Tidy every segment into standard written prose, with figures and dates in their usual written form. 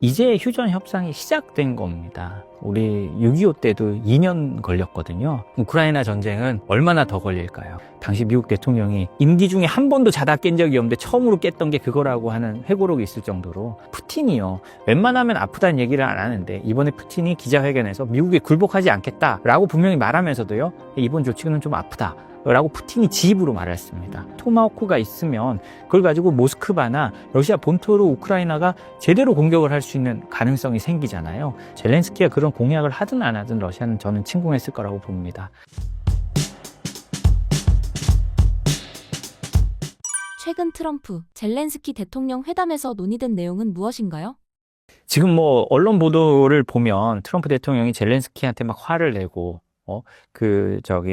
이제 휴전 협상이 시작된 겁니다. 우리 6.25 때도 2년 걸렸거든요. 우크라이나 전쟁은 얼마나 더 걸릴까요? 당시 미국 대통령이 임기 중에 한 번도 자다 깬 적이 없는데 처음으로 깼던 게 그거라고 하는 회고록이 있을 정도로 푸틴이요. 웬만하면 아프다는 얘기를 안 하는데 이번에 푸틴이 기자회견에서 미국에 굴복하지 않겠다라고 분명히 말하면서도요. 이번 조치는 좀 아프다. 라고 푸틴이 지 입으로 말했습니다. 토마호크가 있으면 그걸 가지고 모스크바나 러시아 본토로 우크라이나가 제대로 공격을 할 수 있는 가능성이 생기잖아요. 젤렌스키가 그런 공약을 하든 안 하든 러시아는 저는 침공했을 거라고 봅니다. 최근 트럼프, 젤렌스키 대통령 회담에서 논의된 내용은 무엇인가요? 지금 언론 보도를 보면 트럼프 대통령이 젤렌스키한테 막 화를 내고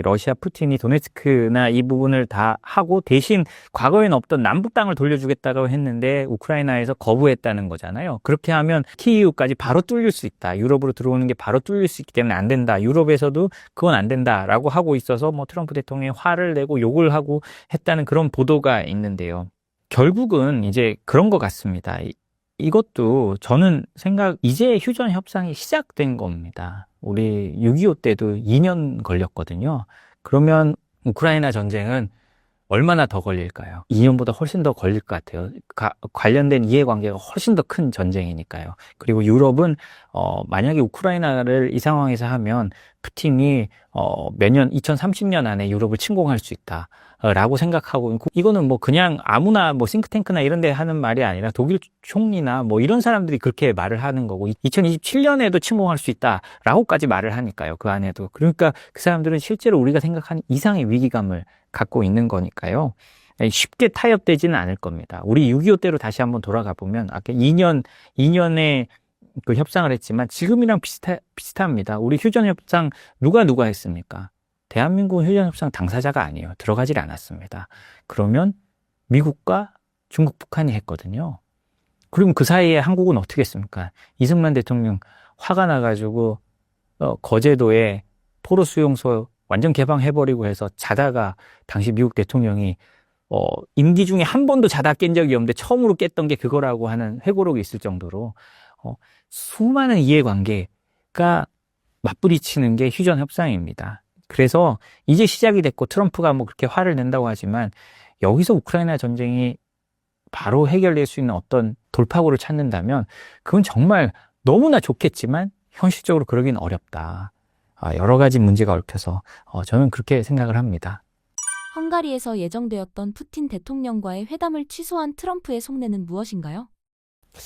러시아 푸틴이 도네츠크나 이 부분을 다 하고 대신 과거에는 없던 남북 땅을 돌려주겠다고 했는데 우크라이나에서 거부했다는 거잖아요. 그렇게 하면 키이우까지 바로 뚫릴 수 있다. 유럽으로 들어오는 게 바로 뚫릴 수 있기 때문에 안 된다. 유럽에서도 그건 안 된다라고 하고 있어서 트럼프 대통령이 화를 내고 욕을 하고 했다는 그런 보도가 있는데요. 결국은 이제 그런 것 같습니다. 이것도 저는 이제 휴전 협상이 시작된 겁니다. 우리 6.25 때도 2년 걸렸거든요. 그러면 우크라이나 전쟁은 얼마나 더 걸릴까요? 2년보다 훨씬 더 걸릴 것 같아요. 관련된 이해관계가 훨씬 더 큰 전쟁이니까요. 그리고 유럽은 만약에 우크라이나를 이 상황에서 하면 푸틴이 몇 년, 2030년 안에 유럽을 침공할 수 있다. 라고 생각하고, 이거는 그냥 아무나 싱크탱크나 이런 데 하는 말이 아니라 독일 총리나 이런 사람들이 그렇게 말을 하는 거고, 2027년에도 침공할 수 있다. 라고까지 말을 하니까요. 그 안에도. 그러니까 그 사람들은 실제로 우리가 생각하는 이상의 위기감을 갖고 있는 거니까요. 쉽게 타협되지는 않을 겁니다. 우리 6.25 때로 다시 한번 돌아가 보면, 아까 2년에 그 협상을 했지만 지금이랑 비슷합니다. 우리 휴전협상 누가 했습니까? 대한민국은 휴전협상 당사자가 아니에요. 들어가질 않았습니다. 그러면 미국과 중국, 북한이 했거든요. 그럼 그 사이에 한국은 어떻게 했습니까? 이승만 대통령 화가 나가지고 거제도에 포로 수용소 완전 개방해버리고 해서 자다가 당시 미국 대통령이 임기 중에 한 번도 자다 깬 적이 없는데 처음으로 깼던 게 그거라고 하는 회고록이 있을 정도로 수많은 이해관계가 맞부딪히는 게 휴전협상입니다. 그래서 이제 시작이 됐고 트럼프가 그렇게 화를 낸다고 하지만 여기서 우크라이나 전쟁이 바로 해결될 수 있는 어떤 돌파구를 찾는다면 그건 정말 너무나 좋겠지만 현실적으로 그러긴 어렵다. 여러 가지 문제가 얽혀서 저는 그렇게 생각을 합니다. 헝가리에서 예정되었던 푸틴 대통령과의 회담을 취소한 트럼프의 속내는 무엇인가요?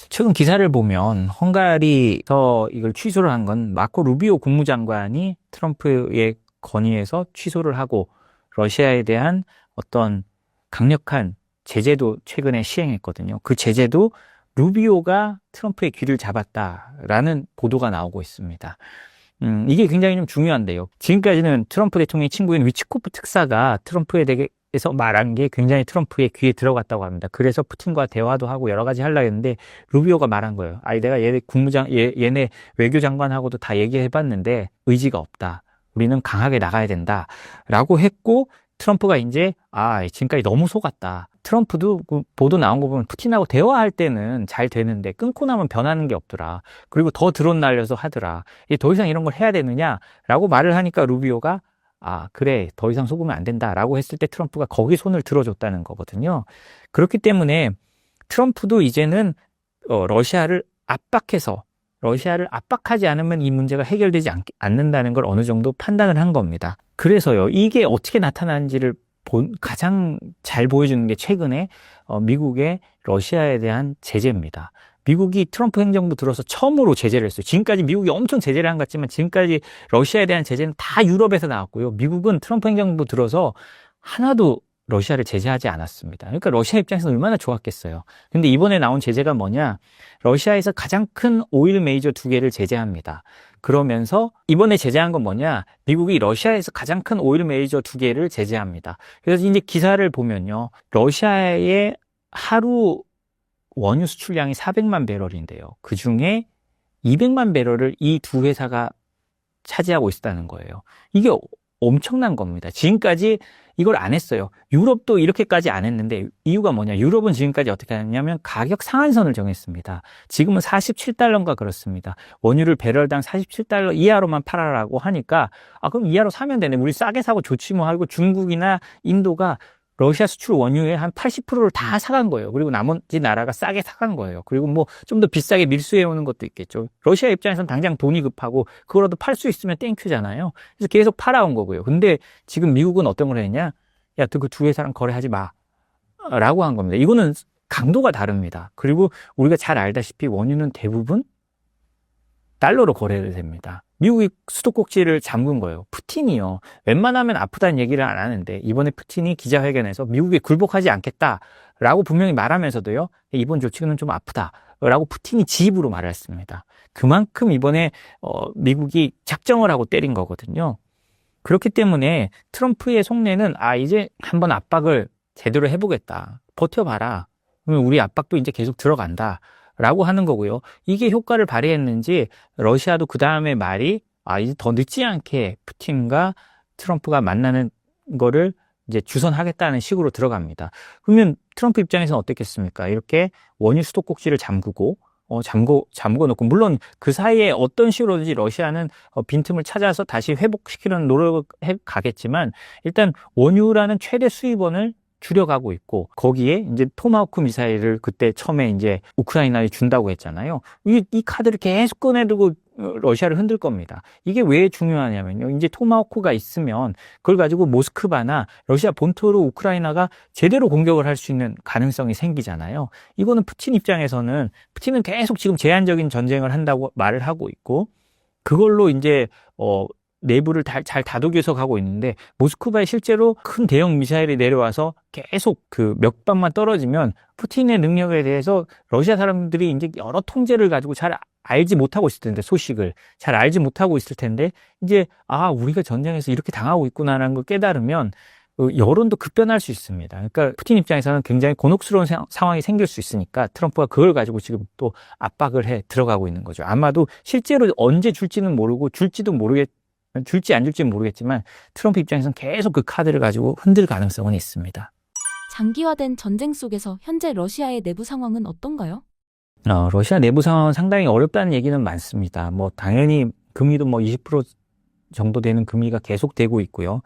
최근 기사를 보면 헝가리에서 이걸 취소를 한 건 마코 루비오 국무장관이 트럼프의 건의해서 취소를 하고 러시아에 대한 어떤 강력한 제재도 최근에 시행했거든요. 그 제재도 루비오가 트럼프의 귀를 잡았다라는 보도가 나오고 있습니다. 이게 굉장히 좀 중요한데요. 지금까지는 트럼프 대통령의 친구인 위치코프 특사가 트럼프에 대해서 말한 게 굉장히 트럼프의 귀에 들어갔다고 합니다. 그래서 푸틴과 대화도 하고 여러 가지 하려고 했는데 루비오가 말한 거예요. 내가 얘네 외교장관하고도 다 얘기해봤는데 의지가 없다. 우리는 강하게 나가야 된다. 라고 했고 트럼프가 이제 지금까지 너무 속았다. 트럼프도 그 보도 나온 거 보면 푸틴하고 대화할 때는 잘 되는데 끊고 나면 변하는 게 없더라. 그리고 더 드론 날려서 하더라. 더 이상 이런 걸 해야 되느냐라고 말을 하니까 루비오가 그래 더 이상 속으면 안 된다라고 했을 때 트럼프가 거기 손을 들어줬다는 거거든요. 그렇기 때문에 트럼프도 이제는 러시아를 압박하지 않으면 이 문제가 해결되지 않는다는 걸 어느 정도 판단을 한 겁니다. 그래서요, 이게 어떻게 나타나는지를 가장 잘 보여주는 게 최근에 미국의 러시아에 대한 제재입니다. 미국이 트럼프 행정부 들어서 처음으로 제재를 했어요. 지금까지 미국이 엄청 제재를 한 것 같지만 지금까지 러시아에 대한 제재는 다 유럽에서 나왔고요. 미국은 트럼프 행정부 들어서 하나도 러시아를 제재하지 않았습니다. 그러니까 러시아 입장에서 얼마나 좋았겠어요. 근데 이번에 나온 제재가 뭐냐? 러시아에서 가장 큰 오일 메이저 2개를 제재합니다. 그러면서 이번에 제재한 건 뭐냐? 미국이 러시아에서 가장 큰 오일 메이저 2개를 제재합니다. 그래서 이제 기사를 보면요. 러시아의 하루 원유 수출량이 400만 배럴인데요. 그 중에 200만 배럴을 이 두 회사가 차지하고 있다는 거예요. 이게 엄청난 겁니다. 지금까지 이걸 안 했어요. 유럽도 이렇게까지 안 했는데 이유가 뭐냐? 유럽은 지금까지 어떻게 하냐면 가격 상한선을 정했습니다. 지금은 47달러인가 그렇습니다. 원유를 배럴당 47달러 이하로만 팔아라고 하니까 그럼 이하로 사면 되네. 우리 싸게 사고 좋지 뭐 하고 중국이나 인도가 러시아 수출 원유의 한 80%를 다 사간 거예요. 그리고 나머지 나라가 싸게 사간 거예요. 그리고 뭐 좀 더 비싸게 밀수해 오는 것도 있겠죠. 러시아 입장에서는 당장 돈이 급하고 그거라도 팔 수 있으면 땡큐잖아요. 그래서 계속 팔아온 거고요. 근데 지금 미국은 어떤 걸 했냐? 야, 그 두 회사랑 거래하지 마. 라고 한 겁니다. 이거는 강도가 다릅니다. 그리고 우리가 잘 알다시피 원유는 대부분 달러로 거래를 됩니다. 미국이 수도꼭지를 잠근 거예요. 푸틴이요. 웬만하면 아프다는 얘기를 안 하는데 이번에 푸틴이 기자회견에서 미국이 굴복하지 않겠다라고 분명히 말하면서도요. 이번 조치는 좀 아프다라고 푸틴이 지 입으로 말했습니다. 그만큼 이번에 미국이 작정을 하고 때린 거거든요. 그렇기 때문에 트럼프의 속내는 이제 한번 압박을 제대로 해보겠다. 버텨봐라. 그러면 우리 압박도 이제 계속 들어간다. 라고 하는 거고요. 이게 효과를 발휘했는지 러시아도 그 다음에 말이 이제 더 늦지 않게 푸틴과 트럼프가 만나는 거를 이제 주선하겠다는 식으로 들어갑니다. 그러면 트럼프 입장에서는 어떻겠습니까? 이렇게 원유 수도꼭지를 잠그고 잠궈 놓고 물론 그 사이에 어떤 식으로든지 러시아는 빈틈을 찾아서 다시 회복시키는 노력을 해 가겠지만 일단 원유라는 최대 수입원을 줄여가고 있고 거기에 이제 토마호크 미사일을 그때 처음에 이제 우크라이나에 준다고 했잖아요. 이 카드를 계속 꺼내두고 러시아를 흔들 겁니다. 이게 왜 중요하냐면요. 이제 토마호크가 있으면 그걸 가지고 모스크바나 러시아 본토로 우크라이나가 제대로 공격을 할 수 있는 가능성이 생기잖아요. 이거는 푸틴 입장에서는 푸틴은 계속 지금 제한적인 전쟁을 한다고 말을 하고 있고 그걸로 이제 내부를 잘 다독여서 가고 있는데 모스크바에 실제로 큰 대형 미사일이 내려와서 계속 그 몇 방만 떨어지면 푸틴의 능력에 대해서 러시아 사람들이 이제 여러 통제를 가지고 잘 알지 못하고 있을 텐데 소식을 잘 알지 못하고 있을 텐데 이제 우리가 전쟁에서 이렇게 당하고 있구나라는 걸 깨달으면 여론도 급변할 수 있습니다. 그러니까 푸틴 입장에서는 굉장히 gonok스러운 상황이 생길 수 있으니까 트럼프가 그걸 가지고 지금 또 압박을 해 들어가고 있는 거죠. 아마도 실제로 언제 줄지는 모르고 줄지 안 줄지는 모르겠지만 트럼프 입장에서는 계속 그 카드를 가지고 흔들 가능성은 있습니다. 장기화된 전쟁 속에서 현재 러시아의 내부 상황은 어떤가요? 러시아 내부 상황은 상당히 어렵다는 얘기는 많습니다. 뭐 당연히 금리도 20% 정도 되는 금리가 계속되고 있고요.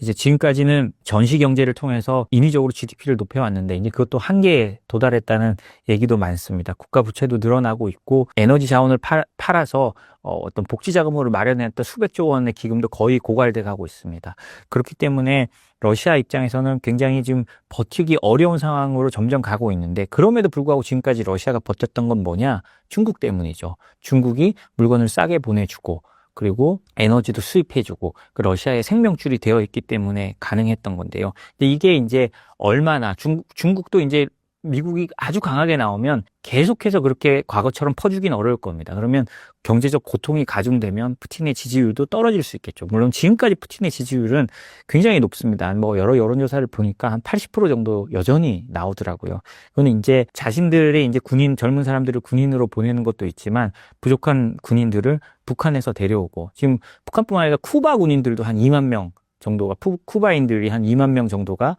이제 지금까지는 전시 경제를 통해서 인위적으로 GDP를 높여왔는데 이제 그것도 한계에 도달했다는 얘기도 많습니다. 국가 부채도 늘어나고 있고 에너지 자원을 팔아서 어떤 복지 자금으로 마련했던 수백조 원의 기금도 거의 고갈돼 가고 있습니다. 그렇기 때문에 러시아 입장에서는 굉장히 지금 버티기 어려운 상황으로 점점 가고 있는데 그럼에도 불구하고 지금까지 러시아가 버텼던 건 뭐냐? 중국 때문이죠. 중국이 물건을 싸게 보내주고 그리고 에너지도 수입해주고 그 러시아의 생명줄이 되어 있기 때문에 가능했던 건데요. 근데 이게 이제 얼마나 중국도 이제 미국이 아주 강하게 나오면 계속해서 그렇게 과거처럼 퍼주긴 어려울 겁니다. 그러면 경제적 고통이 가중되면 푸틴의 지지율도 떨어질 수 있겠죠. 물론 지금까지 푸틴의 지지율은 굉장히 높습니다. 뭐 여러 여론조사를 보니까 한 80% 정도 여전히 나오더라고요. 그거는 이제 자신들의 이제 젊은 사람들을 군인으로 보내는 것도 있지만 부족한 군인들을 북한에서 데려오고 지금 북한뿐만 아니라 쿠바 군인들도 한 2만 명 정도가 쿠바인들이 한 2만 명 정도가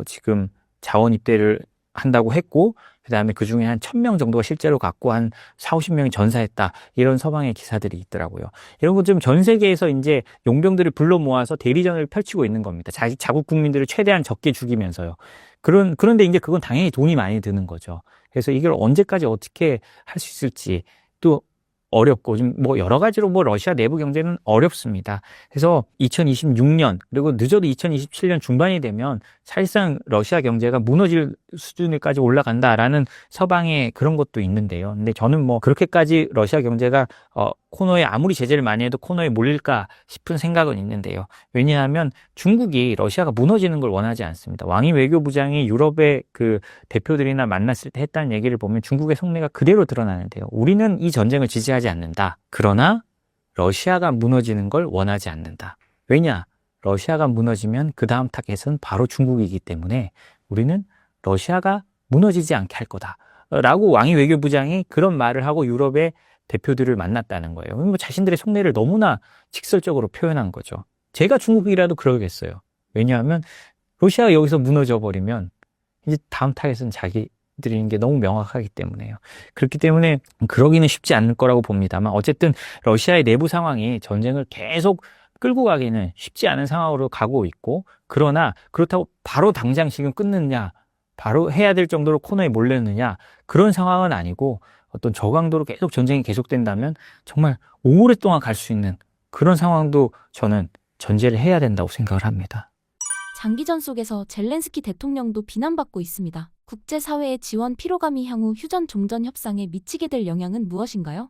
지금 자원 입대를 한다고 했고 그다음에 그중에 한 1,000명 정도가 실제로 갔고 한 40~50명이 전사했다. 이런 서방의 기사들이 있더라고요. 이런 것 좀 전 세계에서 이제 용병들을 불러 모아서 대리전을 펼치고 있는 겁니다. 자국 국민들을 최대한 적게 죽이면서요. 그런데 이제 그건 당연히 돈이 많이 드는 거죠. 그래서 이걸 언제까지 어떻게 할 수 있을지 또 어렵고 좀 여러 가지로 러시아 내부 경제는 어렵습니다. 그래서 2026년 그리고 늦어도 2027년 중반이 되면 사실상 러시아 경제가 무너질 수준까지 올라간다라는 서방의 그런 것도 있는데요. 근데 저는 그렇게까지 러시아 경제가 코너에 아무리 제재를 많이 해도 코너에 몰릴까 싶은 생각은 있는데요. 왜냐하면 중국이 러시아가 무너지는 걸 원하지 않습니다. 왕이 외교부장이 유럽의 그 대표들이나 만났을 때 했다는 얘기를 보면 중국의 속내가 그대로 드러나는데요. 우리는 이 전쟁을 지지하지 않는다. 그러나 러시아가 무너지는 걸 원하지 않는다. 왜냐? 러시아가 무너지면 그 다음 타겟은 바로 중국이기 때문에 우리는 러시아가 무너지지 않게 할 거다. 라고 왕이 외교부장이 그런 말을 하고 유럽의 대표들을 만났다는 거예요. 자신들의 속내를 너무나 직설적으로 표현한 거죠. 제가 중국이라도 그러겠어요. 왜냐하면 러시아가 여기서 무너져 버리면 이제 다음 타겟은 자기들인 게 너무 명확하기 때문에요. 그렇기 때문에 그러기는 쉽지 않을 거라고 봅니다만 어쨌든 러시아의 내부 상황이 전쟁을 계속 끌고 가기는 쉽지 않은 상황으로 가고 있고, 그러나 그렇다고 바로 당장 지금 끊느냐, 바로 해야 될 정도로 코너에 몰렸느냐, 그런 상황은 아니고 어떤 저강도로 계속 전쟁이 계속된다면 정말 오랫동안 갈 수 있는 그런 상황도 저는 전제를 해야 된다고 생각을 합니다. 장기전 속에서 젤렌스키 대통령도 비난받고 있습니다. 국제사회의 지원 피로감이 향후 휴전 종전 협상에 미치게 될 영향은 무엇인가요?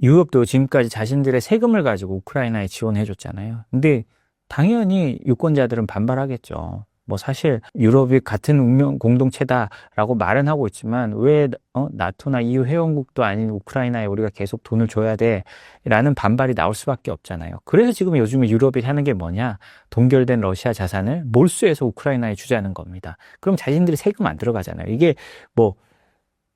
유럽도 지금까지 자신들의 세금을 가지고 우크라이나에 지원해줬잖아요. 근데 당연히 유권자들은 반발하겠죠. 뭐 사실 유럽이 같은 운명 공동체다라고 말은 하고 있지만 왜 나토나 EU 회원국도 아닌 우크라이나에 우리가 계속 돈을 줘야 돼라는 반발이 나올 수밖에 없잖아요. 그래서 지금 요즘에 유럽이 하는 게 뭐냐? 동결된 러시아 자산을 몰수해서 우크라이나에 주자는 겁니다. 그럼 자신들이 세금 안 들어가잖아요. 이게 뭐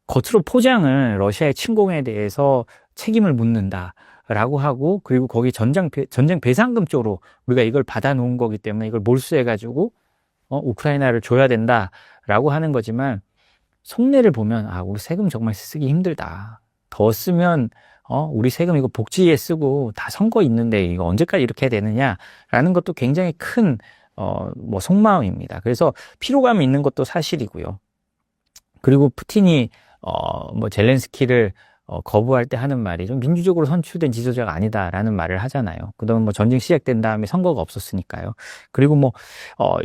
겉으로 포장은 러시아의 침공에 대해서 책임을 묻는다라고 하고, 그리고 거기 전쟁 배상금 쪽으로 우리가 이걸 받아놓은 거기 때문에 이걸 몰수해가지고 우크라이나를 줘야 된다라고 하는 거지만, 속내를 보면 우리 세금 정말 쓰기 힘들다. 더 쓰면 우리 세금 이거 복지에 쓰고 다 선거 있는데 이거 언제까지 이렇게 해야 되느냐라는 것도 굉장히 큰 뭐 속마음입니다. 그래서 피로감이 있는 것도 사실이고요. 그리고 푸틴이 뭐 젤렌스키를 거부할 때 하는 말이 좀 민주적으로 선출된 지도자가 아니다라는 말을 하잖아요. 그동안 뭐 전쟁 시작된 다음에 선거가 없었으니까요. 그리고 뭐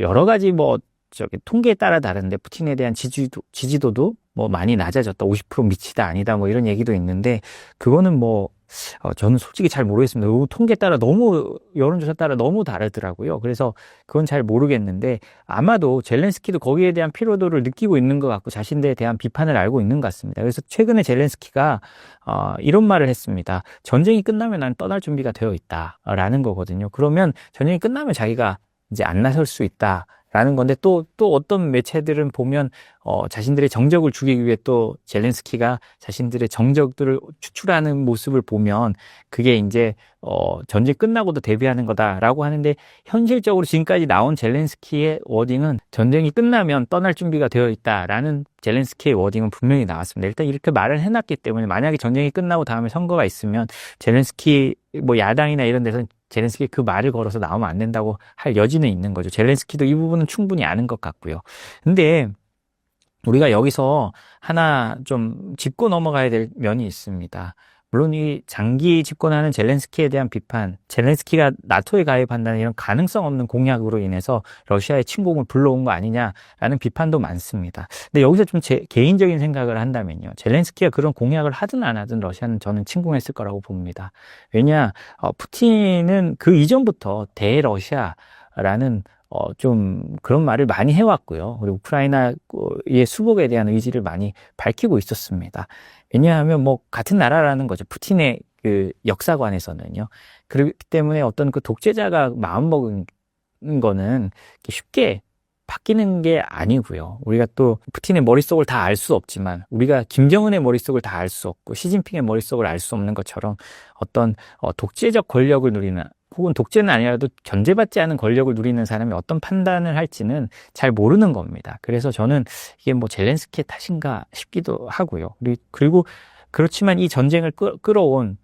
여러 가지 뭐 통계에 따라 다른데 푸틴에 대한 지지도도 뭐 많이 낮아졌다, 50% 미치다 아니다 뭐 이런 얘기도 있는데, 그거는 뭐 저는 솔직히 잘 모르겠습니다. 통계에 따라 너무, 여론조사 따라 너무 다르더라고요. 그래서 그건 잘 모르겠는데, 아마도 젤렌스키도 거기에 대한 피로도를 느끼고 있는 것 같고 자신들에 대한 비판을 알고 있는 것 같습니다. 그래서 최근에 젤렌스키가 이런 말을 했습니다. 전쟁이 끝나면 난 떠날 준비가 되어 있다라는 거거든요. 그러면 전쟁이 끝나면 자기가 이제 안 나설 수 있다 라는 건데, 또 어떤 매체들은 보면 자신들의 정적을 죽이기 위해 또 젤렌스키가 자신들의 정적들을 추출하는 모습을 보면 그게 이제 전쟁 끝나고도 대비하는 거다라고 하는데, 현실적으로 지금까지 나온 젤렌스키의 워딩은 전쟁이 끝나면 떠날 준비가 되어 있다라는 젤렌스키의 워딩은 분명히 나왔습니다. 일단 이렇게 말을 해놨기 때문에 만약에 전쟁이 끝나고 다음에 선거가 있으면 젤렌스키 뭐 야당이나 이런 데서는 젤렌스키 그 말을 걸어서 나오면 안 된다고 할 여지는 있는 거죠. 젤렌스키도 이 부분은 충분히 아는 것 같고요. 근데 우리가 여기서 하나 좀 짚고 넘어가야 될 면이 있습니다. 물론 이 장기 집권하는 젤렌스키에 대한 비판, 젤렌스키가 나토에 가입한다는 이런 가능성 없는 공약으로 인해서 러시아의 침공을 불러온 거 아니냐라는 비판도 많습니다. 근데 여기서 좀 제 개인적인 생각을 한다면요, 젤렌스키가 그런 공약을 하든 안 하든 러시아는 저는 침공했을 거라고 봅니다. 왜냐, 푸틴은 그 이전부터 대러시아라는 좀 그런 말을 많이 해왔고요. 그리고 우크라이나의 수복에 대한 의지를 많이 밝히고 있었습니다. 왜냐하면 뭐 같은 나라라는 거죠. 푸틴의 그 역사관에서는요. 그렇기 때문에 어떤 그 독재자가 마음먹은 거는 쉽게 바뀌는 게 아니고요. 우리가 또 푸틴의 머릿속을 다 알 수 없지만, 우리가 김정은의 머릿속을 다 알 수 없고 시진핑의 머릿속을 알 수 없는 것처럼 어떤 독재적 권력을 누리는, 혹은 독재는 아니라도 견제받지 않은 권력을 누리는 사람이 어떤 판단을 할지는 잘 모르는 겁니다. 그래서 저는 이게 뭐 젤렌스키의 탓인가 싶기도 하고요. 그리고 그렇지만 이 전쟁을 끌어온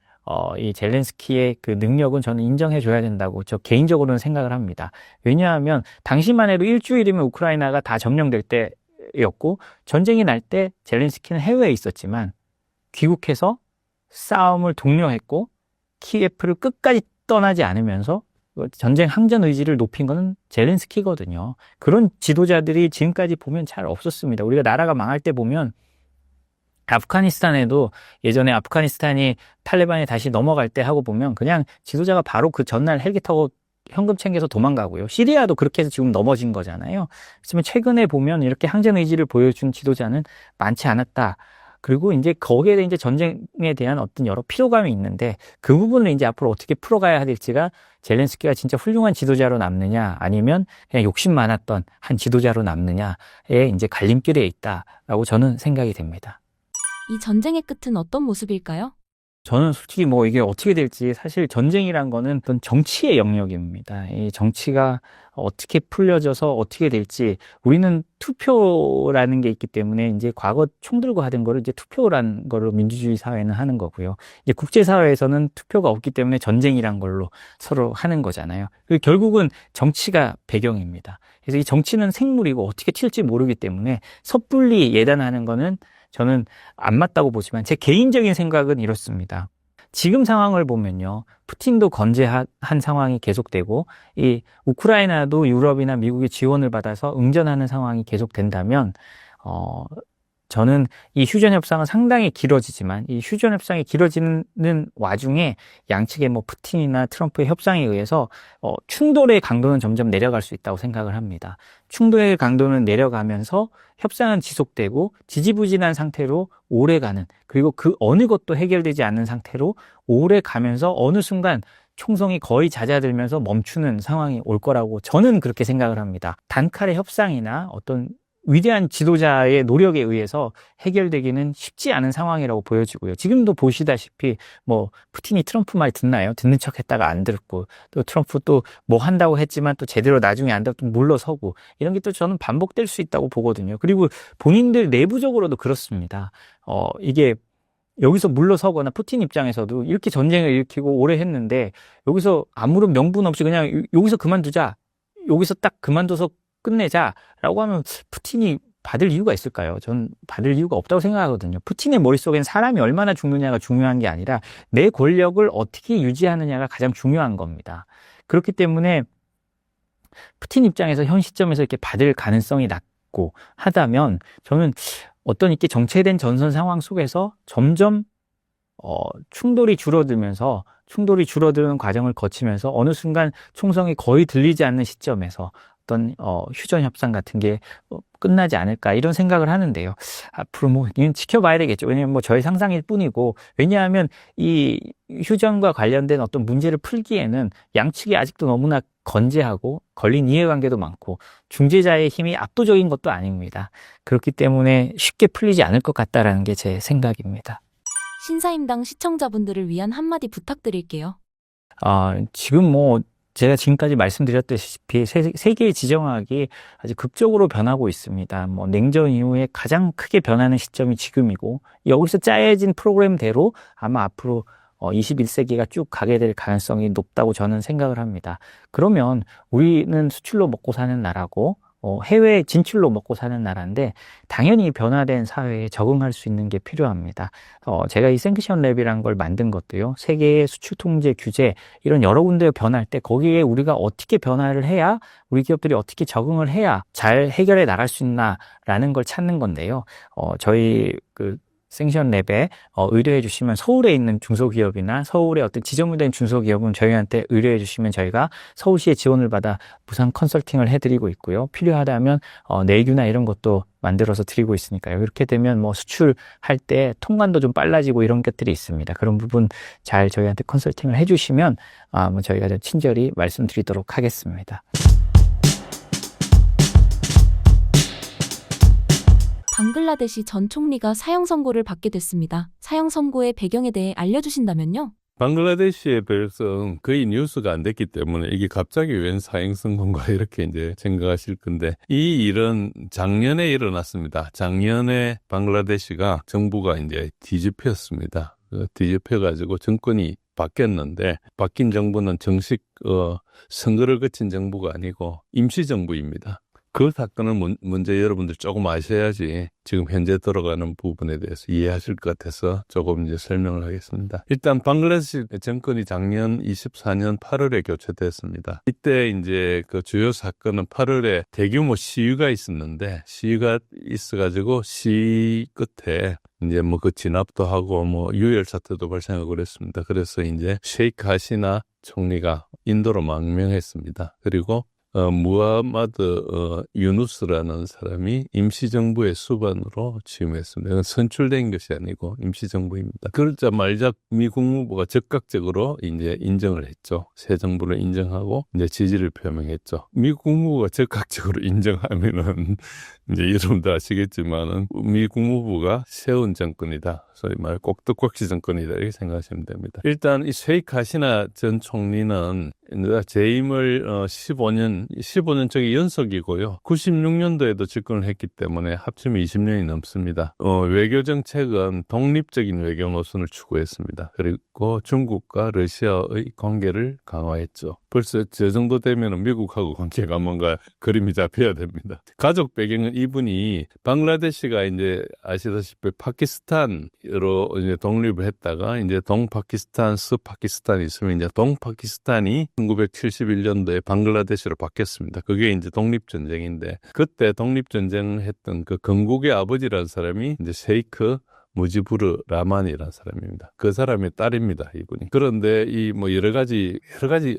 이 젤렌스키의 그 능력은 저는 인정해줘야 된다고 저 개인적으로는 생각을 합니다. 왜냐하면 당시만 해도 일주일이면 우크라이나가 다 점령될 때였고, 전쟁이 날 때 젤렌스키는 해외에 있었지만 귀국해서 싸움을 독려했고 키예프를 끝까지 떠나지 않으면서 전쟁 항전 의지를 높인 거는 젤렌스키거든요. 그런 지도자들이 지금까지 보면 잘 없었습니다. 우리가 나라가 망할 때 보면 아프가니스탄에도 예전에 아프가니스탄이 탈레반에 다시 넘어갈 때 하고 보면 그냥 지도자가 바로 그 전날 헬기 타고 현금 챙겨서 도망가고요. 시리아도 그렇게 해서 지금 넘어진 거잖아요. 그렇지만 최근에 보면 이렇게 항전 의지를 보여준 지도자는 많지 않았다. 그리고 이제 거기에 대한 이제 전쟁에 대한 어떤 여러 피로감이 있는데, 그 부분을 이제 앞으로 어떻게 풀어가야 될지가 젤렌스키가 진짜 훌륭한 지도자로 남느냐, 아니면 그냥 욕심 많았던 한 지도자로 남느냐의 이제 갈림길에 있다라고 저는 생각이 됩니다. 이 전쟁의 끝은 어떤 모습일까요? 저는 솔직히 뭐 이게 어떻게 될지 사실 전쟁이란 거는 어떤 정치의 영역입니다. 이 정치가 어떻게 풀려져서 어떻게 될지 우리는 투표라는 게 있기 때문에 이제 과거 총 들고 하던 거를 이제 투표라는 거로 민주주의 사회는 하는 거고요. 이제 국제사회에서는 투표가 없기 때문에 전쟁이란 걸로 서로 하는 거잖아요. 결국은 정치가 배경입니다. 그래서 이 정치는 생물이고 어떻게 튈지 모르기 때문에 섣불리 예단하는 거는 저는 안 맞다고 보지만 제 개인적인 생각은 이렇습니다. 지금 상황을 보면요. 푸틴도 건재한 상황이 계속되고 이 우크라이나도 유럽이나 미국의 지원을 받아서 응전하는 상황이 계속된다면 저는 이 휴전 협상은 상당히 길어지지만 이 휴전 협상이 길어지는 와중에 양측의 뭐 푸틴이나 트럼프의 협상에 의해서 충돌의 강도는 점점 내려갈 수 있다고 생각을 합니다. 충돌의 강도는 내려가면서 협상은 지속되고 지지부진한 상태로 오래가는, 그리고 그 어느 것도 해결되지 않는 상태로 오래 가면서 어느 순간 총성이 거의 잦아들면서 멈추는 상황이 올 거라고 저는 그렇게 생각을 합니다. 단칼의 협상이나 어떤 위대한 지도자의 노력에 의해서 해결되기는 쉽지 않은 상황이라고 보여지고요. 지금도 보시다시피 뭐 푸틴이 트럼프 말 듣나요? 듣는 척 했다가 안 듣고, 또 트럼프 또 뭐 한다고 했지만 또 제대로 나중에 안 듣고 물러서고, 이런 게 또 저는 반복될 수 있다고 보거든요. 그리고 본인들 내부적으로도 그렇습니다. 이게 여기서 물러서거나 푸틴 입장에서도 이렇게 전쟁을 일으키고 오래 했는데 여기서 아무런 명분 없이 그냥 여기서 그만두자, 여기서 딱 그만둬서 끝내자라고 하면 푸틴이 받을 이유가 있을까요? 전 받을 이유가 없다고 생각하거든요. 푸틴의 머릿속엔 사람이 얼마나 죽느냐가 중요한 게 아니라 내 권력을 어떻게 유지하느냐가 가장 중요한 겁니다. 그렇기 때문에 푸틴 입장에서 현 시점에서 이렇게 받을 가능성이 낮고 하다면 저는 어떤 이렇게 정체된 전선 상황 속에서 점점 충돌이 줄어드는 과정을 거치면서 어느 순간 총성이 거의 들리지 않는 시점에서 어떤 휴전 협상 같은 게 끝나지 않을까, 이런 생각을 하는데요. 앞으로 뭐 이건 지켜봐야 되겠죠. 왜냐하면 뭐 저의 상상일 뿐이고, 왜냐하면 이 휴전과 관련된 어떤 문제를 풀기에는 양측이 아직도 너무나 건재하고 걸린 이해관계도 많고 중재자의 힘이 압도적인 것도 아닙니다. 그렇기 때문에 쉽게 풀리지 않을 것 같다라는 게 제 생각입니다. 신사임당 시청자분들을 위한 한마디 부탁드릴게요. 지금 뭐 제가 지금까지 말씀드렸다시피 세계의 지정학이 아주 급적으로 변하고 있습니다. 뭐 냉전 이후에 가장 크게 변하는 시점이 지금이고, 여기서 짜여진 프로그램대로 아마 앞으로 21세기가 쭉 가게 될 가능성이 높다고 저는 생각을 합니다. 그러면 우리는 수출로 먹고 사는 나라고 해외 진출로 먹고 사는 나라인데 당연히 변화된 사회에 적응할 수 있는 게 필요합니다. 제가 이 생크션 랩이라는 걸 만든 것도요, 세계의 수출 통제 규제 이런 여러 군데 변할 때 거기에 우리가 어떻게 변화를 해야, 우리 기업들이 어떻게 적응을 해야 잘 해결해 나갈 수 있나라는 걸 찾는 건데요. 저희 생션 랩에 의뢰해 주시면, 서울에 있는 중소기업이나 서울에 어떤 지정된 중소기업은 저희한테 의뢰해 주시면 저희가 서울시의 지원을 받아 무상 컨설팅을 해드리고 있고요. 필요하다면 내규나 이런 것도 만들어서 드리고 있으니까요. 이렇게 되면 뭐 수출할 때 통관도 좀 빨라지고 이런 것들이 있습니다. 그런 부분 잘 저희한테 컨설팅을 해주시면 뭐 저희가 좀 친절히 말씀드리도록 하겠습니다. 방글라데시 전 총리가 사형 선고를 받게 됐습니다. 사형 선고의 배경에 대해 알려주신다면요? 방글라데시의 별성 거의 뉴스가 안 됐기 때문에 이게 갑자기 웬 사형 선고인가 이렇게 이제 생각하실 건데, 이 일은 작년에 일어났습니다. 작년에 방글라데시가 정부가 이제 뒤집혔습니다. 뒤집혀가지고 정권이 바뀌었는데, 바뀐 정부는 정식 선거를 거친 정부가 아니고 임시정부입니다. 그 사건은 먼저 여러분들 조금 아셔야지 지금 현재 돌아가는 부분에 대해서 이해하실 것 같아서 조금 이제 설명을 하겠습니다. 일단 방글라데시 정권이 작년 24년 8월에 교체됐습니다. 이때 이제 그 주요 사건은 8월에 대규모 시위가 있었는데, 시위가 있어가지고 시위 끝에 이제 뭐 그 진압도 하고 뭐 유혈 사태도 발생하고 그랬습니다. 그래서 이제 셰이크 하시나 총리가 인도로 망명했습니다. 그리고 무하마드 유누스라는 사람이 임시정부의 수반으로 취임했습니다. 이건 선출된 것이 아니고 임시정부입니다. 그러자마자 미 국무부가 적극적으로 이제 인정을 했죠. 새 정부를 인정하고 이제 지지를 표명했죠. 미 국무부가 적극적으로 인정하면은 이제 여러분도 아시겠지만은 미 국무부가 세운 정권이다. 소위 말 꼭두각시 정권이다. 이렇게 생각하시면 됩니다. 일단 이 셰이크 하시나 전 총리는 재임을 15년 쪽이 연속이고요. 96년도에도 집권을 했기 때문에 합치면 20년이 넘습니다. 외교 정책은 독립적인 외교 노선을 추구했습니다. 그리고 중국과 러시아의 관계를 강화했죠. 벌써 저 정도 되면 미국하고 관계가 뭔가 그림이 잡혀야 됩니다. 가족 배경은 이분이 방글라데시가 이제 아시다시피 파키스탄으로 이제 독립을 했다가 이제 동파키스탄, 스파키스탄이 있으면 이제 동파키스탄이 1971년도에 방글라데시로 바뀌었습니다. 그게 이제 독립전쟁인데 그때 독립전쟁을 했던 그 건국의 아버지라는 사람이 이제 셰이크 무지부르 라만이라는 사람입니다. 그 사람의 딸입니다, 이분이. 그런데 이 뭐 여러 가지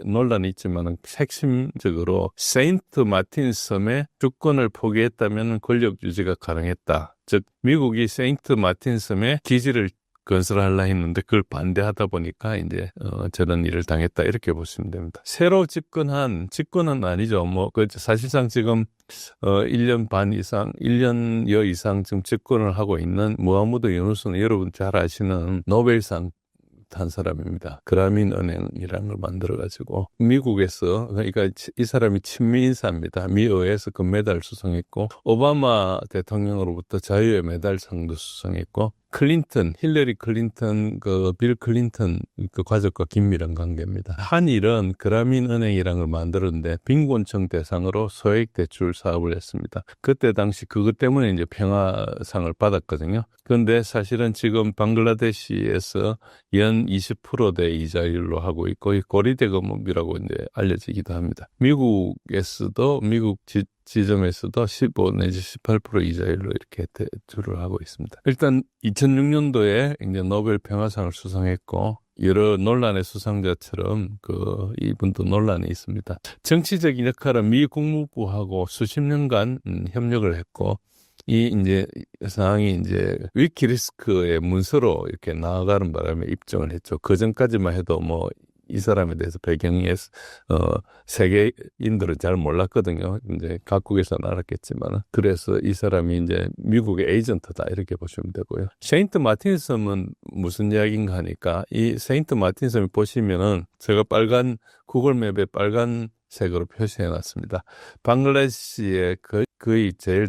논란이 있지만 핵심적으로 세인트 마틴 섬의 주권을 포기했다면 권력 유지가 가능했다. 즉 미국이 세인트 마틴 섬에 기지를 건설하려 했는데 그걸 반대하다 보니까 이제 저런 일을 당했다 이렇게 보시면 됩니다. 새로 집권은 아니죠. 뭐 그 사실상 지금 1년 반 이상, 1년여 이상 지금 집권을 하고 있는 무하마드 유누스는 여러분 잘 아시는 노벨상 탄 사람입니다. 그라민 은행이라는 걸 만들어가지고 미국에서 그러니까 이 사람이 친미인사입니다. 미의회에서 금메달 수상했고 오바마 대통령으로부터 자유의 메달상도 수상했고 힐러리 클린턴, 빌 클린턴 그 가족과 긴밀한 관계입니다. 한일은 그라민 은행이라는 걸 만들었는데 빈곤층 대상으로 소액 대출 사업을 했습니다. 그때 당시 그것 때문에 이제 평화상을 받았거든요. 그런데 사실은 지금 방글라데시에서 연 20%대 이자율로 하고 있고 이 고리대금이라고 이제 알려지기도 합니다. 미국에서도 미국 지점에서도 15 내지 18% 이자율로 이렇게 대출을 하고 있습니다. 일단 2006년도에 이제 노벨 평화상을 수상했고 여러 논란의 수상자처럼 이분도 논란이 있습니다. 정치적인 역할은 미 국무부하고 수십 년간 협력을 했고 이제 상황이 이제 위키리스크의 문서로 이렇게 나아가는 바람에 입증을 했죠. 그 전까지만 해도 뭐 이 사람에 대해서 배경이 세계인들은 잘 몰랐거든요. 이제 각국에서는 알았겠지만 그래서 이 사람이 이제 미국의 에이전트다 이렇게 보시면 되고요. 세인트 마틴 섬은 무슨 이야기인가 하니까 이 세인트 마틴 섬을 보시면은 제가 구글맵에 빨간색으로 표시해놨습니다. 방글라데시의 거의 제일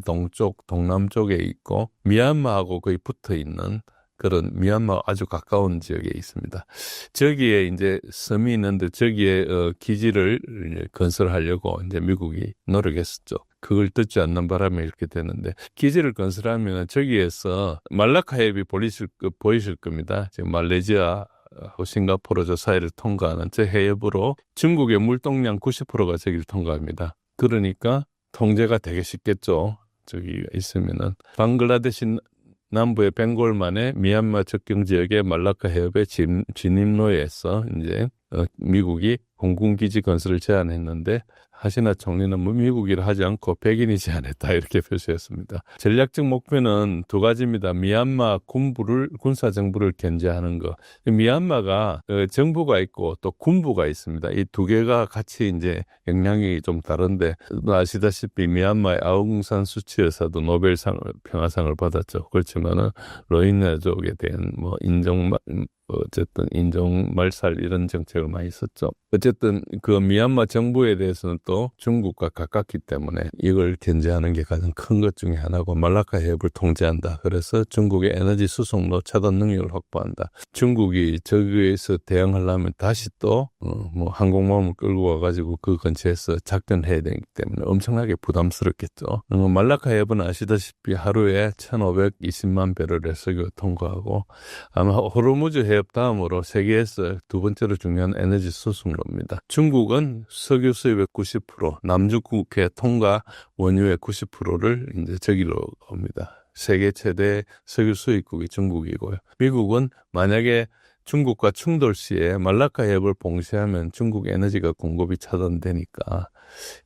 동남쪽에 있고 미얀마하고 거의 붙어 있는 그런 미얀마 아주 가까운 지역에 있습니다. 저기에 이제 섬이 있는데 저기에 기지를 건설하려고 이제 미국이 노력했었죠. 그걸 듣지 않는 바람에 이렇게 되는데 기지를 건설하면 저기에서 말라카 해협이 보이실 겁니다. 지금 말레이시아하고 싱가포르 저 사이를 통과하는 저 해협으로 중국의 물동량 90%가 저기를 통과합니다. 그러니까 통제가 되게 쉽겠죠. 저기 있으면은 방글라데시 남부의 벵골만의 미얀마 접경 지역의 말라카 해협의 진입로에서 이제 미국이 공군기지 건설을 제안했는데 하시나 총리는 미국이라 하지 않고 백인이 제안했다 이렇게 표시했습니다. 전략적 목표는 두 가지입니다. 미얀마 군사정부를 견제하는 것. 미얀마가 정부가 있고 또 군부가 있습니다. 이 두 개가 같이 이제 영향이 좀 다른데 아시다시피 미얀마의 아웅산 수치 여사도 평화상을 받았죠. 그렇지만은 로힝야족에 대한 어쨌든 인종말살 이런 정책을 많이 썼죠. 어쨌든 그 미얀마 정부에 대해서는 또 중국과 가깝기 때문에 이걸 견제하는 게 가장 큰 것 중에 하나고 말라카 해협을 통제한다. 그래서 중국의 에너지 수송로 차단 능력을 확보한다. 중국이 저기에서 대응하려면 다시 또 항공모함을 끌고 와가지고 그 근처에서 작전해야 되기 때문에 엄청나게 부담스럽겠죠. 말라카 해협은 아시다시피 하루에 1,520만 배럴의 석유가 통과하고 아마 호르무즈 해협 다음으로 세계에서 두 번째로 중요한 에너지 수송로입니다. 중국은 석유 수입의 90%, 남중국해 통과 원유의 90%를 이제 저기로 옵니다. 세계 최대 석유 수입국이 중국이고요. 미국은 만약에 중국과 충돌 시에 말라카 해협을 봉쇄하면 중국 에너지가 공급이 차단되니까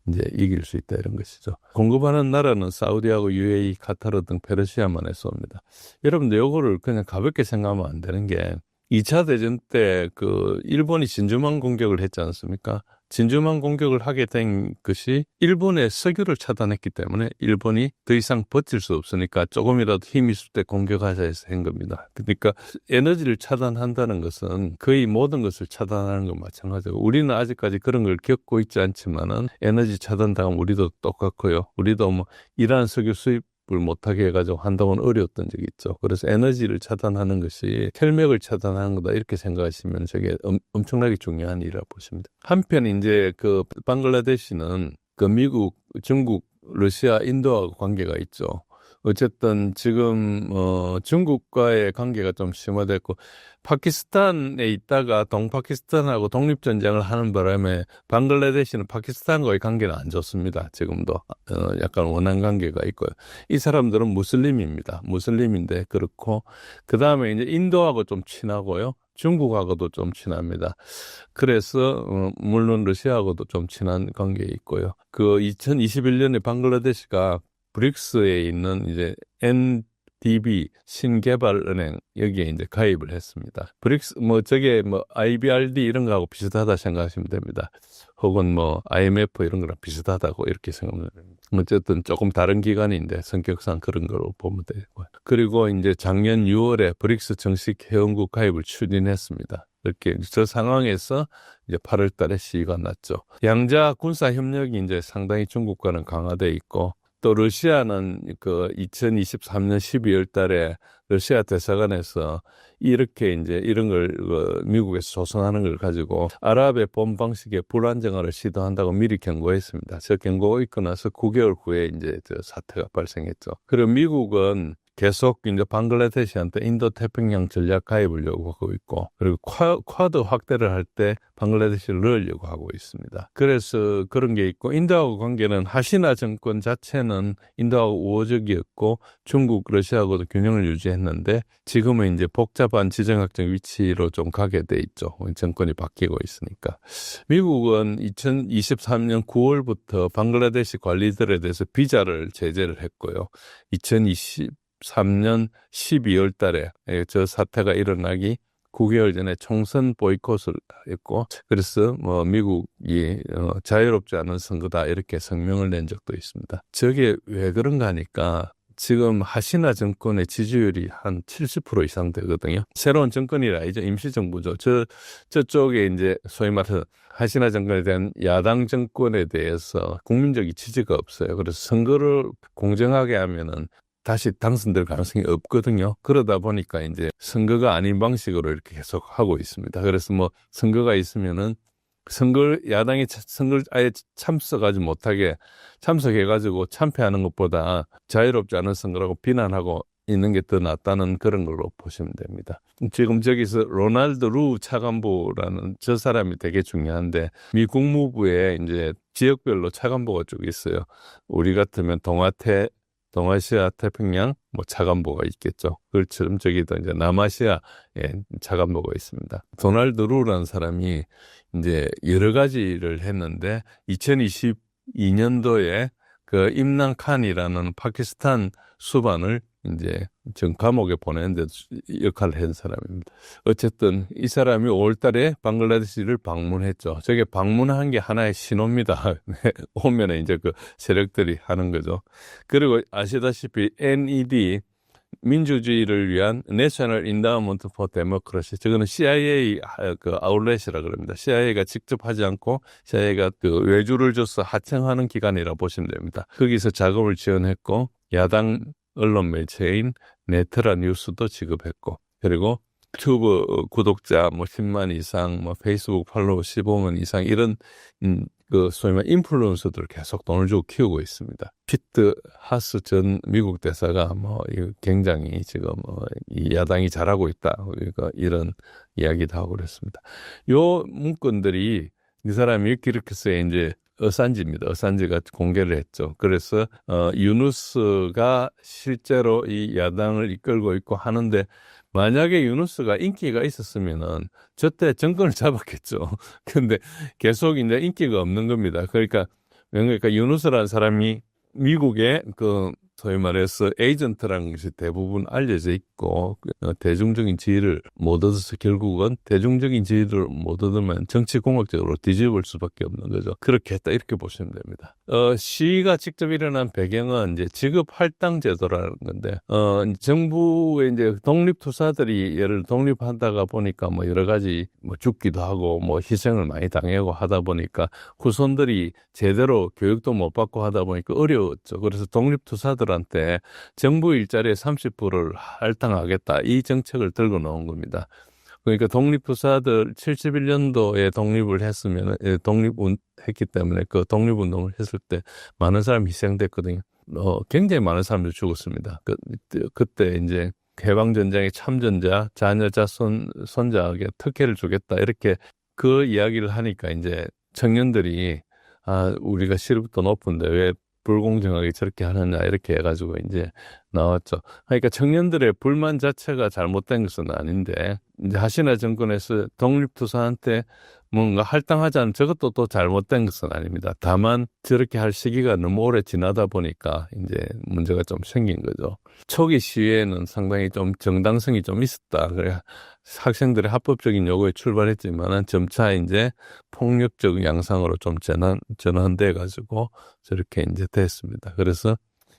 이제 이길 수 있다 이런 것이죠. 공급하는 나라는 사우디하고 UAE, 카타르 등 페르시아만 해서입니다. 여러분들 요거를 그냥 가볍게 생각하면 안 되는 게 2차 대전 때 그 일본이 진주만 공격을 했지 않습니까? 진주만 공격을 하게 된 것이 일본의 석유를 차단했기 때문에 일본이 더 이상 버틸 수 없으니까 조금이라도 힘이 있을 때 공격하자 해서 한 겁니다. 그러니까 에너지를 차단한다는 것은 거의 모든 것을 차단하는 것 마찬가지고 우리는 아직까지 그런 걸 겪고 있지 않지만은 에너지 차단당하면 우리도 똑같고요. 우리도 뭐 이란 석유 수입 을 못하게 해가지고 한동안 어려웠던 적이 있죠. 그래서 에너지를 차단하는 것이 혈맥을 차단하는 거다 이렇게 생각하시면 저게 엄청나게 중요한 일이라고 보십니다. 한편 이제 그 방글라데시는 그 미국, 중국, 러시아, 인도하고 관계가 있죠. 어쨌든 지금 중국과의 관계가 좀 심화됐고 파키스탄에 있다가 동파키스탄하고 독립전쟁을 하는 바람에 방글라데시는 파키스탄과의 관계는 안 좋습니다. 지금도 약간 원한 관계가 있고요. 이 사람들은 무슬림입니다. 무슬림인데 그렇고 그 다음에 이제 인도하고 좀 친하고요. 중국하고도 좀 친합니다. 그래서 물론 러시아하고도 좀 친한 관계에 있고요. 그 2021년에 방글라데시가 브릭스에 있는 이제 NDB 신개발은행 여기에 이제 가입을 했습니다. 브릭스 뭐 저게 뭐 IBRD 이런 거하고 비슷하다 생각하시면 됩니다. 혹은 뭐 IMF 이런 거랑 비슷하다고 이렇게 생각하면 됩니다. 어쨌든 조금 다른 기관인데 성격상 그런 걸로 보면 되고요. 그리고 이제 작년 6월에 브릭스 정식 회원국 가입을 추진했습니다. 이렇게 저 상황에서 이제 8월 달에 시위가 났죠. 양자 군사 협력이 이제 상당히 중국과는 강화돼 있고 또 러시아는 그 2023년 12월 달에 러시아 대사관에서 이렇게 이제 이런 걸 미국에서 조성하는 걸 가지고 아랍의 봄 방식의 불안정화를 시도한다고 미리 경고했습니다. 저 경고가 있고 나서 9개월 후에 이제 저 사태가 발생했죠. 그리고 미국은 계속 이제 방글라데시한테 인도 태평양 전략 가입을 요구하고 있고 그리고 쿼드 확대를 할 때 방글라데시를 넣으려고 하고 있습니다. 그래서 그런 게 있고 인도하고 관계는 하시나 정권 자체는 인도하고 우호적이었고 중국, 러시아하고도 균형을 유지했는데 지금은 이제 복잡한 지정학적 위치로 좀 가게 돼 있죠. 정권이 바뀌고 있으니까. 미국은 2023년 9월부터 방글라데시 관리들에 대해서 비자를 제재를 했고요. 2023년 12월 달에 저 사태가 일어나기 9개월 전에 총선 보이콧을 했고 그래서 뭐 미국이 자유롭지 않은 선거다 이렇게 성명을 낸 적도 있습니다. 저게 왜 그런가 하니까 지금 하시나 정권의 지지율이 한 70% 이상 되거든요. 새로운 정권이라 이제 임시정부죠. 저쪽에 이제 소위 말해서 하시나 정권에 대한 야당 정권에 대해서 국민적인 지지가 없어요. 그래서 선거를 공정하게 하면은 다시 당선될 가능성이 없거든요. 그러다 보니까 이제 선거가 아닌 방식으로 이렇게 계속 하고 있습니다. 그래서 뭐 선거가 있으면은 야당이 선거를 아예 참석하지 못하게 참석해가지고 참패하는 것보다 자유롭지 않은 선거라고 비난하고 있는 게 더 낫다는 그런 걸로 보시면 됩니다. 지금 저기서 로널드 루 차관보라는 저 사람이 되게 중요한데 미 국무부에 이제 지역별로 차관보가 쭉 있어요. 우리 같으면 동아시아 태평양 뭐 차관보가 있겠죠. 그처럼 저기도 이제 남아시아에 차관보가 있습니다. 도널드 루라는 사람이 이제 여러 가지를 했는데 2022년도에 그 임란 칸이라는 파키스탄 수반을 이제 전 감옥에 보내는데 역할을 한 사람입니다. 어쨌든 이 사람이 5월 달에 방글라데시를 방문했죠. 저게 방문한 게 하나의 신호입니다. 오면은 이제 그 세력들이 하는 거죠. 그리고 아시다시피 NED 민주주의를 위한 National Endowment for Democracy. 저거는 CIA 그 아울렛이라 그럽니다. CIA가 직접 하지 않고 CIA가 그 외주를 줘서 하청하는 기관이라 보시면 됩니다. 거기서 자금을 지원했고 야당 언론 매체인 네트라 뉴스도 지급했고 그리고 유튜브 구독자 뭐 10만 이상, 뭐 페이스북 팔로워 15만 이상 이런 그 소위 말해 인플루언서들을 계속 돈을 주고 키우고 있습니다. 피트 하스 전 미국 대사가 뭐 굉장히 지금 이 야당이 잘하고 있다. 그러니까 이런 이야기도 하고 그랬습니다. 요 문건들이 이 사람이 이렇게 써요. 이제 어산지입니다. 어산지가 공개를 했죠. 그래서 유누스가 실제로 이 야당을 이끌고 있고 하는데 만약에 유누스가 인기가 있었으면은 저때 정권을 잡았겠죠. 근데 계속 이제 인기가 없는 겁니다. 그러니까 유누스라는 사람이 미국의 소위 말해서 에이전트라는 것이 대부분 알려져 있고 대중적인 지위를 못 얻어서 결국은 대중적인 지위를 못 얻으면 정치공학적으로 뒤집을 수밖에 없는 거죠. 그렇게 했다 이렇게 보시면 됩니다. 시위가 직접 일어난 배경은 이제 지급 할당 제도라는 건데 정부의 이제 독립투사들이 예를 독립하다가 보니까 뭐 여러 가지 뭐 죽기도 하고 뭐 희생을 많이 당하고 하다 보니까 후손들이 제대로 교육도 못 받고 하다 보니까 어려웠죠. 그래서 독립투사들한테 정부 일자리의 30%를 할당하겠다 이 정책을 들고 나온 겁니다. 그러니까 독립투사들 71년도에 독립을 했으면 독립했기 때문에 그 독립운동을 했을 때 많은 사람이 희생됐거든요. 굉장히 많은 사람들이 죽었습니다. 그때 이제 해방전쟁의 참전자, 자녀, 자손, 손자에게 특혜를 주겠다 이렇게 그 이야기를 하니까 이제 청년들이 우리가 시급도 높은데 왜 불공정하게 저렇게 하느냐 이렇게 해가지고 이제 나왔죠. 그러니까 청년들의 불만 자체가 잘못된 것은 아닌데 이제 하시나 정권에서 독립투사한테 뭔가 할당하자는 저것도 또 잘못된 것은 아닙니다. 다만 저렇게 할 시기가 너무 오래 지나다 보니까 이제 문제가 좀 생긴 거죠. 초기 시위에는 상당히 좀 정당성이 좀 있었다. 그래 학생들의 합법적인 요구에 출발했지만은 점차 이제 폭력적 양상으로 좀 전환돼 가지고 저렇게 이제 됐습니다. 그래서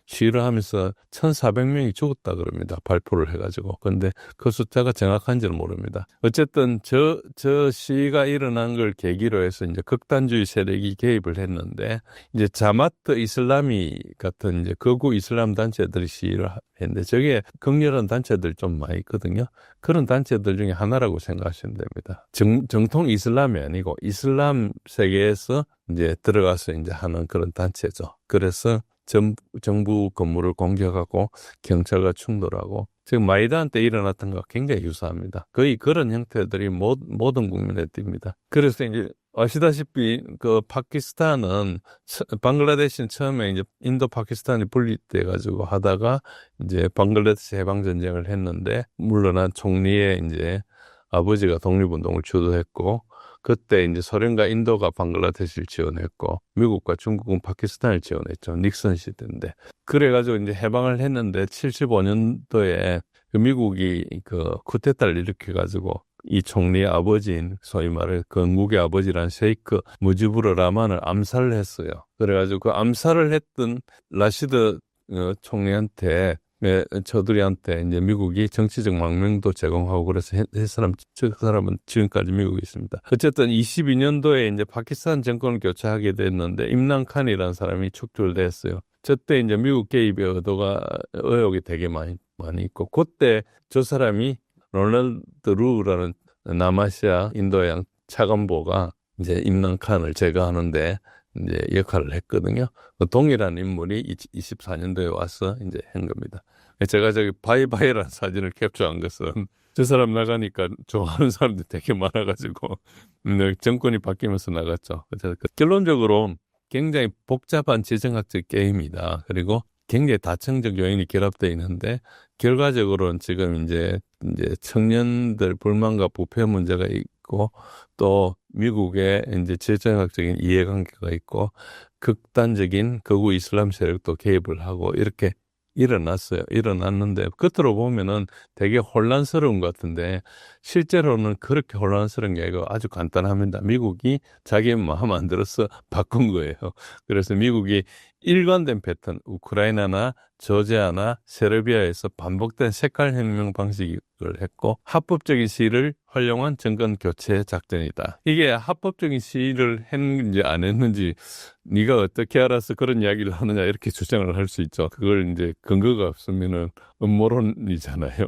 시위를 하면서 1,400명이 죽었다 그럽니다. 발표를 해가지고. 근데 그 숫자가 정확한지는 모릅니다. 어쨌든 저 시위가 일어난 걸 계기로 해서 이제 극단주의 세력이 개입을 했는데 이제 자마트 이슬라미 같은 이제 극우 이슬람 단체들이 시위를 했는데 저게 극렬한 단체들 좀 많이 있거든요. 그런 단체들 중에 하나라고 생각하시면 됩니다. 정통 이슬람이 아니고 이슬람 세계에서 이제 들어가서 이제 하는 그런 단체죠. 그래서 정부 건물을 공격하고 경찰과 충돌하고 지금 마이단 때 일어났던 것과 굉장히 유사합니다. 거의 그런 형태들이 모든 국민에 띕니다. 그래서 이제 아시다시피 그 파키스탄은 방글라데시는 처음에 이제 인도 파키스탄이 분리돼 가지고 하다가 이제 방글라데시 해방 전쟁을 했는데 물러난 총리의 이제 아버지가 독립운동을 주도했고 그때 이제 소련과 인도가 방글라데시를 지원했고 미국과 중국은 파키스탄을 지원했죠. 닉슨 시대인데. 그래가지고 이제 해방을 했는데 75년도에 그 미국이 그 쿠데타를 일으켜가지고 이 총리의 아버지인 소위 말해 건국의 아버지란 셰이크 무지부르 라만을 암살을 했어요. 그래가지고 그 암살을 했던 라시드 총리한테 저들이한테 이제 미국이 정치적 망명도 제공하고 그래서 저 사람은 지금까지 미국에 있습니다. 어쨌든 22년도에 이제 파키스탄 정권을 교체하게 됐는데 임란 칸이라는 사람이 축출됐어요. 저때 이제 미국 개입의 의혹이 되게 많이 있고 그때 저 사람이 로널드 루라는 남아시아 인도양 차관보가 이제 임란 칸을 제거하는데 이제 역할을 했거든요. 동일한 인물이 24년도에 와서 이제 한 겁니다. 제가 저기 바이바이라는 사진을 캡처한 것은 저 사람 나가니까 좋아하는 사람들이 되게 많아가지고 정권이 바뀌면서 나갔죠. 그래서 결론적으로 굉장히 복잡한 지정학적 게임이다. 그리고 굉장히 다층적 요인이 결합되어 있는데 결과적으로는 지금 이제 청년들 불만과 부패 문제가 있고 또 미국의 이제 지정학적인 이해관계가 있고 극단적인 극우 이슬람 세력도 개입을 하고 이렇게 일어났는데 겉으로 보면은 되게 혼란스러운 것 같은데 실제로는 그렇게 혼란스러운 게 아니고 아주 간단합니다. 미국이 자기 마음 안 들어서 바꾼 거예요. 그래서 미국이 일관된 패턴, 우크라이나나 조지아나 세르비아에서 반복된 색깔혁명 방식을 했고 합법적인 시위를 활용한 정권 교체 작전이다. 이게 합법적인 시위를 했는지 안 했는지 네가 어떻게 알아서 그런 이야기를 하느냐 이렇게 주장을 할 수 있죠. 그걸 이제 근거가 없으면은 음모론이잖아요.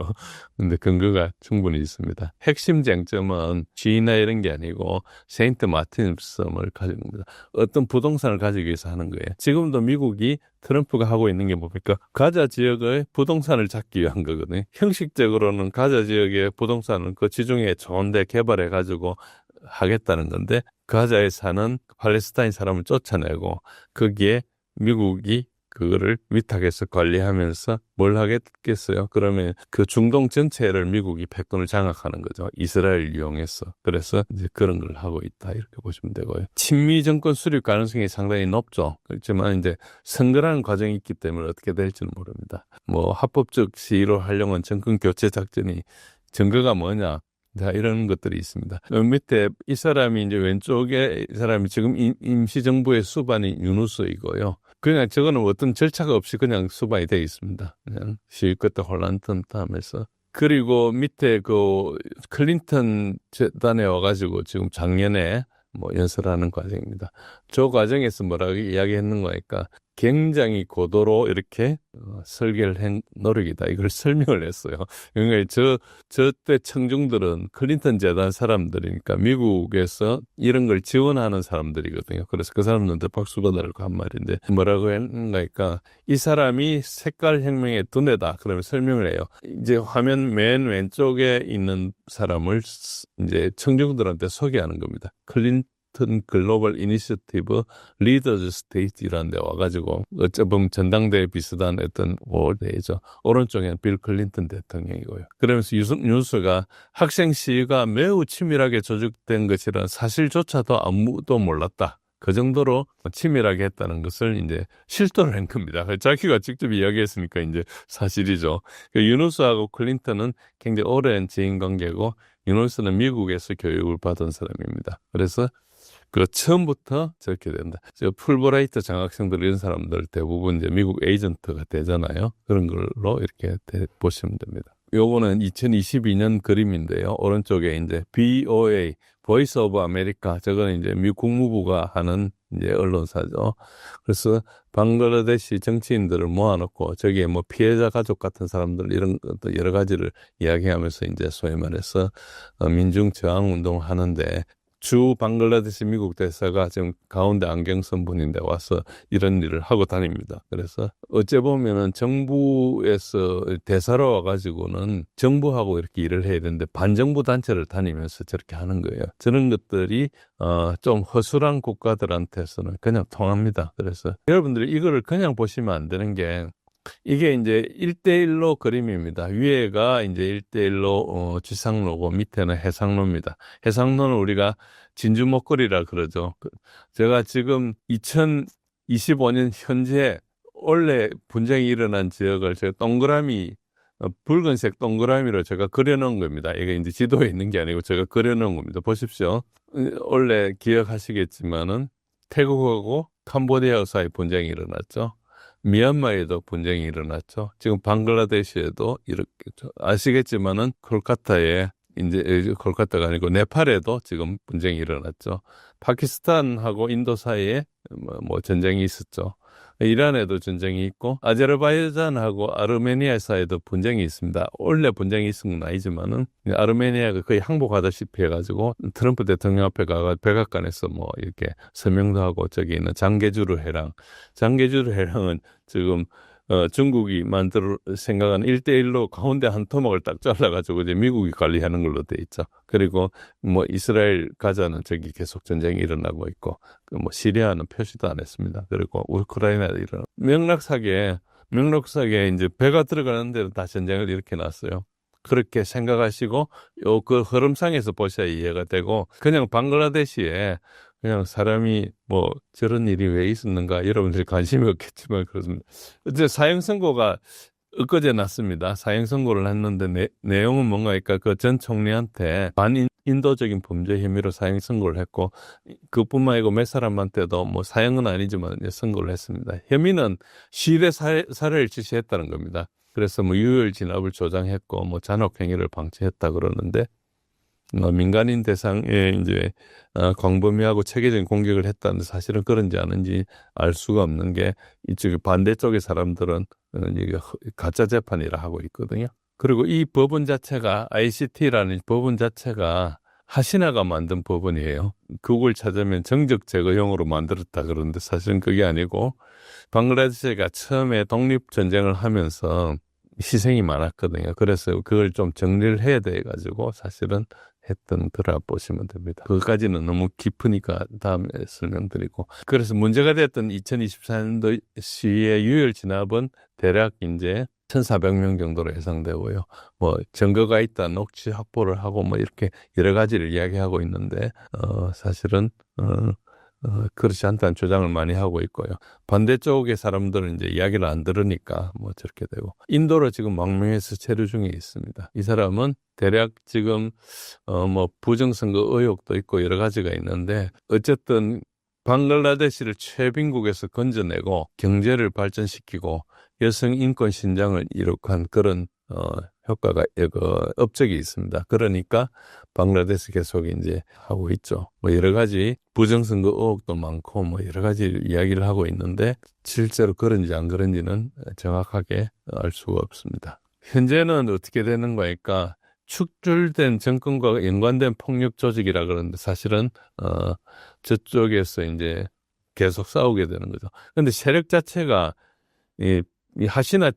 근데 근거가 충분히 있습니다. 핵심 쟁점은 시위나 이런 게 아니고 세인트 마틴 섬을 가지고 겁니다. 어떤 부동산을 가지기 위해서 하는 거예요. 지금도 미국이 트럼프가 하고 있는 게 뭡니까? 가자 지역의 부동산을 잡기 위한 거거든요. 형식적으로는 가자 지역의 부동산은 그 지중해 좋은 데 개발해가지고 하겠다는 건데 가자에 사는 팔레스타인 사람을 쫓아내고 거기에 미국이 그거를 위탁해서 관리하면서 뭘 하겠겠어요? 그러면 그 중동 전체를 미국이 패권을 장악하는 거죠. 이스라엘을 이용해서. 그래서 이제 그런 걸 하고 있다. 이렇게 보시면 되고요. 친미 정권 수립 가능성이 상당히 높죠. 그렇지만 이제 선거라는 과정이 있기 때문에 어떻게 될지는 모릅니다. 뭐 합법적 시위로 하려면 정권 교체 작전이 증거가 뭐냐? 자, 이런 것들이 있습니다. 밑에 이 사람이 이제 왼쪽에 이 사람이 지금 임시정부의 수반이 유누스이고요. 그냥 저거는 어떤 절차가 없이 그냥 수반이 되어 있습니다. 그냥 시위 끝에 혼란턴하면서. 그리고 밑에 그 클린턴 재단에 와가지고 지금 작년에 뭐 연설하는 과정입니다. 저 과정에서 뭐라고 이야기했는 거니까 굉장히 고도로 이렇게 설계를 한 노력이다. 이걸 설명을 했어요. 그러니까 저때 청중들은 클린턴 재단 사람들이니까 미국에서 이런 걸 지원하는 사람들이거든요. 그래서 그 사람들한테 박수 받으라고 한 말인데 뭐라고 했는가 이 사람이 색깔 혁명의 두뇌다. 그러면 설명을 해요. 이제 화면 맨 왼쪽에 있는 사람을 이제 청중들한테 소개하는 겁니다. 클린턴 글로벌 이니셔티브 리더즈 스테이트라는 데 와가지고 어쩌면 전당대회 비슷한 어떤 대회죠. 오른쪽에는 빌 클린턴 대통령이고요. 그러면서 뉴스가 학생 시위가 매우 치밀하게 조직된 것이라는 사실조차도 아무도 몰랐다. 그 정도로 치밀하게 했다는 것을 이제 실토를 한 겁니다. 자기가 직접 이야기했으니까 이제 사실이죠. 유누스하고 클린턴은 굉장히 오랜 지인 관계고 유누스는 미국에서 교육을 받은 사람입니다. 그래서 그 처음부터 저렇게 된다. 저 풀브라이트 장학생들 이런 사람들 대부분 이제 미국 에이전트가 되잖아요. 그런 걸로 이렇게 보시면 됩니다. 요거는 2022년 그림인데요. 오른쪽에 이제 BOA, 보이스 오브 아메리카. 저거는 이제 미국 국무부가 하는 이제 언론사죠. 그래서 방글라데시 정치인들을 모아놓고 저기에 뭐 피해자 가족 같은 사람들 이런 것도 여러 가지를 이야기하면서 이제 소위 말해서 민중 저항 운동을 하는데 주 방글라데시 미국 대사가 지금 가운데 안경 쓴 분인데 와서 이런 일을 하고 다닙니다. 그래서 어째 보면은 정부에서 대사로 와가지고는 정부하고 이렇게 일을 해야 되는데 반정부 단체를 다니면서 저렇게 하는 거예요. 저런 것들이 좀 허술한 국가들한테서는 그냥 통합니다. 그래서 여러분들이 이거를 그냥 보시면 안 되는 게 이게 이제 1대1로 그림입니다. 위에가 이제 1대1로 지상로고 밑에는 해상로입니다. 해상로는 우리가 진주 목걸이라 그러죠. 제가 지금 2025년 현재 원래 분쟁이 일어난 지역을 제가 동그라미 붉은색 동그라미로 제가 그려놓은 겁니다. 이게 이제 지도에 있는 게 아니고 제가 그려놓은 겁니다. 보십시오. 원래 기억하시겠지만은 태국하고 캄보디아 사이 분쟁이 일어났죠. 미얀마에도 분쟁이 일어났죠. 지금 방글라데시에도 이렇게 아시겠지만은 콜카타에 이제 콜카타가 아니고 네팔에도 지금 분쟁이 일어났죠. 파키스탄하고 인도 사이에 뭐 전쟁이 있었죠. 이란에도 전쟁이 있고 아제르바이잔하고 아르메니아 사이에도 분쟁이 있습니다. 원래 분쟁이 있은 건 아니지만은 아르메니아가 거의 항복하다시피 해가지고 트럼프 대통령 앞에 가가 백악관에서 뭐 이렇게 서명도 하고 저기 있는 장개주르 해랑은 지금 중국이 만들 생각하는 1대1로 가운데 한 토막을 딱 잘라가지고 이제 미국이 관리하는 걸로 돼 있죠. 그리고 뭐 이스라엘 가자는 저기 계속 전쟁이 일어나고 있고, 뭐 시리아는 표시도 안 했습니다. 그리고 우크라이나도 일어나. 명락사계 이제 배가 들어가는 데는 다 전쟁을 이렇게 놨어요. 그렇게 생각하시고 그 흐름상에서 보셔야 이해가 되고 그냥 방글라데시에 그냥 사람이 뭐 저런 일이 왜 있었는가 여러분들이 관심이 없겠지만 그렇습니다. 어제 사형선고가 엊그제 났습니다. 사형선고를 했는데 내용은 뭔가 그러니까 그 전 총리한테 반인도적인 범죄 혐의로 사형선고를 했고 그뿐만 아니고 몇 사람한테도 뭐 사형은 아니지만 선고를 했습니다. 혐의는 시대 살해를 지시했다는 겁니다. 그래서 뭐 유혈 진압을 조장했고 뭐 잔혹행위를 방치했다 그러는데 민간인 대상에 이제 광범위하고 체계적인 공격을 했다는데 사실은 그런지 아닌지 알 수가 없는 게 이쪽 반대쪽의 사람들은 이게 가짜 재판이라 하고 있거든요. 그리고 이 법원 자체가 ICT라는 법원 자체가 하시나가 만든 법원이에요. 그걸 찾으면 정적 제거용으로 만들었다 그러는데 사실은 그게 아니고 방글라데시가 처음에 독립전쟁을 하면서 희생이 많았거든요. 그래서 그걸 좀 정리를 해야 돼가지고 사실은 했던 거라 보시면 됩니다. 그것까지는 너무 깊으니까 다음에 설명드리고. 그래서 문제가 됐던 2024년도 시의 유혈 진압은 대략 이제 1,400명 정도로 예상되고요. 뭐 증거가 있다, 녹취 확보를 하고 뭐 이렇게 여러 가지를 이야기하고 있는데 사실은 그렇지 않다는 주장을 많이 하고 있고요. 반대쪽의 사람들은 이제 이야기를 안 들으니까 뭐 저렇게 되고. 인도로 지금 망명해서 체류 중에 있습니다. 이 사람은 대략 지금 뭐 부정선거 의혹도 있고 여러 가지가 있는데 어쨌든 방글라데시를 최빈국에서 건져내고 경제를 발전시키고 여성 인권 신장을 이룩한 그런 효과가 업적이 있습니다. 그러니까 방글라데시 계속 이제 하고 있죠. 뭐 여러 가지 부정선거 의혹도 많고 뭐 여러 가지 이야기를 하고 있는데 실제로 그런지 안 그런지는 정확하게 알 수가 없습니다. 현재는 어떻게 되는 거니까 축출된 정권과 연관된 폭력 조직이라 그러는데 사실은 저쪽에서 이제 계속 싸우게 되는 거죠. 근데 세력 자체가 이 하시나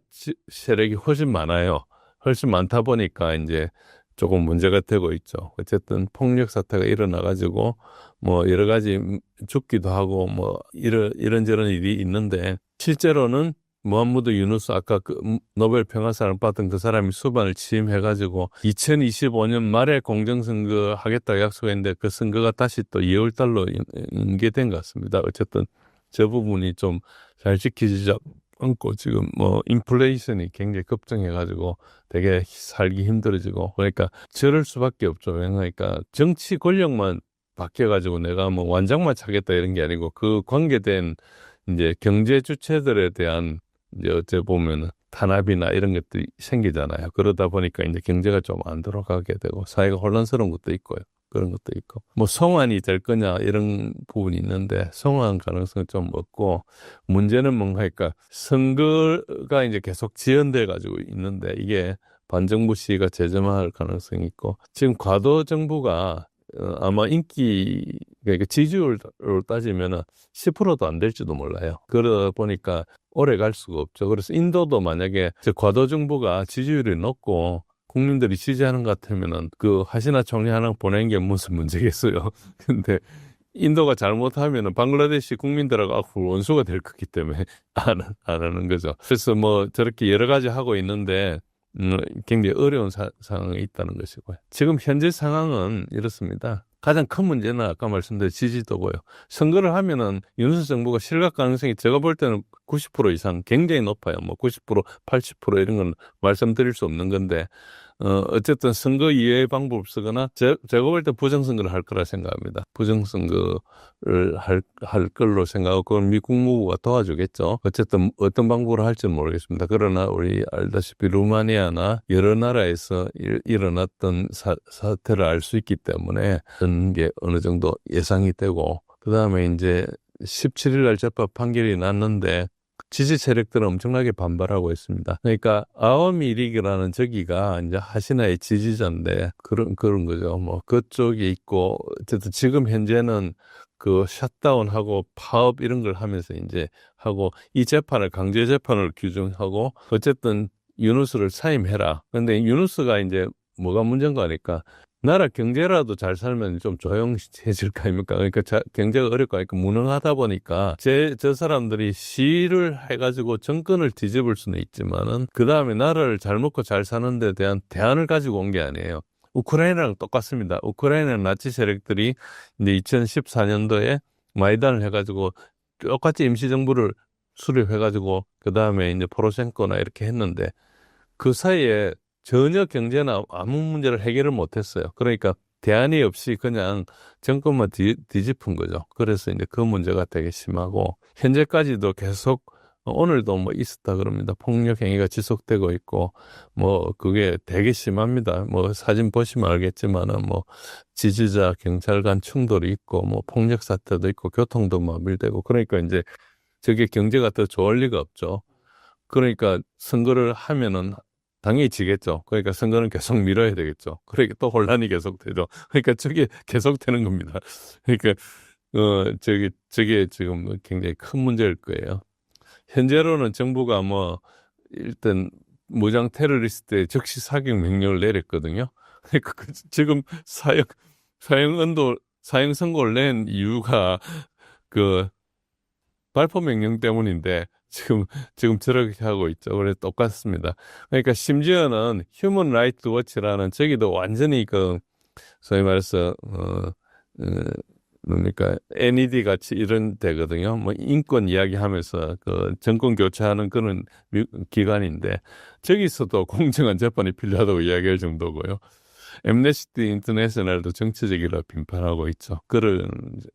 세력이 훨씬 많아요. 훨씬 많다 보니까 이제 조금 문제가 되고 있죠. 어쨌든 폭력 사태가 일어나가지고 뭐 여러 가지 죽기도 하고 뭐 이런저런 일이 있는데 실제로는 무함마드 유누스 아까 그 노벨 평화상을 받은 그 사람이 수반을 취임해가지고 2025년 말에 공정선거 하겠다고 약속했는데 그 선거가 다시 또 2월 달로 연계된 것 같습니다. 어쨌든 저 부분이 좀 잘 지키지 않고 지금 뭐 인플레이션이 굉장히 급증해가지고 되게 살기 힘들어지고 그러니까 저럴 수밖에 없죠. 그러니까 정치 권력만 바뀌어가지고 내가 뭐 완장만 차겠다 이런 게 아니고 그 관계된 이제 경제 주체들에 대한 이제 어째 보면은 탄압이나 이런 것들이 생기잖아요. 그러다 보니까 이제 경제가 좀 안 돌아가게 되고 사회가 혼란스러운 것도 있고요. 그런 것도 있고 뭐 송환이 될 거냐 이런 부분이 있는데 송환 가능성은 좀 없고 문제는 뭔가 그러니까 선거가 이제 계속 지연돼 가지고 있는데 이게 반정부 시위가 재점화할 가능성이 있고 지금 과도 정부가 아마 그러니까 지지율로 따지면은 10%도 안 될지도 몰라요. 그러다 보니까 오래 갈 수가 없죠. 그래서 인도도 만약에 과도 정부가 지지율이 높고 국민들이 지지하는 것 같으면은 그 하시나 총리 하나 보낸 게 무슨 문제겠어요. 근데 인도가 잘못하면은 방글라데시 국민들하고 앞으로 원수가 될 거기 때문에 안 하는 거죠. 그래서 뭐 저렇게 여러 가지 하고 있는데 굉장히 어려운 상황에 있다는 것이고요. 지금 현재 상황은 이렇습니다. 가장 큰 문제는 아까 말씀드린 지지도고요. 선거를 하면은 윤석열 정부가 실각 가능성이 제가 볼 때는 90% 이상 굉장히 높아요. 뭐 90%, 80% 이런 건 말씀드릴 수 없는 건데 어쨌든 선거 이외의 방법을 쓰거나 제가 볼 때 부정선거를 할 거라 생각합니다. 부정선거를 할 걸로 생각하고 그건 미 국무부가 도와주겠죠. 어쨌든 어떤 방법으로 할지는 모르겠습니다. 그러나 우리 알다시피 루마니아나 여러 나라에서 일어났던 사태를 알 수 있기 때문에 그런 게 어느 정도 예상이 되고 그다음에 이제 17일 날 재판 판결이 났는데 지지 세력들은 엄청나게 반발하고 있습니다. 그러니까 아와미 리그라는 저기가 이제 하시나의 지지자인데 그런 거죠. 뭐 그쪽에 있고 어쨌든 지금 현재는 그 샷다운하고 파업 이런 걸 하면서 이제 하고 이 재판을 강제 재판을 규정하고 어쨌든 유누스를 사임해라. 근데 유누스가 이제 뭐가 문제인가 하니까 나라 경제라도 잘 살면 좀 조용해질 거 아닙니까? 그러니까 경제가 어렵고 하니까 무능하다 보니까 저 사람들이 시위를 해가지고 정권을 뒤집을 수는 있지만은 그 다음에 나라를 잘 먹고 잘 사는 데 대한 대안을 가지고 온 게 아니에요. 우크라이나랑 똑같습니다. 우크라이나는 나치 세력들이 이제 2014년도에 마이단을 해가지고 똑같이 임시정부를 수립해가지고 그 다음에 이제 포로셴코나 이렇게 했는데 그 사이에 전혀 경제나 아무 문제를 해결을 못했어요. 그러니까 대안이 없이 그냥 정권만 뒤집은 거죠. 그래서 이제 그 문제가 되게 심하고 현재까지도 계속 오늘도 뭐 있었다 그럽니다. 폭력 행위가 지속되고 있고 뭐 그게 되게 심합니다. 뭐 사진 보시면 알겠지만은 뭐 지지자 경찰 간 충돌이 있고 뭐 폭력 사태도 있고 교통도 마비되고 그러니까 이제 저게 경제가 더 좋을 리가 없죠. 그러니까 선거를 하면은 당연히 지겠죠. 그러니까 선거는 계속 미뤄야 되겠죠. 그러니까 또 혼란이 계속되죠. 그러니까 저게 계속되는 겁니다. 그러니까 저게 지금 굉장히 큰 문제일 거예요. 현재로는 정부가 뭐 일단 무장 테러리스트의 즉시 사격 명령을 내렸거든요. 그러니까 지금 사형 선고를 낸 이유가 그 발포 명령 때문인데 지금 저렇게 하고 있죠. 그래 똑같습니다. 그러니까 심지어는 휴먼 라이트 워치라는 저기도 완전히 소위 말해서 뭡니까 NED 같이 이런 데거든요. 뭐 인권 이야기하면서 정권 교체하는 그런 기관인데 저기서도 공정한 재판이 필요하다고 이야기할 정도고요. 엠네스티 인터내셔널도 정치적이라 비판하고 있죠. 그런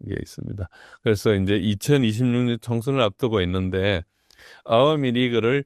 게 있습니다. 그래서 이제 2026년 총선을 앞두고 있는데 아와미 리그를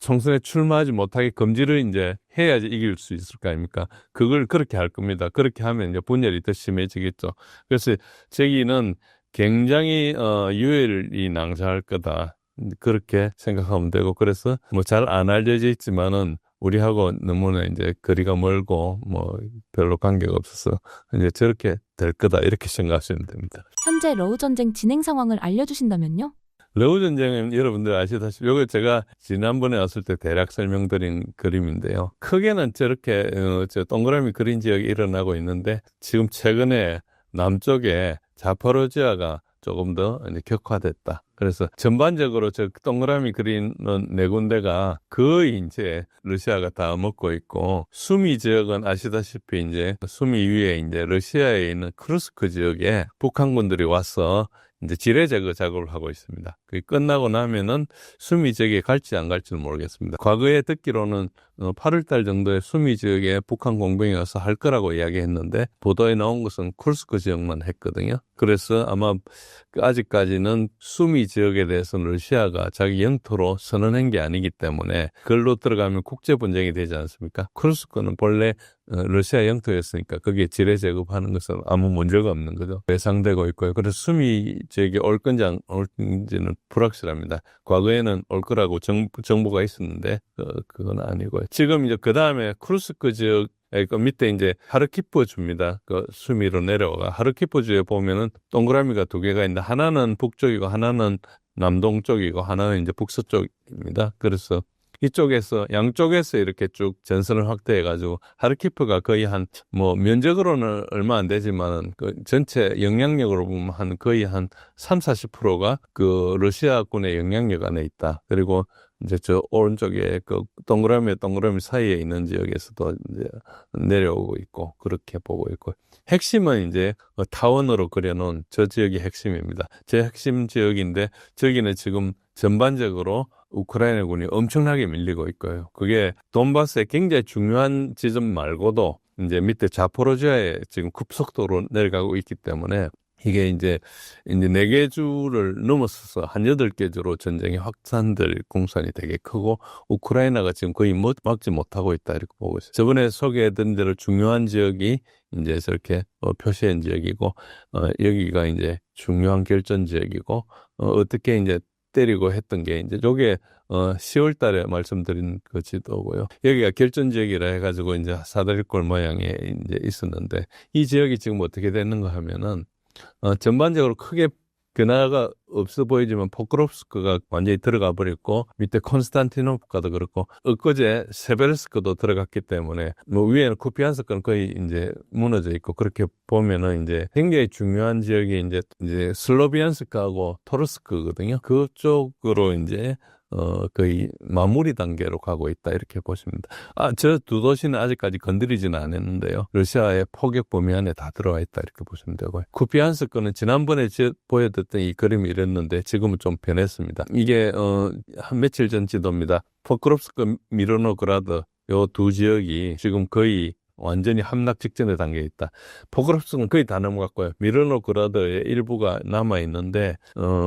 총선에 출마하지 못하게 금지를 이제 해야지 이길 수 있을 거 아닙니까? 그걸 그렇게 할 겁니다. 그렇게 하면 이제 분열이 더 심해지겠죠. 그래서 저기는 굉장히 유혈이 낭자할 거다. 그렇게 생각하면 되고, 그래서 뭐 잘 안 알려져 있지만은 우리하고 너무나 이제 거리가 멀고 뭐 별로 관계가 없어서 이제 저렇게 될 거다 이렇게 생각하시면 됩니다. 현재 러우 전쟁 진행 상황을 알려주신다면요? 러우 전쟁은 여러분들 아시다시피 이거 제가 지난번에 왔을 때 대략 설명드린 그림인데요. 크게는 저렇게 저 동그라미 그린 지역이 일어나고 있는데 지금 최근에 남쪽에 자포로지아가 조금 더 이제 격화됐다. 그래서 전반적으로 저 동그라미 그리는 네 군데가 거의 이제 러시아가 다 먹고 있고, 수미 지역은 아시다시피 이제 수미 위에 이제 러시아에 있는 크루스크 지역에 북한군들이 와서 이제 지뢰 제거 작업을 하고 있습니다. 그게 끝나고 나면은 수미 지역에 갈지 안 갈지는 모르겠습니다. 과거에 듣기로는 8월 달 정도에 수미 지역에 북한 공병이 와서 할 거라고 이야기했는데 보도에 나온 것은 쿠르스크 지역만 했거든요. 그래서 아마 아직까지는 수미 지역에 대해서는 러시아가 자기 영토로 선언한 게 아니기 때문에 그걸로 들어가면 국제 분쟁이 되지 않습니까? 쿠르스크는 본래 러시아 영토였으니까 거기에 지뢰 제거하는 것은 아무 문제가 없는 거죠. 예상되고 있고요. 그래서 수미 지역에 올 건지 안 올지는 불확실합니다. 과거에는 올 거라고 정보가 있었는데 그건 아니고요. 지금 이제 그 다음에 쿠르스크 지역 그 밑에 이제 하르키프 주입니다. 그 수미로 내려와 하르키프 주에 보면은 동그라미가 두 개가 있는데 하나는 북쪽이고 하나는 남동쪽이고 하나는 이제 북서쪽입니다. 그래서 이쪽에서 양쪽에서 이렇게 쭉 전선을 확대해가지고 하르키프가 거의 뭐 면적으로는 얼마 안 되지만은 그 전체 영향력으로 보면 거의 한 30-40%가 그 러시아군의 영향력 안에 있다. 그리고 이제 저 오른쪽에 그 동그라미 사이에 있는 지역에서도 이제 내려오고 있고 그렇게 보고 있고, 핵심은 이제 타원으로 그려놓은 저 지역이 핵심입니다. 제 핵심 지역인데 저기는 지금 전반적으로 우크라이나군이 엄청나게 밀리고 있고요. 그게 돈바스의 굉장히 중요한 지점 말고도 이제 밑에 자포로지아에 지금 급속도로 내려가고 있기 때문에 이게 이제 4개 주를 넘어서서 한 8개 주로 전쟁이 확산될 공산이 되게 크고 우크라이나가 지금 거의 막지 못하고 있다 이렇게 보고 있어요. 저번에 소개해드린 대로 중요한 지역이 이제 저렇게 표시한 지역이고 여기가 이제 중요한 결전 지역이고 어떻게 이제 때리고 했던 게 이제 요게 10월 달에 말씀드린 그 지도고요. 여기가 결전 지역이라 해가지고 이제 사다리꼴 모양에 이제 있었는데 이 지역이 지금 어떻게 됐는가 하면은 전반적으로 크게 변화가 없어 보이지만 포크롭스크가 완전히 들어가 버렸고 밑에 콘스탄티노프카도 그렇고 엊그제 세베르스크도 들어갔기 때문에 뭐 위에는 쿠피안스크는 거의 이제 무너져 있고, 그렇게 보면은 이제 굉장히 중요한 지역이 이제 슬로비안스크하고 토르스크거든요. 그쪽으로 이제 거의 마무리 단계로 가고 있다 이렇게 보십니다. 저 두 도시는 아직까지 건드리지는 않았는데요. 러시아의 포격 범위 안에 다 들어와 있다 이렇게 보시면 되고요. 쿠피안스크는 지난번에 보여드렸던 이 그림이 이랬는데 지금은 좀 변했습니다. 이게 한 며칠 전 지도입니다. 포크롭스크, 미르노그라드 요 두 지역이 지금 거의 완전히 함락 직전의 단계에 있다. 포크롭스크는 거의 다 넘어갔고요. 미르노그라드의 일부가 남아있는데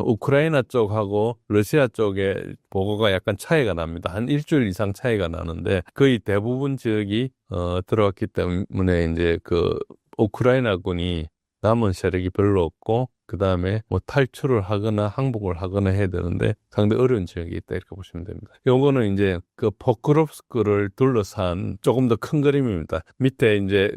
우크라이나 쪽하고 러시아 쪽의 보고가 약간 차이가 납니다. 한 일주일 이상 차이가 나는데 거의 대부분 지역이 들어왔기 때문에 이제 그 우크라이나군이 남은 세력이 별로 없고 그 다음에 뭐 탈출을 하거나 항복을 하거나 해야 되는데 상당히 어려운 지역이 있다 이렇게 보시면 됩니다. 요거는 이제 그 포크롭스크를 둘러싼 조금 더 큰 그림입니다. 밑에 이제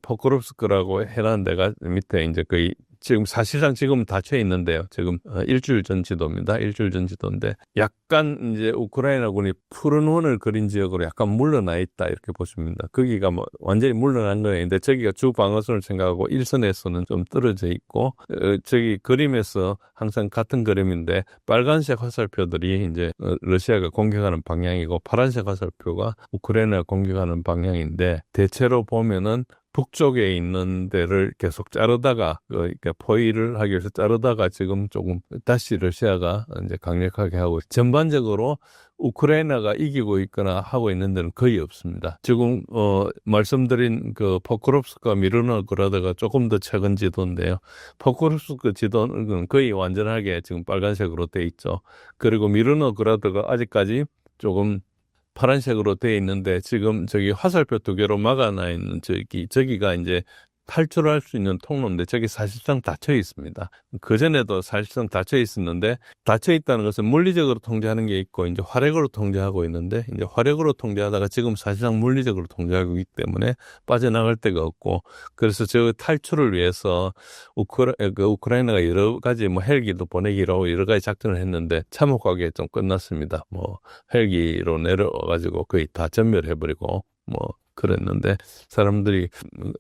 포크롭스크라고 해놨는 데가 밑에 이제 거의 지금 사실상 지금 닫혀 있는데요. 지금 일주일 전 지도입니다. 일주일 전 지도인데 약간 이제 우크라이나군이 푸른 원을 그린 지역으로 약간 물러나 있다 이렇게 보시면 됩니다. 거기가 뭐 완전히 물러난 건 아닌데 저기가 주 방어선을 생각하고 일선에서는 좀 떨어져 있고 저기 그림에서 항상 같은 그림인데 빨간색 화살표들이 이제 러시아가 공격하는 방향이고 파란색 화살표가 우크라이나가 공격하는 방향인데 대체로 보면은 북쪽에 있는 데를 계속 자르다가 그러니까 포위를 하기 위해서 자르다가 지금 조금 다시 러시아가 이제 강력하게 하고 전반적으로 우크라이나가 이기고 있거나 하고 있는 데는 거의 없습니다. 지금 말씀드린 그 포크롭스크와 미르노그라드가 조금 더 최근 지도인데요. 포크롭스크 지도는 거의 완전하게 지금 빨간색으로 돼 있죠. 그리고 미르노그라드가 아직까지 조금 파란색으로 돼 있는데 지금 저기 화살표 2개로 막아놔 있는 저기가 이제 탈출할 수 있는 통로인데 저기 사실상 닫혀 있습니다. 그전에도 사실상 닫혀 있었는데 닫혀 있다는 것은 물리적으로 통제하는 게 있고 이제 화력으로 통제하고 있는데 이제 화력으로 통제하다가 지금 사실상 물리적으로 통제하고 있기 때문에 빠져나갈 데가 없고 그래서 저 탈출을 위해서 우크라이나가 여러 가지 뭐 헬기도 보내기로 여러 가지 작전을 했는데 참혹하게 좀 끝났습니다. 뭐 헬기로 내려와가지고 거의 다 전멸해버리고 뭐 그랬는데 사람들이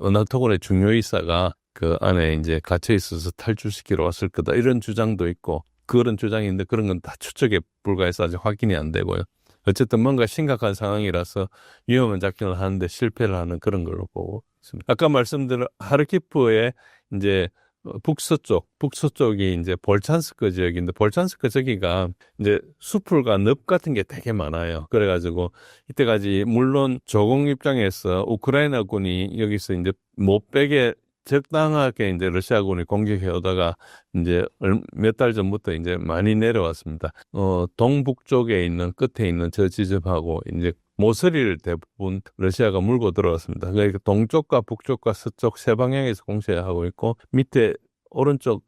은하토군의 중요이사가 그 안에 이제 갇혀 있어서 탈출시키러 왔을 거다 이런 주장도 있고 그런 주장인데 그런 건 다 추측에 불과해서 아직 확인이 안 되고요. 어쨌든 뭔가 심각한 상황이라서 위험한 작전을 하는데 실패를 하는 그런 걸로 보고 있습니다. 아까 말씀드린 하르키프의 이제 북서쪽이 이제 볼찬스크 지역인데 볼찬스크 저기가 이제 수풀과 늪 같은 게 되게 많아요. 그래가지고 이때까지 물론 조공 입장에서 우크라이나군이 여기서 이제 못 빼게 적당하게 이제 러시아군이 공격해 오다가 이제 몇 달 전부터 이제 많이 내려왔습니다. 동북쪽에 있는 끝에 있는 저 지점하고 이제 모서리를 대부분 러시아가 물고 들어왔습니다. 그러니까 동쪽과 북쪽과 서쪽 세 방향에서 공세하고 있고 밑에 오른쪽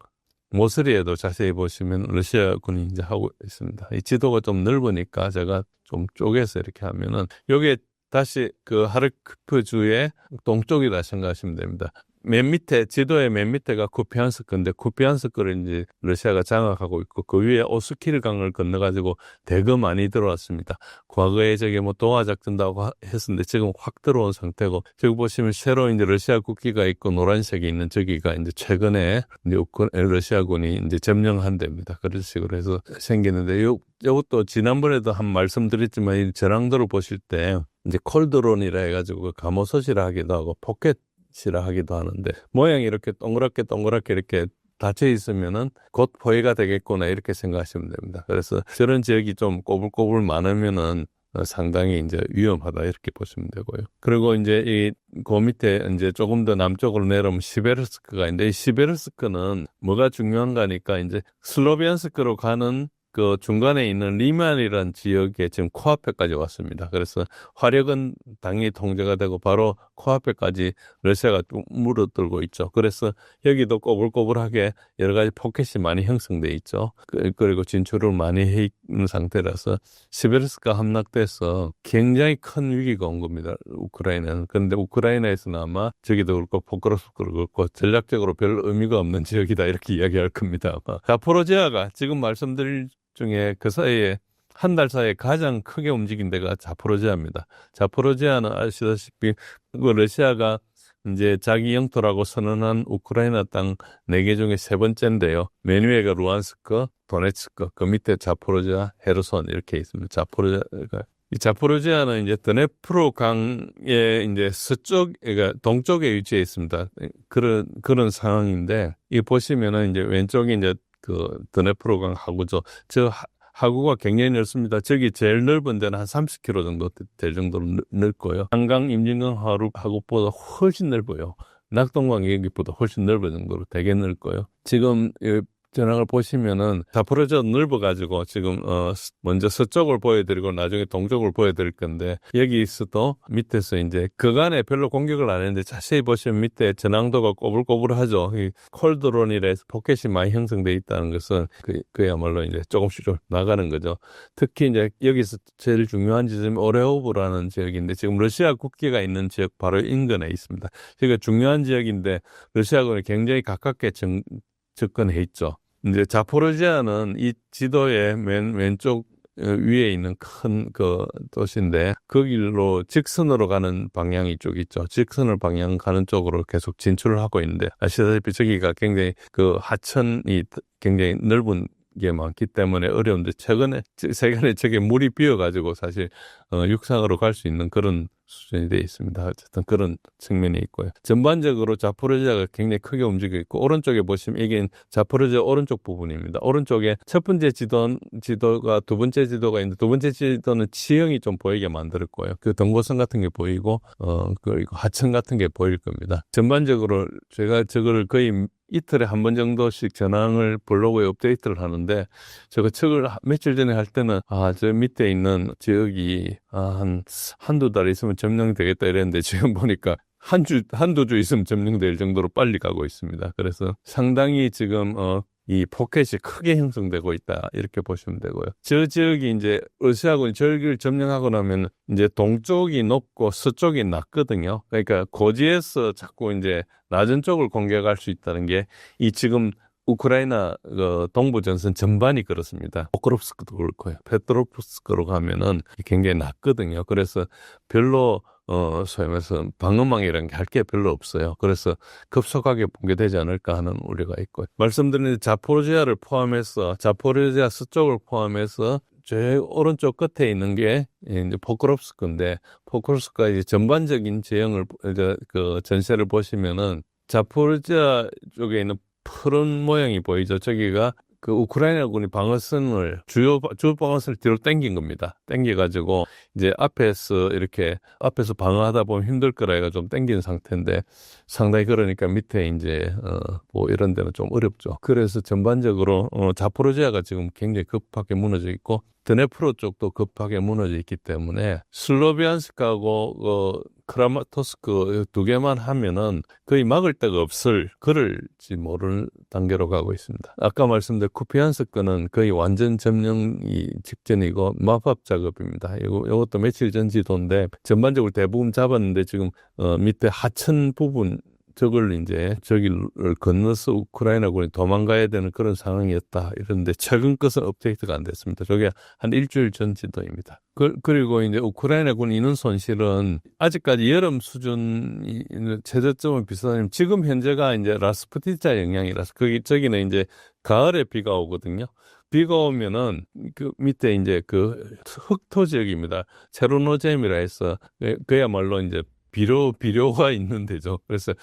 모서리에도 자세히 보시면 러시아군이 이제 하고 있습니다. 이 지도가 좀 넓으니까 제가 좀 쪼개서 이렇게 하면은 여기에 다시 그 하르키프 주의 동쪽이다 생각하시면 됩니다. 맨 밑에 지도의 맨 밑에가 쿠피안스크인데 쿠피안스크를 이제 러시아가 장악하고 있고 그 위에 오스키르 강을 건너가지고 대거 많이 들어왔습니다. 과거에 저게 뭐 동화 작전도 하고 했었는데 지금 확 들어온 상태고 저기 보시면 새로 이제 러시아 국기가 있고 노란색이 있는 저기가 이제 최근에 이제 러시아군이 이제 점령한 데입니다. 그런 식으로 해서 생기는데 이것도 지난번에도 한 말씀드렸지만 이 전황도를 보실 때 이제 콜드론이라 해가지고 감호솥이라 하기도 하고 포켓이라 하기도 하는데 모양이 이렇게 동그랗게 이렇게 닫혀 있으면은 곧 포위가 되겠구나 이렇게 생각하시면 됩니다. 그래서 저런 지역이 좀 꼬불꼬불 많으면은 상당히 이제 위험하다 이렇게 보시면 되고요. 그리고 이제 그 밑에 이제 조금 더 남쪽으로 내려오면 시베르스크가 있는데 이 시베르스크는 뭐가 중요한가니까 이제 슬로비안스크로 가는 그 중간에 있는 리만이라는 지역에 지금 코앞에까지 왔습니다. 그래서 화력은 당연히 통제가 되고 바로 코앞에까지 러시아가 물어들고 있죠. 그래서 여기도 꼬불꼬불하게 여러 가지 포켓이 많이 형성돼 있죠. 그리고 진출을 많이 해 있는 상태라서 시베르스크가 함락돼서 굉장히 큰 위기가 온 겁니다. 우크라이나는. 그런데 우크라이나에서는 아마 저기도 그렇고 포크로스크도 그렇고 전략적으로 별 의미가 없는 지역이다 이렇게 이야기할 겁니다. 자포로지아가 지금 말씀드릴 중에 그 사이에 한 달 사이에 가장 크게 움직인 데가 자포로지아입니다. 자포로지아는 아시다시피 러시아가 이제 자기 영토라고 선언한 우크라이나 땅 4개 중에 3번째인데요. 맨 위에가 루안스크, 도네츠크, 그 밑에 자포로지아, 헤르손 이렇게 있습니다. 이 자포로지아는 이제 드네프로 강의 이제 그러니까 동쪽에 위치해 있습니다. 그런 상황인데, 이 보시면은 이제 왼쪽이 이제 그 드네프로 강 하구죠. 저 하구가 굉장히 넓습니다. 저기 제일 넓은 데는 한 30km 정도 될 정도로 넓고요. 한강 임진강 하구보다 훨씬 넓어요. 낙동강 여기보다 훨씬 넓은 정도로 되게 넓고요. 지금 전황을 보시면은 자포로지아 넓어가지고 지금 먼저 서쪽을 보여드리고 나중에 동쪽을 보여드릴 건데 여기서도 밑에서 이제 그간에 별로 공격을 안 했는데 자세히 보시면 밑에 전황도가 꼬불꼬불하죠. 이 콜드론이라 해서 포켓이 많이 형성돼 있다는 것은 그야말로 이제 조금씩 나가는 거죠. 특히 이제 여기서 제일 중요한 지점이 오레오브라는 지역인데 지금 러시아 국기가 있는 지역 바로 인근에 있습니다. 그러니까 중요한 지역인데 러시아군이 굉장히 가깝게 접근해 있죠. 이제 자포로지아는 이 지도의 맨 왼쪽 위에 있는 큰 그 도시인데 그 길로 직선으로 가는 방향이 쪽 있죠. 직선을 방향 가는 쪽으로 계속 진출을 하고 있는데 아시다시피 저기가 굉장히 그 하천이 굉장히 넓은 게 많기 때문에 어려운데 최근에 저게 물이 비어가지고 사실 육상으로 갈 수 있는 그런 수준이 되어 있습니다. 어쨌든 그런 측면이 있고요. 전반적으로 자포로지아가 굉장히 크게 움직이고 있고 오른쪽에 보시면 이게 자포로지아 오른쪽 부분입니다. 오른쪽에 첫 번째 지도가 두 번째 지도가 있는데 두 번째 지도는 지형이 좀 보이게 만들었고요. 그 동고선 같은 게 보이고 그리고 하천 같은 게 보일 겁니다. 전반적으로 제가 저거를 거의 이틀에 한 번 정도씩 전황을 블로그에 업데이트를 하는데 저거 책을 며칠 전에 할 때는 저 밑에 있는 지역이 한두 달 있으면 점령되겠다 이랬는데 지금 보니까 한두 주 있으면 점령될 정도로 빨리 가고 있습니다. 그래서 상당히 지금 이 포켓이 크게 형성되고 있다 이렇게 보시면 되고요. 저 지역이 이제 러시아군이 저기를 점령하고 나면 이제 동쪽이 높고 서쪽이 낮거든요. 그러니까 고지에서 자꾸 이제 낮은 쪽을 공격할 수 있다는 게 이 지금 우크라이나 동부 전선 전반이 그렇습니다. 포크롭스크도 그렇고요. 페트로프스크로 가면은 굉장히 낮거든요. 그래서 별로 소위 말해서 방어망이라는 게 할 게 별로 없어요. 그래서 급속하게 붕괴되지 않을까 하는 우려가 있고요. 말씀드린 자포로지아를 포함해서 자포로지아 서쪽을 포함해서 제 오른쪽 끝에 있는 게 이제 포크롭스크인데 포크롭스크가 이제 전반적인 지형을 그 전세를 보시면은 자포로지아 쪽에 있는 푸른 모양이 보이죠. 저기가 그 우크라이나군이 방어선을 주 방어선을 뒤로 당긴 겁니다. 당겨가지고 이제 앞에서 방어하다 보면 힘들 거라 해가 좀 당긴 상태인데 상당히 그러니까 밑에 이제 뭐 이런 데는 좀 어렵죠. 그래서 전반적으로 자포로지아가 지금 굉장히 급하게 무너져 있고 드네프로 쪽도 급하게 무너져 있기 때문에 슬로비안스크하고 크라마토스크 두 개만 하면은 거의 막을 데가 그럴지 모를 단계로 가고 있습니다. 아까 말씀드린 쿠피안스크는 거의 완전 점령이 직전이고 마법 작업입니다. 이것도 며칠 전 지도인데 전반적으로 대부분 잡았는데 지금 밑에 하천 부분 저기를 건너서 우크라이나군이 도망가야 되는 그런 상황이었다. 이런데 최근 것은 업데이트가 안 됐습니다. 저게 한 일주일 전 지도입니다. 그리고 이제 우크라이나군 인원 손실은 아직까지 여름 수준 최저점은 비슷하지만 지금 현재가 이제 라스푸티차 영향이라서 저기는 이제 가을에 비가 오거든요. 비가 오면은 그 밑에 이제 그 흑토 지역입니다. 체르노잼이라 해서 그야말로 이제 비료가 있는 데죠. 그래서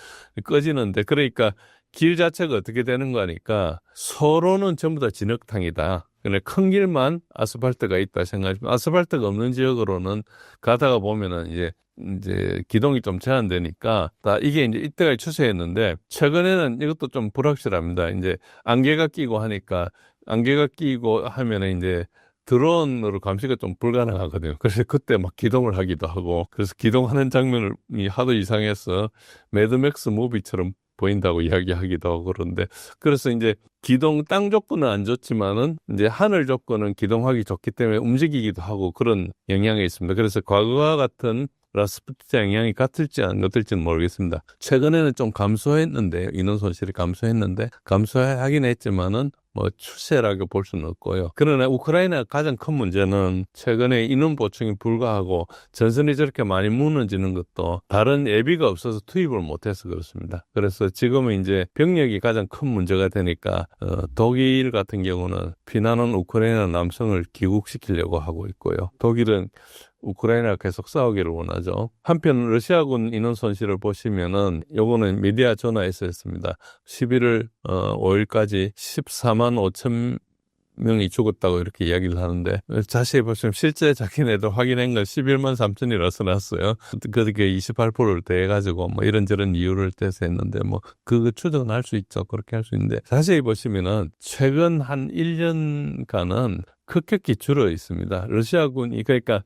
꺼지는데 그러니까 길 자체가 어떻게 되는 거니까 서로는 전부 다 진흙탕이다. 근데 큰 길만 아스팔트가 있다 생각하시면 아스팔트가 없는 지역으로는 가다가 보면은 이제 기동이 좀 제한되니까 이게 이제 이때까지 추세였는데 최근에는 이것도 좀 불확실합니다. 이제 안개가 끼고 하면은 이제 드론으로 감시가 좀 불가능하거든요. 그래서 그때 막 기동을 하기도 하고, 그래서 기동하는 장면이 하도 이상해서 매드맥스 무비처럼 보인다고 이야기하기도 하고 그런데, 그래서 이제 땅 조건은 안 좋지만은 이제 하늘 조건은 기동하기 좋기 때문에 움직이기도 하고 그런 영향이 있습니다. 그래서 과거와 같은 라스푸티차 영향이 같을지 안 같을지는 모르겠습니다. 최근에는 좀 인원 손실이 감소하긴 했지만은 뭐 추세라고 볼 수는 없고요. 그러나 우크라이나 가장 큰 문제는 최근에 인원 보충이 불가하고 전선이 저렇게 많이 무너지는 것도 다른 예비가 없어서 투입을 못해서 그렇습니다. 그래서 지금은 이제 병력이 가장 큰 문제가 되니까 독일 같은 경우는 피난온 우크라이나 남성을 귀국시키려고 하고 있고요. 독일은 우크라이나가 계속 싸우기를 원하죠. 한편 러시아군 인원 손실을 보시면은 요거는 미디어 조나에서 했습니다. 11월 5일까지 14만 5천 명이 죽었다고 이렇게 이야기를 하는데 자세히 보시면 실제 자기네들 확인한 건 11만 3천이라서 났어요. 그게 28%를 더해가지고 뭐 이런저런 이유를 대서 했는데 뭐 그거 추정은 할 수 있죠. 그렇게 할 수 있는데 자세히 보시면은 최근 한 1년간은 급격히 줄어 있습니다. 러시아군이 그러니까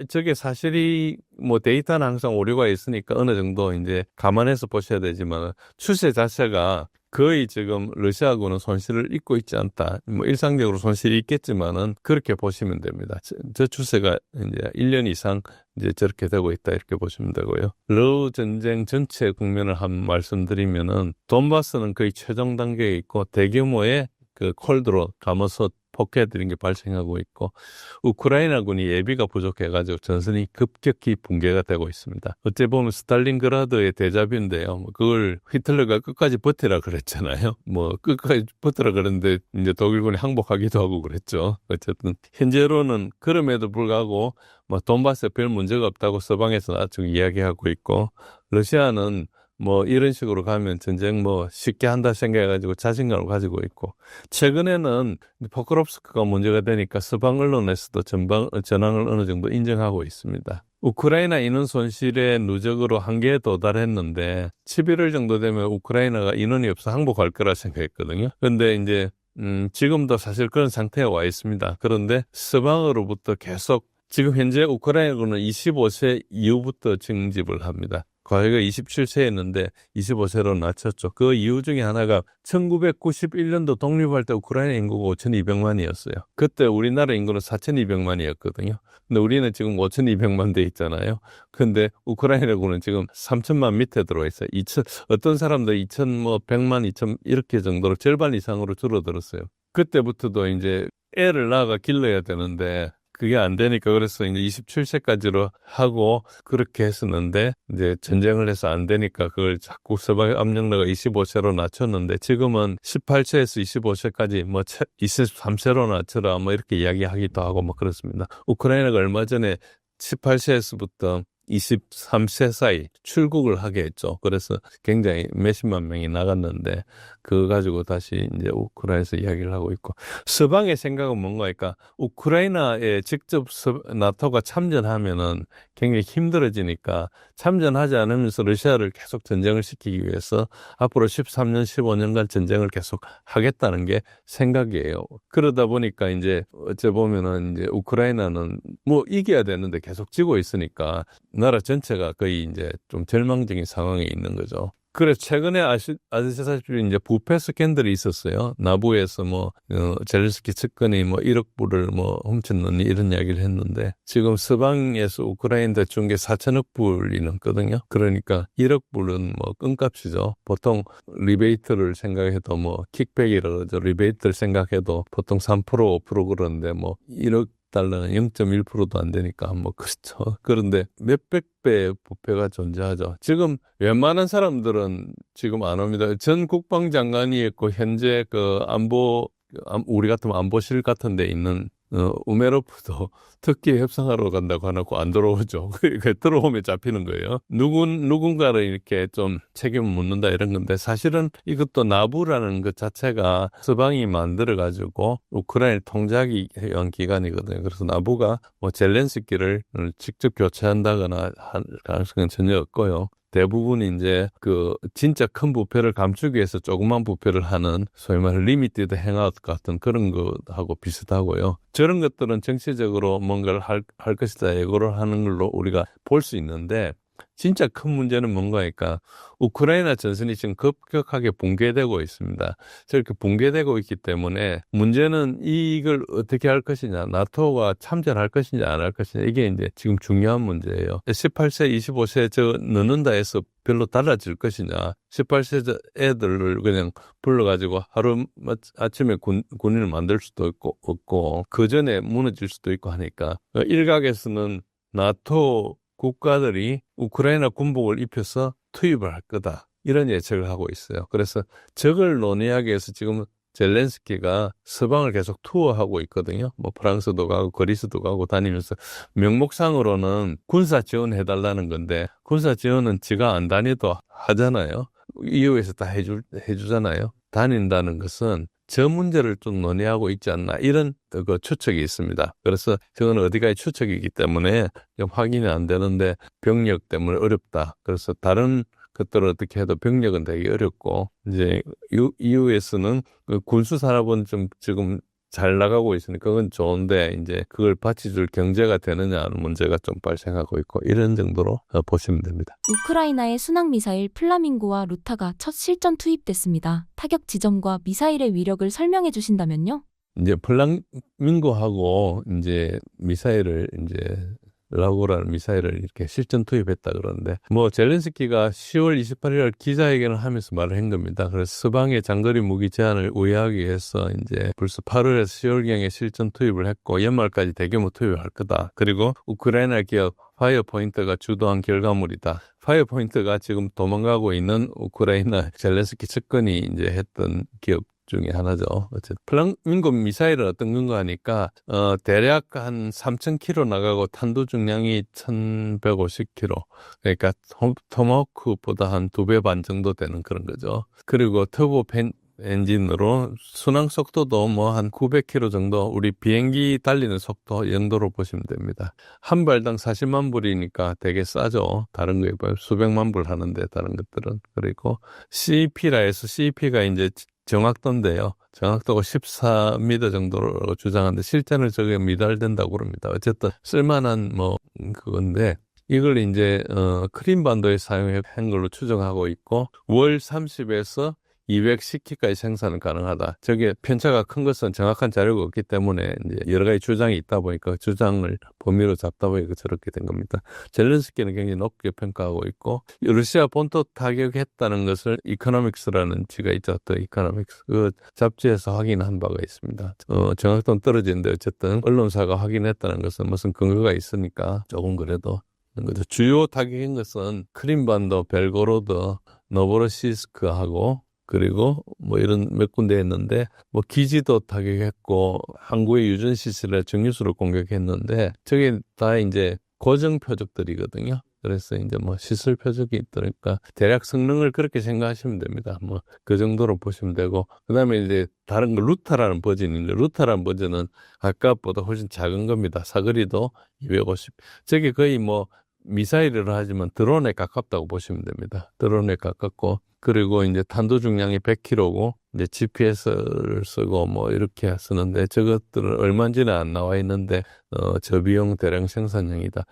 저게 사실이 뭐 데이터는 항상 오류가 있으니까 어느 정도 이제 감안해서 보셔야 되지만 추세 자체가 거의 지금 러시아군은 손실을 입고 있지 않다. 뭐 일상적으로 손실이 있겠지만은 그렇게 보시면 됩니다. 저 추세가 이제 1년 이상 이제 저렇게 되고 있다 이렇게 보시면 되고요. 러우 전쟁 전체 국면을 한번 말씀드리면은 돈바스는 거의 최종 단계에 있고 대규모의 그 콜드로 가마솥 포켓 이런 게 발생하고 있고 우크라이나군이 예비가 부족해가지고 전선이 급격히 붕괴가 되고 있습니다. 어째 보면 스탈린그라드의 데자뷰인데요. 뭐 그걸 히틀러가 끝까지 버티라 그랬잖아요. 뭐 끝까지 버티라 그랬는데 이제 독일군이 항복하기도 하고 그랬죠. 어쨌든 현재로는 그럼에도 불구하고 뭐 돈바스에 별 문제가 없다고 서방에서 아직 이야기하고 있고 러시아는 뭐 이런 식으로 가면 전쟁 뭐 쉽게 한다 생각해가지고 자신감을 가지고 있고 최근에는 포크롭스크가 문제가 되니까 서방 언론에서도 전황을 어느 정도 인정하고 있습니다. 우크라이나 인원 손실의 누적으로 한계에 도달했는데 11월 정도 되면 우크라이나가 인원이 없어 항복할 거라 생각했거든요. 그런데 이제 지금도 사실 그런 상태에 와 있습니다. 그런데 서방으로부터 계속 지금 현재 우크라이나군은 25세 이후부터 징집을 합니다. 과거가 27세였는데 25세로 낮췄죠. 그 이유 중에 하나가 1991년도 독립할 때 우크라이나 인구가 5,200만이었어요. 그때 우리나라 인구는 4,200만이었거든요. 근데 우리는 지금 5,200만 돼 있잖아요. 근데 우크라이나군은 지금 3천만 밑에 들어와 있어요. 어떤 사람들 2,100만, 2,000 이렇게 정도로 절반 이상으로 줄어들었어요. 그때부터도 이제 애를 낳아가 길러야 되는데 그게 안 되니까 그래서 이제 27세까지로 하고 그렇게 했었는데 이제 전쟁을 해서 안 되니까 그걸 자꾸 서방 압력내가 25세로 낮췄는데 지금은 18세에서 25세까지 뭐 23세로 낮춰라 뭐 이렇게 이야기하기도 하고 뭐 그렇습니다. 우크라이나가 얼마 전에 18세에서부터 23세 사이 출국을 하게 했죠. 그래서 굉장히 몇십만 명이 나갔는데 그거 가지고 다시 이제 우크라이나에서 이야기를 하고 있고 서방의 생각은 뭔가니까 우크라이나에 직접 나토가 참전하면은 굉장히 힘들어지니까 참전하지 않으면서 러시아를 계속 전쟁을 시키기 위해서 앞으로 13년, 15년간 전쟁을 계속 하겠다는 게 생각이에요. 그러다 보니까 이제 어째 보면은 이제 우크라이나는 뭐 이겨야 되는데 계속 지고 있으니까 나라 전체가 거의 이제 좀 절망적인 상황에 있는 거죠. 그래서 최근에 아시다시피 이제 부패 스캔들이 있었어요. 나부에서 젤렌스키 측근이 1억 불을 훔쳤느니 이런 이야기를 했는데 지금 서방에서 우크라이나에 준 게 4천억 불이 넘거든요. 그러니까 1억 불은 껌값이죠. 보통 리베이트를 생각해도 킥백이라 그러죠. 리베이트를 생각해도 보통 3% 5% 그러는데 1억 달러는 0.1%도 안 되니까 그렇죠. 그런데 몇백 배의 부패가 존재하죠. 지금 웬만한 사람들은 지금 안 옵니다. 전 국방장관이 있고 현재 우리 같으면 안보실 같은 데 있는 우메로프도 특히 협상하러 간다고 해놓고 안 들어오죠. 그러니까 들어오면 잡히는 거예요. 누군가를 이렇게 좀 책임을 묻는다 이런 건데 사실은 이것도 나부라는 것 자체가 서방이 만들어가지고 우크라이나를 통제하기 위한 기관이거든요. 그래서 나부가 젤렌스키를 직접 교체한다거나 할 가능성은 전혀 없고요. 대부분 이제 진짜 큰 부패를 감추기 위해서 조그만 부패를 하는 소위 말해 리미티드 행아웃 같은 그런 것하고 비슷하고요. 저런 것들은 정치적으로 뭔가를 할 것이다 예고를 하는 걸로 우리가 볼 수 있는데 진짜 큰 문제는 뭔가니까 우크라이나 전선이 지금 급격하게 붕괴되고 있습니다. 저렇게 붕괴되고 있기 때문에 문제는 이걸 어떻게 할 것이냐, 나토가 참전할 것이냐 안 할 것이냐 이게 이제 지금 중요한 문제예요. 18세, 25세 넣는다 해서 별로 달라질 것이냐, 18세 애들을 그냥 불러가지고 하루 아침에 군인을 만들 수도 없고 그 전에 무너질 수도 있고 하니까 일각에서는 나토 국가들이 우크라이나 군복을 입혀서 투입을 할 거다. 이런 예측을 하고 있어요. 그래서 적을 논의하기 위해서 지금 젤렌스키가 서방을 계속 투어하고 있거든요. 프랑스도 가고 그리스도 가고 다니면서 명목상으로는 군사 지원해달라는 건데 군사 지원은 지가 안 다녀도 하잖아요. EU에서 다 해주잖아요. 다닌다는 것은 저 문제를 좀 논의하고 있지 않나 이런 추측이 있습니다. 그래서 저건 어디까지 추측이기 때문에 확인이 안 되는데 병력 때문에 어렵다. 그래서 다른 것들을 어떻게 해도 병력은 되게 어렵고 이제 EU에서는 군수 산업은 좀 지금 잘 나가고 있으니까 그건 좋은데 이제 그걸 받쳐줄 경제가 되느냐 하는 문제가 좀 발생하고 있고 이런 정도로 보시면 됩니다. 우크라이나의 순항 미사일 플라밍고와 루타가 첫 실전 투입됐습니다. 타격 지점과 미사일의 위력을 설명해 주신다면요? 이제 플라밍고하고 이제 미사일을 이제 라고라는 미사일을 이렇게 실전 투입했다 그러는데 뭐 젤렌스키가 10월 28일 기자회견을 하면서 말을 한 겁니다. 그래서 서방의 장거리 무기 제한을 우회하기 위해서 이제 벌써 8월에서 10월경에 실전 투입을 했고 연말까지 대규모 투입을 할 거다. 그리고 우크라이나 기업 파이어포인트가 주도한 결과물이다. 파이어포인트가 지금 도망가고 있는 우크라이나 젤렌스키 측근이 이제 했던 기업 중에 하나죠. 어쨌든 플라밍고 미사일은 어떤 건가 하니까 대략 한 3,000km 나가고 탄도 중량이 1,150km. 그러니까 토마호크보다 한 2배 반 정도 되는 그런 거죠. 그리고 터보 엔진으로 순항 속도도 뭐 한 900km 정도 우리 비행기 달리는 속도 정도로 보시면 됩니다. 한 발당 40만 불이니까 되게 싸죠. 다른 거에 비해 수백만 불 하는데 다른 것들은. 그리고 CP라 해서 CP가 이제 정확도인데요. 정확도가 14m 정도로 주장하는데 실제는 저게 미달된다고 그럽니다. 어쨌든 쓸만한 뭐 그건데 이걸 이제 크림반도에 사용한 걸로 추정하고 있고 월 30에서 210기까지 생산은 가능하다. 저게 편차가 큰 것은 정확한 자료가 없기 때문에 이제 여러 가지 주장이 있다 보니까 주장을 범위로 잡다 보니까 저렇게 된 겁니다. 젤렌스키는 굉장히 높게 평가하고 있고 러시아 본토 타격했다는 것을 이코노믹스라는 지가 있죠. 또 이코노믹스 그 잡지에서 확인한 바가 있습니다. 정확도는 떨어지는데 어쨌든 언론사가 확인했다는 것은 무슨 근거가 있으니까 조금 그래도 거죠. 주요 타격인 것은 크림반도, 벨고로드, 노보로시스크하고 그리고 뭐 이런 몇 군데 했는데 뭐 기지도 타격했고 항구의 유전 시설에 정유수를 공격했는데 저게 다 이제 고정 표적들이거든요. 그래서 이제 뭐 시설 표적이 있으니까 대략 성능을 그렇게 생각하시면 됩니다. 뭐 그 정도로 보시면 되고 그다음에 이제 다른 거 루타라는 버전인데 루타라는 버전은 아까보다 훨씬 작은 겁니다. 사거리도 250. 저게 거의 뭐 미사일이라 하지만 드론에 가깝다고 보시면 됩니다. 드론에 가깝고 그리고 이제 탄도 중량이 100kg고 이제 GPS를 쓰고 뭐 이렇게 쓰는데 저것들은 얼마인지는 안 나와 있는데 저비용 대량 생산형이다.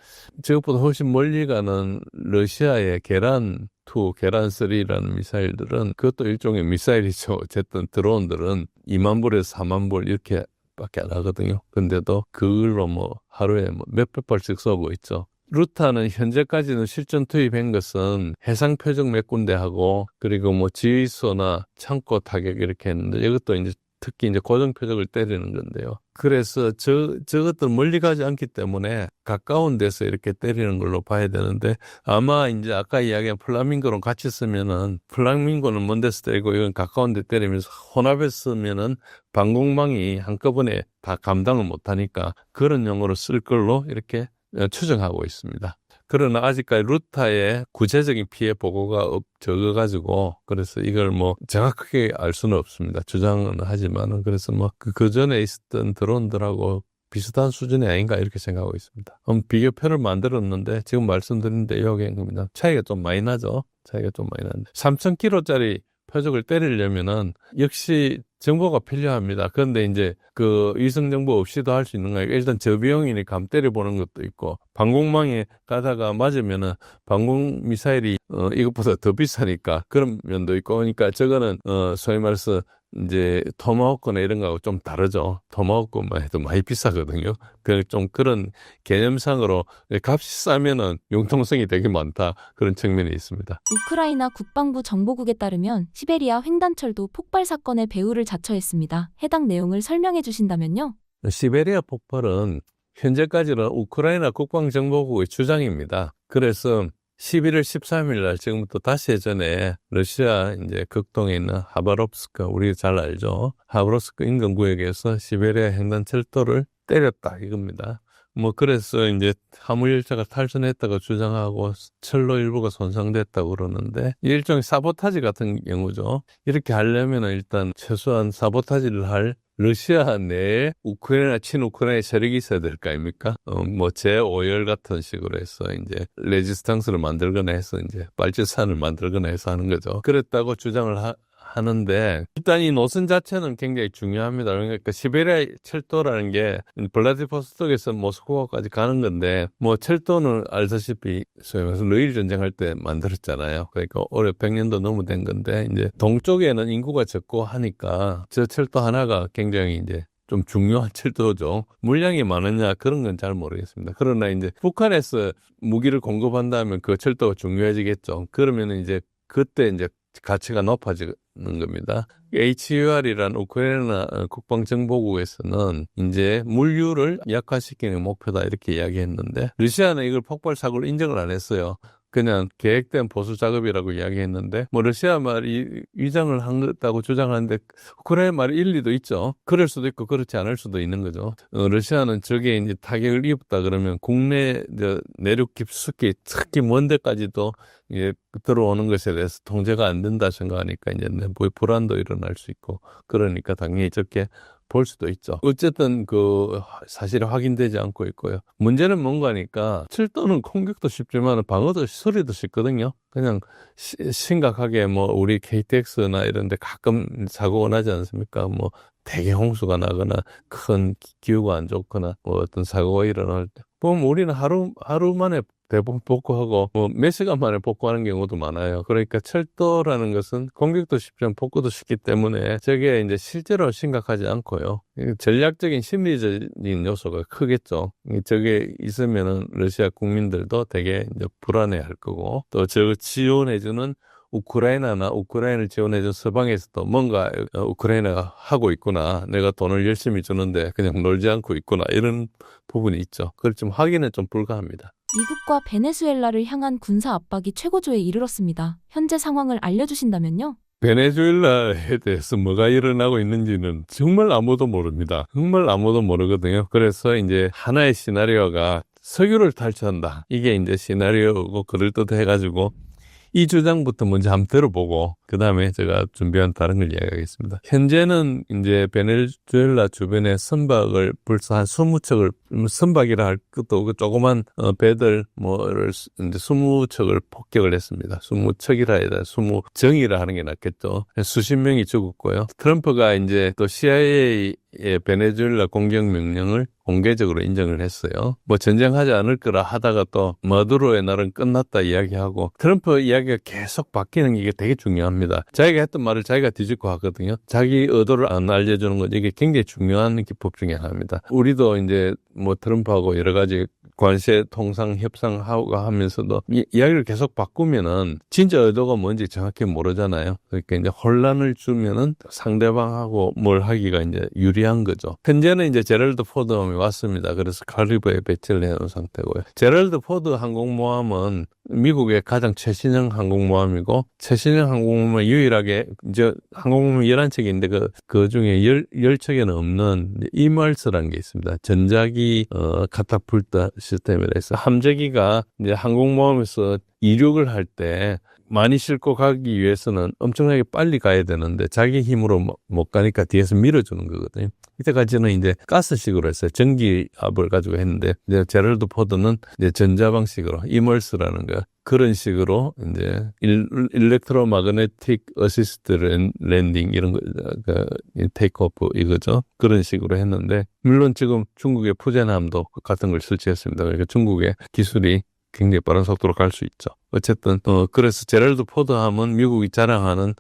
저것보다 훨씬 멀리 가는 러시아의 계란 2, 계란 3라는 미사일들은 그것도 일종의 미사일이죠. 어쨌든 드론들은 2만 불에서 4만 불 이렇게 밖에 안 하거든요. 근데도 그걸로 뭐 하루에 뭐 몇백 발씩 쏘고 있죠. 루타는 현재까지는 실전 투입한 것은 해상 표적 몇 군데 하고 그리고 뭐 지휘소나 창고 타격 이렇게 했는데 이것도 이제 특히 이제 고정 표적을 때리는 건데요. 그래서 저것들 멀리 가지 않기 때문에 가까운 데서 이렇게 때리는 걸로 봐야 되는데 아마 이제 아까 이야기한 플라밍고랑 같이 쓰면은 플라밍고는 먼 데서 때리고 이건 가까운 데 때리면서 혼합해 쓰면은 방공망이 한꺼번에 다 감당을 못 하니까 그런 용어로 쓸 걸로 이렇게 추정하고 있습니다. 그러나 아직까지 루타의 구체적인 피해 보고가 적어가지고 그래서 이걸 뭐 정확하게 알 수는 없습니다. 주장은 하지만은 그래서 뭐 그 전에 있었던 드론들하고 비슷한 수준이 아닌가 이렇게 생각하고 있습니다. 비교표를 만들었는데 지금 말씀드린 내용입니다. 차이가 좀 많이 나죠. 차이가 좀 많이 나는데 3,000km짜리 표적을 때리려면은 역시 정보가 필요합니다. 그런데 이제 그 위성 정보 없이도 할 수 있는 거예요. 일단 저비용이니 감 때려보는 것도 있고 방공망에 가다가 맞으면은 방공 미사일이 이것보다 더 비싸니까 그런 면도 있고 그러니까 저거는 소위 말해서 이제 토마호크나 이런 거하고 좀 다르죠. 토마호크만 해도 많이 비싸거든요. 좀 그런 개념상으로 값이 싸면은 융통성이 되게 많다. 그런 측면이 있습니다. 우크라이나 국방부 정보국에 따르면 시베리아 횡단철도 폭발 사건의 배후를 자처했습니다. 해당 내용을 설명해 주신다면요? 시베리아 폭발은 현재까지는 우크라이나 국방정보국의 주장입니다. 그래서 11월 13일 날 지금부터 다시 예전에 러시아 이제 극동에 있는 하바롭스크 우리 잘 알죠. 하바롭스크 인근 구역에서 시베리아 횡단철도를 때렸다 이겁니다. 뭐 그래서 이제 화물열차가 탈선했다고 주장하고 철로 일부가 손상됐다고 그러는데 일종의 사보타지 같은 경우죠. 이렇게 하려면 일단 최소한 사보타지를 할 러시아 내에 우크라이나 친우크라이나 세력이 있어야 될 거 아닙니까? 뭐 제5열 같은 식으로 해서 이제 레지스탕스를 만들거나 해서 이제 빨치산을 만들거나 해서 하는 거죠. 그랬다고 주장을 하는데 일단 이 노선 자체는 굉장히 중요합니다. 그러니까 시베리아 철도라는 게 블라디보스톡에서 모스크바까지 가는 건데 뭐 철도는 알다시피 소위 말해서 러일 전쟁할 때 만들었잖아요. 그러니까 올해 100년도 넘어 된 건데 이제 동쪽에는 인구가 적고 하니까 저 철도 하나가 굉장히 이제 좀 중요한 철도죠. 물량이 많으냐 그런 건 잘 모르겠습니다. 그러나 이제 북한에서 무기를 공급한다면 그 철도가 중요해지겠죠. 그러면 이제 그때 이제 가치가 높아지는 겁니다. HUR이란 우크라이나 국방정보국에서는 이제 물류를 약화시키는 목표다 이렇게 이야기했는데 러시아는 이걸 폭발 사고로 인정을 안 했어요. 그냥 계획된 보수 작업이라고 이야기했는데 뭐 러시아 말이 위장을 한 것다고 주장하는데 우크라이나 말이 일리도 있죠. 그럴 수도 있고 그렇지 않을 수도 있는 거죠. 러시아는 저게 이제 타격을 입었다 그러면 국내 내륙 깊숙이 특히 먼 데까지도 이제 들어오는 것에 대해서 통제가 안 된다 생각하니까 이제 내부의 불안도 일어날 수 있고 그러니까 당연히 적게 볼 수도 있죠. 어쨌든 그 사실이 확인되지 않고 있고요. 문제는 뭔가니까 철도는 공격도 쉽지만 방어도 소리도 쉽거든요. 그냥 심각하게 뭐 우리 KTX나 이런 데 가끔 사고가 나지 않습니까? 뭐 대개 홍수가 나거나 큰 기후가 안 좋거나 뭐 어떤 사고가 일어날 때 보면 우리는 하루 만에 대부분 복구하고 뭐 몇 시간 만에 복구하는 경우도 많아요. 그러니까 철도라는 것은 공격도 쉽지만 복구도 쉽기 때문에 저게 이제 실제로 심각하지 않고요. 전략적인 심리적인 요소가 크겠죠. 저게 있으면은 러시아 국민들도 되게 이제 불안해할 거고 또 저 지원해주는 우크라이나나 우크라이나를 지원해준 서방에서도 뭔가 우크라이나가 하고 있구나. 내가 돈을 열심히 주는데 그냥 놀지 않고 있구나. 이런 부분이 있죠. 그걸 좀 확인은 좀 불가합니다. 미국과 베네수엘라를 향한 군사 압박이 최고조에 이르렀습니다. 현재 상황을 알려주신다면요? 베네수엘라에 대해서 뭐가 일어나고 있는지는 정말 아무도 모릅니다. 정말 아무도 모르거든요. 그래서 이제 하나의 시나리오가 석유를 탈취한다. 이게 이제 시나리오고 그럴듯해가지고 이 주장부터 먼저 한번 들어보고 그 다음에 제가 준비한 다른 걸 이야기하겠습니다. 현재는 이제 베네수엘라 주변에 선박을 벌써 한 20척을 선박이라 할 것도 없고 조그만 배들 뭐를 이제 20척을 폭격을 했습니다. 20척이라 해야 돼. 20정이라 하는 게 낫겠죠. 수십 명이 죽었고요. 트럼프가 이제 또 CIA의 베네수엘라 공격 명령을 공개적으로 인정을 했어요. 뭐 전쟁하지 않을 거라 하다가 또 마두로의 날은 끝났다 이야기하고 트럼프 이야기가 계속 바뀌는 게 이게 되게 중요합니다. 자기가 했던 말을 자기가 뒤집고 하거든요. 자기 의도를 안 알려주는 건 이게 굉장히 중요한 기법 중에 하나입니다. 우리도 이제 뭐 트럼프하고 여러 가지 관세 통상 협상하고 하면서도 이야기를 계속 바꾸면은 진짜 의도가 뭔지 정확히 모르잖아요. 그러니까 이제 혼란을 주면은 상대방하고 뭘 하기가 이제 유리한 거죠. 현재는 이제 제럴드 포드함이 왔습니다. 그래서 카리브에 배치를 해놓은 상태고요. 제럴드 포드 항공모함은 미국의 가장 최신형 항공모함이고 최신형 항공모함은 유일하게 이제 항공모함 11척인데 그 중에 10척에는 없는 이멀스라는 게 있습니다. 전자기 카타풀트 시스템이라 해서 함재기가 이제 항공모함에서 이륙을 할 때 많이 싣고 가기 위해서는 엄청나게 빨리 가야 되는데 자기 힘으로 못 가니까 뒤에서 밀어주는 거거든요. 이때까지는 이제 가스식으로 했어요. 전기압을 가지고 했는데 이제 제럴드 포드는 이제 전자 방식으로 이멀스라는 거 그런 식으로 이제 일렉트로마그네틱 어시스트 랜딩 이런 거 테이크오프 이거죠. 그런 식으로 했는데 물론 지금 중국의 푸젠함도 같은 걸 설치했습니다. 그러니까 중국의 기술이 굉장히 빠른 속도로 갈 수 있죠. 어쨌든 그래서 제럴드 포드함은 미국이 자랑하는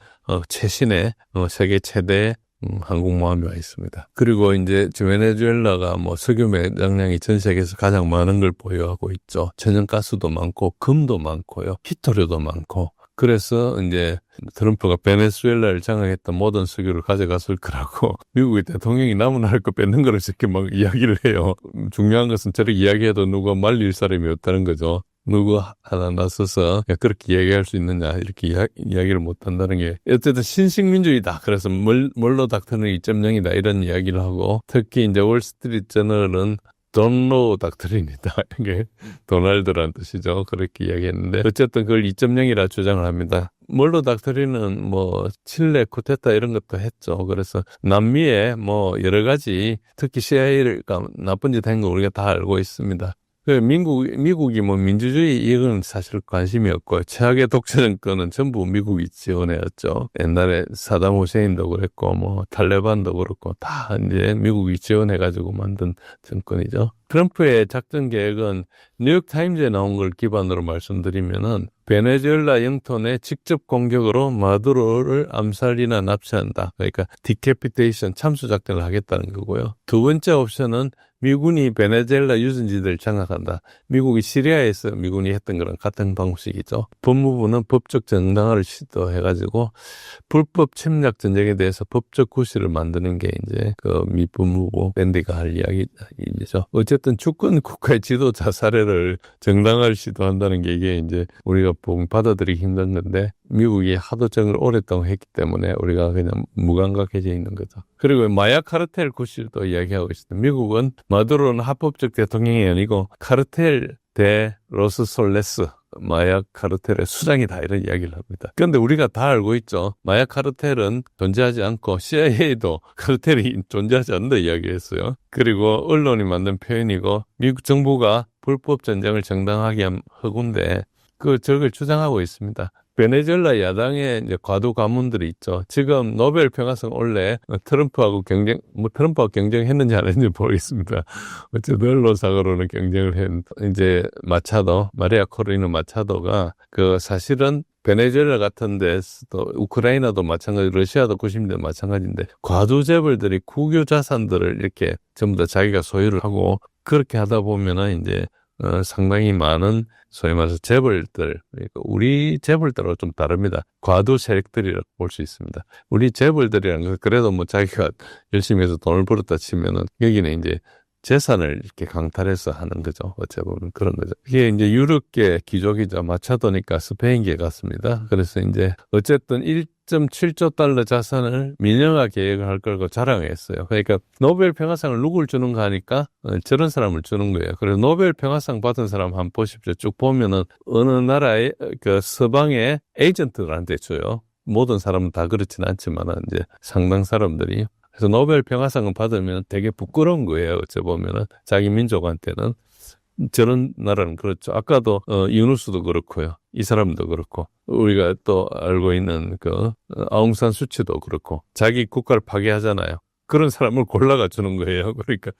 최신의 세계 최대 항공모함이 와 있습니다. 그리고 이제 베네수엘라가 뭐 석유 매장량이 전 세계에서 가장 많은 걸 보유하고 있죠. 천연가스도 많고 금도 많고요. 히토류도 많고. 그래서 이제 트럼프가 베네수엘라를 장악했던 모든 석유를 가져갔을 거라고 미국의 대통령이 남은 할 거 뺏는 거를 이렇게 막 이야기를 해요. 중요한 것은 저렇게 이야기해도 누가 말릴 사람이 없다는 거죠. 누구 하나 나서서 그렇게 이야기할 수 있느냐 이렇게 이야기를 못한다는 게 어쨌든 신식민주의다. 그래서 몰로 닥터는 2.0이다 이런 이야기를 하고 특히 이제 월스트리트 저널은 돈로 닥터린이다. 이게 도널드란 뜻이죠. 그렇게 이야기했는데 어쨌든 그걸 2.0이라 주장을 합니다. 몰로 닥터린은 뭐 칠레 쿠데타 이런 것도 했죠. 그래서 남미에 뭐 여러 가지 특히 CIA가 나쁜 짓 한 거 우리가 다 알고 있습니다. 미국이 뭐 민주주의 이건 사실 관심이 없고 최악의 독재 정권은 전부 미국이 지원해왔죠. 옛날에 사담 후세인도 그랬고 뭐 탈레반도 그렇고 다 이제 미국이 지원해가지고 만든 정권이죠. 트럼프의 작전 계획은 뉴욕 타임즈에 나온 걸 기반으로 말씀드리면은 베네수엘라 영토 내 직접 공격으로 마두로를 암살이나 납치한다. 그러니까 디캐피테이션 참수 작전을 하겠다는 거고요. 두 번째 옵션은 미군이 베네수엘라 유전지들을 장악한다. 미국이 시리아에서 미군이 했던 거랑 같은 방식이죠. 법무부는 법적 정당화를 시도해가지고 불법 침략 전쟁에 대해서 법적 구실을 만드는 게 이제 그 미 법무부 밴드가 할 이야기죠. 어쨌든 주권 국가의 지도자 사례를 정당화를 시도한다는 게 이게 이제 우리가 받아들이기 힘든 건데 미국이 하도 정을 오랫동안 했기 때문에 우리가 그냥 무감각해져 있는 거죠. 그리고 마약 카르텔 구실도 이야기하고 있습니다. 미국은 마두로는 합법적 대통령이 아니고 카르텔 대 로스 솔레스 마약 카르텔의 수장이다 이런 이야기를 합니다. 그런데 우리가 다 알고 있죠. 마약 카르텔은 존재하지 않고 CIA도 카르텔이 존재하지 않는다 이야기했어요. 그리고 언론이 만든 표현이고 미국 정부가 불법 전쟁을 정당하게 한 허구인데 저걸 주장하고 있습니다. 베네수엘라 야당의 이제 과도 가문들이 있죠. 지금 노벨 평화상 원래 트럼프하고 경쟁했는지 안 했는지 모르겠습니다. 어쨌든 언론상으로는 경쟁을 이제 마리아 코리나 마차도가 사실은 베네수엘라 같은 데서도 우크라이나도 마찬가지, 러시아도 90년대 마찬가지인데 과도 재벌들이 국유 자산들을 이렇게 전부 다 자기가 소유를 하고 그렇게 하다 보면은 이제 상당히 많은 소위 말해서 재벌들, 그러니까 우리 재벌들하고 좀 다릅니다. 과도 세력들이라고 볼 수 있습니다. 우리 재벌들이라는 건 그래도 뭐 자기가 열심히 해서 돈을 벌었다 치면은 여기는 이제 재산을 이렇게 강탈해서 하는 거죠. 어찌 보면 그런 거죠. 이게 이제 유럽계 귀족이죠. 마차도니까 스페인계 같습니다. 그래서 이제 어쨌든 1.7조 달러 자산을 민영화 계획을 할 거라고 자랑했어요. 그러니까 노벨 평화상을 누굴 주는가 하니까 저런 사람을 주는 거예요. 그래서 노벨 평화상 받은 사람 한번 보십시오. 쭉 보면은 어느 나라의 그 서방의 에이전트들한테 줘요. 모든 사람은 다 그렇진 않지만 이제 상당 사람들이. 그래서 노벨 평화상을 받으면 되게 부끄러운 거예요. 어째 보면은 자기 민족한테는 저런 나라는 그렇죠. 아까도 유누스도 그렇고요. 이 사람도 그렇고 우리가 또 알고 있는 아웅산 수치도 그렇고 자기 국가를 파괴하잖아요. 그런 사람을 골라가 주는 거예요. 그러니까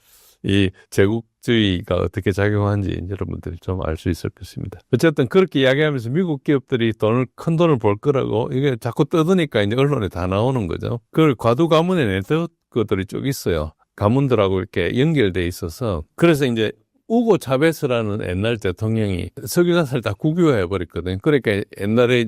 이 제국주의가 어떻게 작용하는지 여러분들이 좀 알 수 있을 것입니다. 어쨌든 그렇게 이야기하면서 미국 기업들이 큰 돈을 벌 거라고 이게 자꾸 떠드니까 이제 언론에 다 나오는 거죠. 그걸 과도 가문에 내던 것들이 쭉 있어요. 가문들하고 이렇게 연결돼 있어서 그래서 이제 우고 차베스라는 옛날 대통령이 석유자산을 다 국유화해버렸거든요. 그러니까 옛날에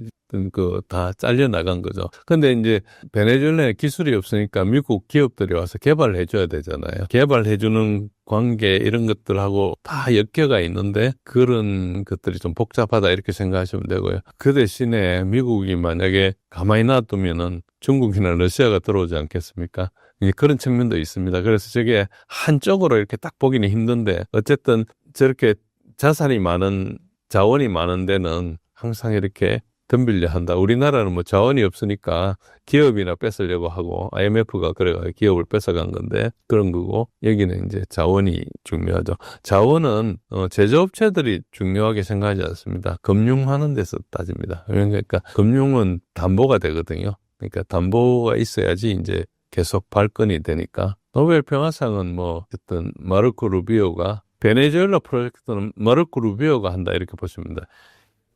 다 잘려나간 거죠. 근데 이제 베네수엘라에 기술이 없으니까 미국 기업들이 와서 개발을 해줘야 되잖아요. 개발해주는 관계 이런 것들하고 다 엮여가 있는데 그런 것들이 좀 복잡하다 이렇게 생각하시면 되고요. 그 대신에 미국이 만약에 가만히 놔두면은 중국이나 러시아가 들어오지 않겠습니까? 그런 측면도 있습니다. 그래서 저게 한쪽으로 이렇게 딱 보기는 힘든데 어쨌든 저렇게 자원이 많은 데는 항상 이렇게 덤빌려 한다. 우리나라는 뭐 자원이 없으니까 기업이나 뺏으려고 하고 IMF가 그래가 기업을 뺏어간 건데 그런 거고 여기는 이제 자원이 중요하죠. 자원은 제조업체들이 중요하게 생각하지 않습니다. 금융하는 데서 따집니다. 그러니까 금융은 담보가 되거든요. 그러니까 담보가 있어야지 이제 계속 발권이 되니까 노벨 평화상은 뭐 어쨌든 마르코 루비오가 베네수엘라 프로젝트는 마르코 루비오가 한다 이렇게 보시면 됩니다.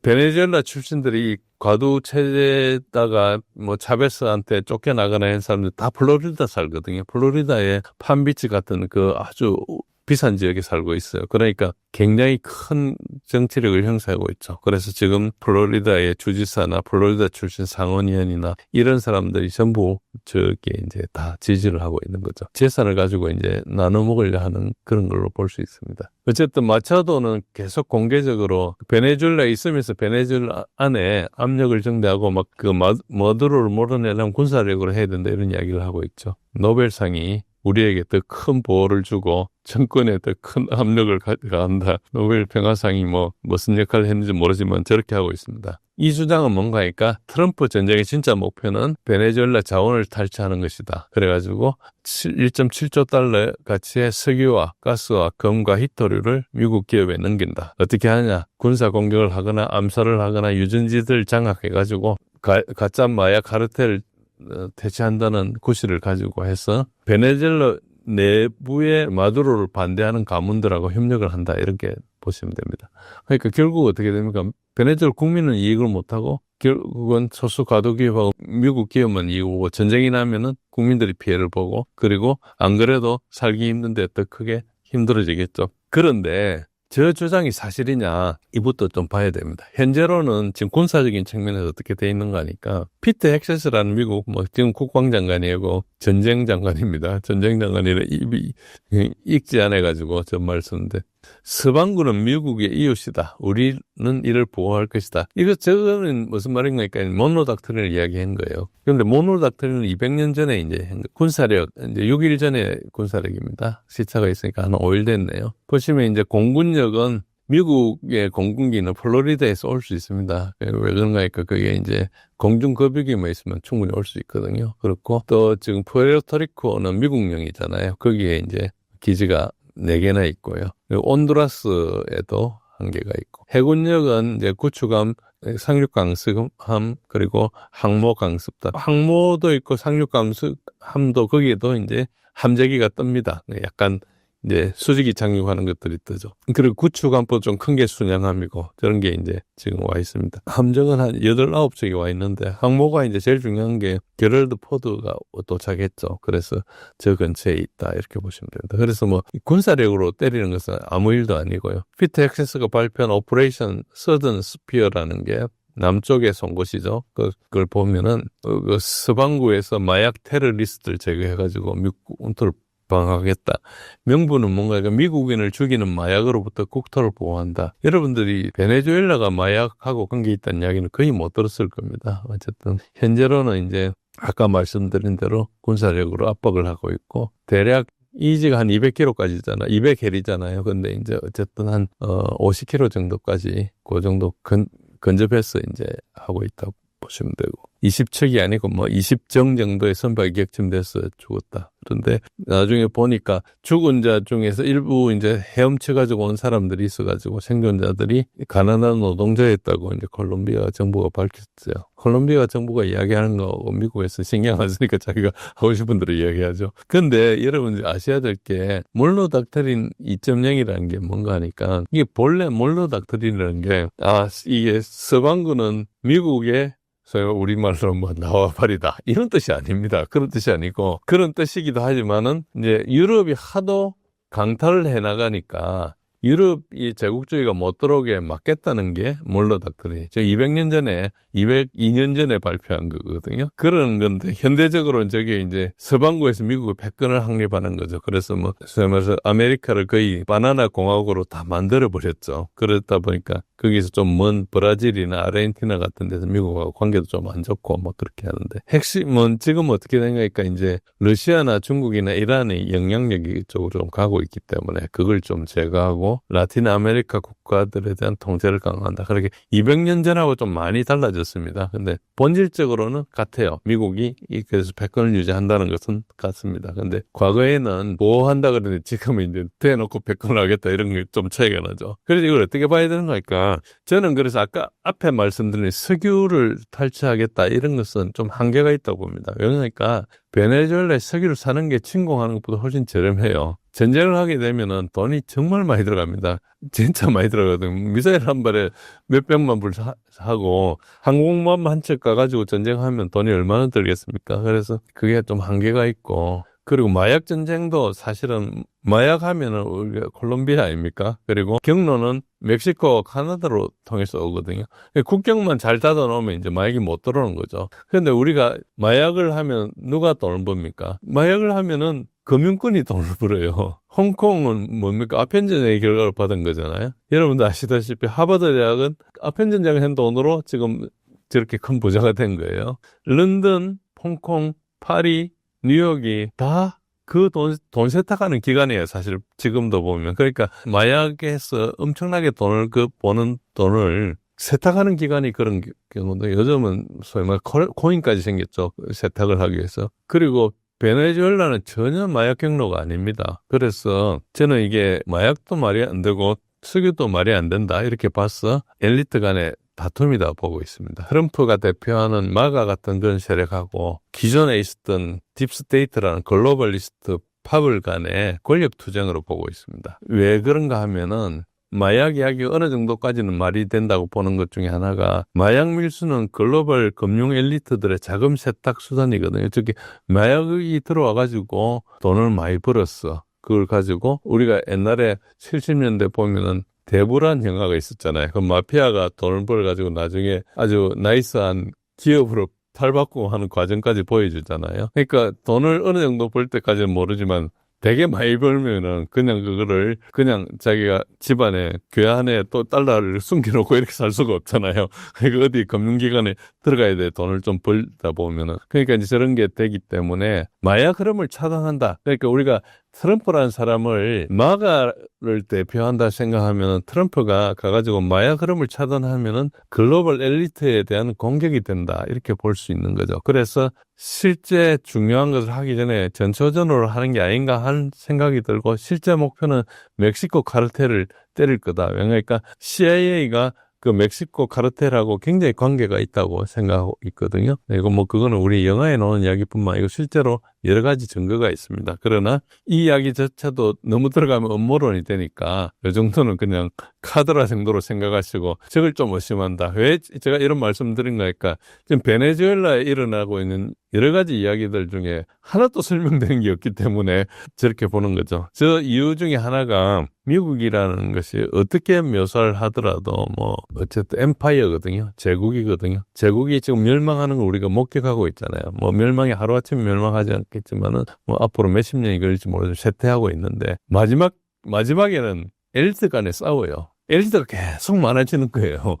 베네수엘라 출신들이 과도 체제에다가 뭐 차베스한테 쫓겨나거나 한 사람들 다 플로리다 살거든요. 플로리다의 팜비치 같은 아주 비싼 지역에 살고 있어요. 그러니까 굉장히 큰 정치력을 형성하고 있죠. 그래서 지금 플로리다의 주지사나 플로리다 출신 상원의원이나 이런 사람들이 전부 저게 이제 다 지지를 하고 있는 거죠. 재산을 가지고 이제 나눠 먹으려 하는 그런 걸로 볼 수 있습니다. 어쨌든 마차도는 계속 공개적으로 베네수엘라에 있으면서 베네수엘라 안에 압력을 정대하고 마두로를 몰아내려면 군사력으로 해야 된다 이런 이야기를 하고 있죠. 노벨상이 우리에게 더 큰 보호를 주고 정권에 더 큰 압력을 가한다. 노벨 평화상이 무슨 역할을 했는지 모르지만 저렇게 하고 있습니다. 이 주장은 뭔가 하니까 트럼프 전쟁의 진짜 목표는 베네수엘라 자원을 탈취하는 것이다. 그래가지고 1.7조 달러 가치의 석유와 가스와 금과 히토류를 미국 기업에 넘긴다. 어떻게 하냐? 군사 공격을 하거나 암살을 하거나 유전지들 장악해가지고 가짜 마약 카르텔을 퇴치한다는 구실을 가지고 해서 베네수엘라 내부의 마두로를 반대하는 가문들하고 협력을 한다. 이렇게 보시면 됩니다. 그러니까 결국 어떻게 됩니까? 베네수엘라 국민은 이익을 못하고 결국은 소수 가도기업하고 미국 기업만 이익을 보고 전쟁이 나면은 국민들이 피해를 보고 그리고 안 그래도 살기 힘든데 더 크게 힘들어지겠죠. 그런데 저 주장이 사실이냐 이부터 좀 봐야 됩니다. 현재로는 지금 군사적인 측면에서 어떻게 돼 있는가 하니까 피트 헥세스라는 미국 지금 국방장관이고 전쟁장관입니다. 전쟁장관이라 입이 익지 않아 가지고 저 말 쓰는데 서방군은 미국의 이웃이다. 우리는 이를 보호할 것이다. 저거는 무슨 말인가 하니까 몬로 닥트린을 이야기한 거예요. 그런데 몬로 닥트린은 200년 전에 이제 군사력, 이제 6일 전에 군사력입니다. 시차가 있으니까 한 5일 됐네요. 보시면 이제 공군력은 미국의 공군기는 플로리다에서 올 수 있습니다. 왜 그런가 하니까 그게 이제 공중급유기만 있으면 충분히 올 수 있거든요. 그렇고 또 지금 푸에르토리코는 미국령이잖아요. 거기에 이제 기지가 4개나 있고요. 그리고 온두라스에도 1개가 있고. 해군력은 이제 구축함, 상륙강습함, 그리고 항모강습단. 항모도 있고 상륙강습함도 거기에도 이제 함재기가 뜹니다. 약간 이제 수직이 착륙하는 것들이 뜨죠. 그리고 구축함도 좀 큰 게 순양함이고 저런 게 이제 지금 와 있습니다. 함정은 한 8, 9척이 와 있는데 항모가 이제 제일 중요한 게 게럴드 포드가 도착했죠. 그래서 저 근처에 있다 이렇게 보시면 됩니다. 그래서 군사력으로 때리는 것은 아무 일도 아니고요. 피트 헥세스가 발표한 오퍼레이션 서든 스피어라는 게 남쪽에서 온 것이죠. 그걸 보면은 그 서방구에서 마약 테러리스트를 제거해가지고 미국 본토를 방어하겠다. 명분은 뭔가 미국인을 죽이는 마약으로부터 국토를 보호한다. 여러분들이 베네수엘라가 마약하고 관계 있다는 이야기는 거의 못 들었을 겁니다. 어쨌든 현재로는 이제 아까 말씀드린 대로 군사력으로 압박을 하고 있고 대략 이지가 한 200km까지잖아. 200헬이잖아요. 근데 이제 어쨌든 한 50km 정도까지 그 정도 근접해서 이제 하고 있다고 보시면 되고 20척이 아니고 20정 정도의 선박이 격침돼서 죽었다. 그런데 나중에 보니까 죽은 자 중에서 일부 이제 헤엄쳐가지고 온 사람들이 있어가지고 생존자들이 가난한 노동자였다고 이제 콜롬비아 정부가 밝혔어요. 콜롬비아 정부가 이야기하는 거 미국에서 신경 안 쓰니까 자기가 하고 싶은 대로 이야기하죠. 근데 여러분들이 아셔야 될 게 몰로 닥트린 2.0이라는 게 뭔가 하니까 이게 본래 몰로 닥트린이라는 게 이게 서방군은 미국의 우리말로 나와버리다 이런 뜻이 아닙니다. 그런 뜻이 아니고 그런 뜻이기도 하지만은 이제 유럽이 하도 강탈을 해나가니까 유럽이 제국주의가 못 들어오게 막겠다는 게 몰로 닥트린. 200년 전에 202년 전에 발표한 거거든요. 그런 건데 현대적으로는 저게 이제 서방구에서 미국의 패권을 확립하는 거죠. 그래서 소위 말해서 아메리카를 거의 바나나 공화국으로 다 만들어 버렸죠. 그러다 보니까 거기서 좀 먼 브라질이나 아르헨티나 같은 데서 미국하고 관계도 좀 안 좋고 그렇게 하는데 핵심은 지금 어떻게 된가니까 이제 러시아나 중국이나 이란의 영향력이 이쪽으로 좀 가고 있기 때문에 그걸 좀 제거하고 라틴 아메리카 국가들에 대한 통제를 강화한다. 그렇게 200년 전하고 좀 많이 달라졌습니다. 근데 본질적으로는 같아요. 미국이 그래서 패권을 유지한다는 것은 같습니다. 근데 과거에는 보호한다 그러는데 지금은 이제 대놓고 패권을 하겠다 이런 게 좀 차이가 나죠. 그래서 이걸 어떻게 봐야 되는가 하니까 저는 그래서 아까 앞에 말씀드린 석유를 탈취하겠다 이런 것은 좀 한계가 있다고 봅니다. 왜냐니까 베네수엘라에 석유를 사는 게 침공하는 것보다 훨씬 저렴해요. 전쟁을 하게 되면은 돈이 정말 많이 들어갑니다. 진짜 많이 들어가거든요. 미사일 한 발에 몇백만 불 하고 항공모함 한 척 가가지고 전쟁하면 돈이 얼마나 들겠습니까? 그래서 그게 좀 한계가 있고 그리고 마약 전쟁도 사실은 마약 하면은 우리가 콜롬비아 아닙니까? 그리고 경로는 멕시코, 카나다로 통해서 오거든요. 국경만 잘 닫아 놓으면 이제 마약이 못 들어오는 거죠. 그런데 우리가 마약을 하면 누가 돈을 법니까? 마약을 하면은 금융권이 돈을 벌어요. 홍콩은 뭡니까? 아편전쟁의 결과를 받은 거잖아요. 여러분도 아시다시피 하버드 대학은 아편전쟁을 한 돈으로 지금 저렇게 큰 부자가 된 거예요. 런던, 홍콩, 파리, 뉴욕이 다 그 돈 세탁하는 기관이에요, 사실 지금도 보면. 그러니까 마약에서 엄청나게 버는 돈을 세탁하는 기관이 그런 경우도 요즘은 소위 말 코인까지 생겼죠. 세탁을 하기 위해서. 그리고 베네수엘라는 전혀 마약 경로가 아닙니다. 그래서 저는 이게 마약도 말이 안 되고 석유도 말이 안 된다 이렇게 봐서 엘리트 간의 다툼이다 보고 있습니다. 트럼프가 대표하는 마가 같은 그런 세력하고 기존에 있었던 딥스테이트라는 글로벌리스트 파벌 간의 권력 투쟁으로 보고 있습니다. 왜 그런가 하면은 마약 이야기 어느 정도까지는 말이 된다고 보는 것 중에 하나가 마약 밀수는 글로벌 금융 엘리트들의 자금 세탁 수단이거든요. 특히 마약이 들어와가지고 돈을 많이 벌었어. 그걸 가지고 우리가 옛날에 70년대 보면은 대부란 영화가 있었잖아요. 그 마피아가 돈을 벌어가지고 나중에 아주 나이스한 기업으로 탈바꿈 하는 과정까지 보여주잖아요. 그러니까 돈을 어느 정도 벌 때까지는 모르지만 되게 많이 벌면은 그냥 그거를 그냥 자기가 집안에 괴한에 또 달러를 숨겨놓고 이렇게 살 수가 없잖아요. 그러니까 어디 금융기관에 들어가야 돼. 돈을 좀 벌다 보면은. 그러니까 이제 저런 게 되기 때문에 마약 흐름을 차단한다. 그러니까 우리가 트럼프라는 사람을 마가를 대표한다 생각하면 트럼프가 가가지고 마약 흐름을 차단하면은 글로벌 엘리트에 대한 공격이 된다. 이렇게 볼 수 있는 거죠. 그래서 실제 중요한 것을 하기 전에 전초전으로 하는 게 아닌가 하는 생각이 들고 실제 목표는 멕시코 카르텔을 때릴 거다. 그러니까 CIA가 그 멕시코 카르텔하고 굉장히 관계가 있다고 생각하고 있거든요. 이거 뭐 그거는 우리 영화에 나오는 이야기뿐만 아니고 실제로 여러 가지 증거가 있습니다. 그러나 이 이야기 자체도 너무 들어가면 음모론이 되니까 이 정도는 그냥 카드라 정도로 생각하시고 저걸 좀 의심한다. 왜 제가 이런 말씀 드린 거니까 지금 베네수엘라에 일어나고 있는 여러 가지 이야기들 중에 하나도 설명되는 게 없기 때문에 저렇게 보는 거죠. 저 이유 중에 하나가 미국이라는 것이 어떻게 묘사를 하더라도 뭐 어쨌든 엠파이어거든요. 제국이거든요. 제국이 지금 멸망하는 걸 우리가 목격하고 있잖아요. 뭐 멸망이 하루아침에 멸망하지 않겠지만은 뭐 앞으로 몇십 년이 걸릴지 모르지만 쇠퇴하고 있는데 마지막에는 엘리트 간에 싸워요. 엘리트가 계속 많아지는 거예요.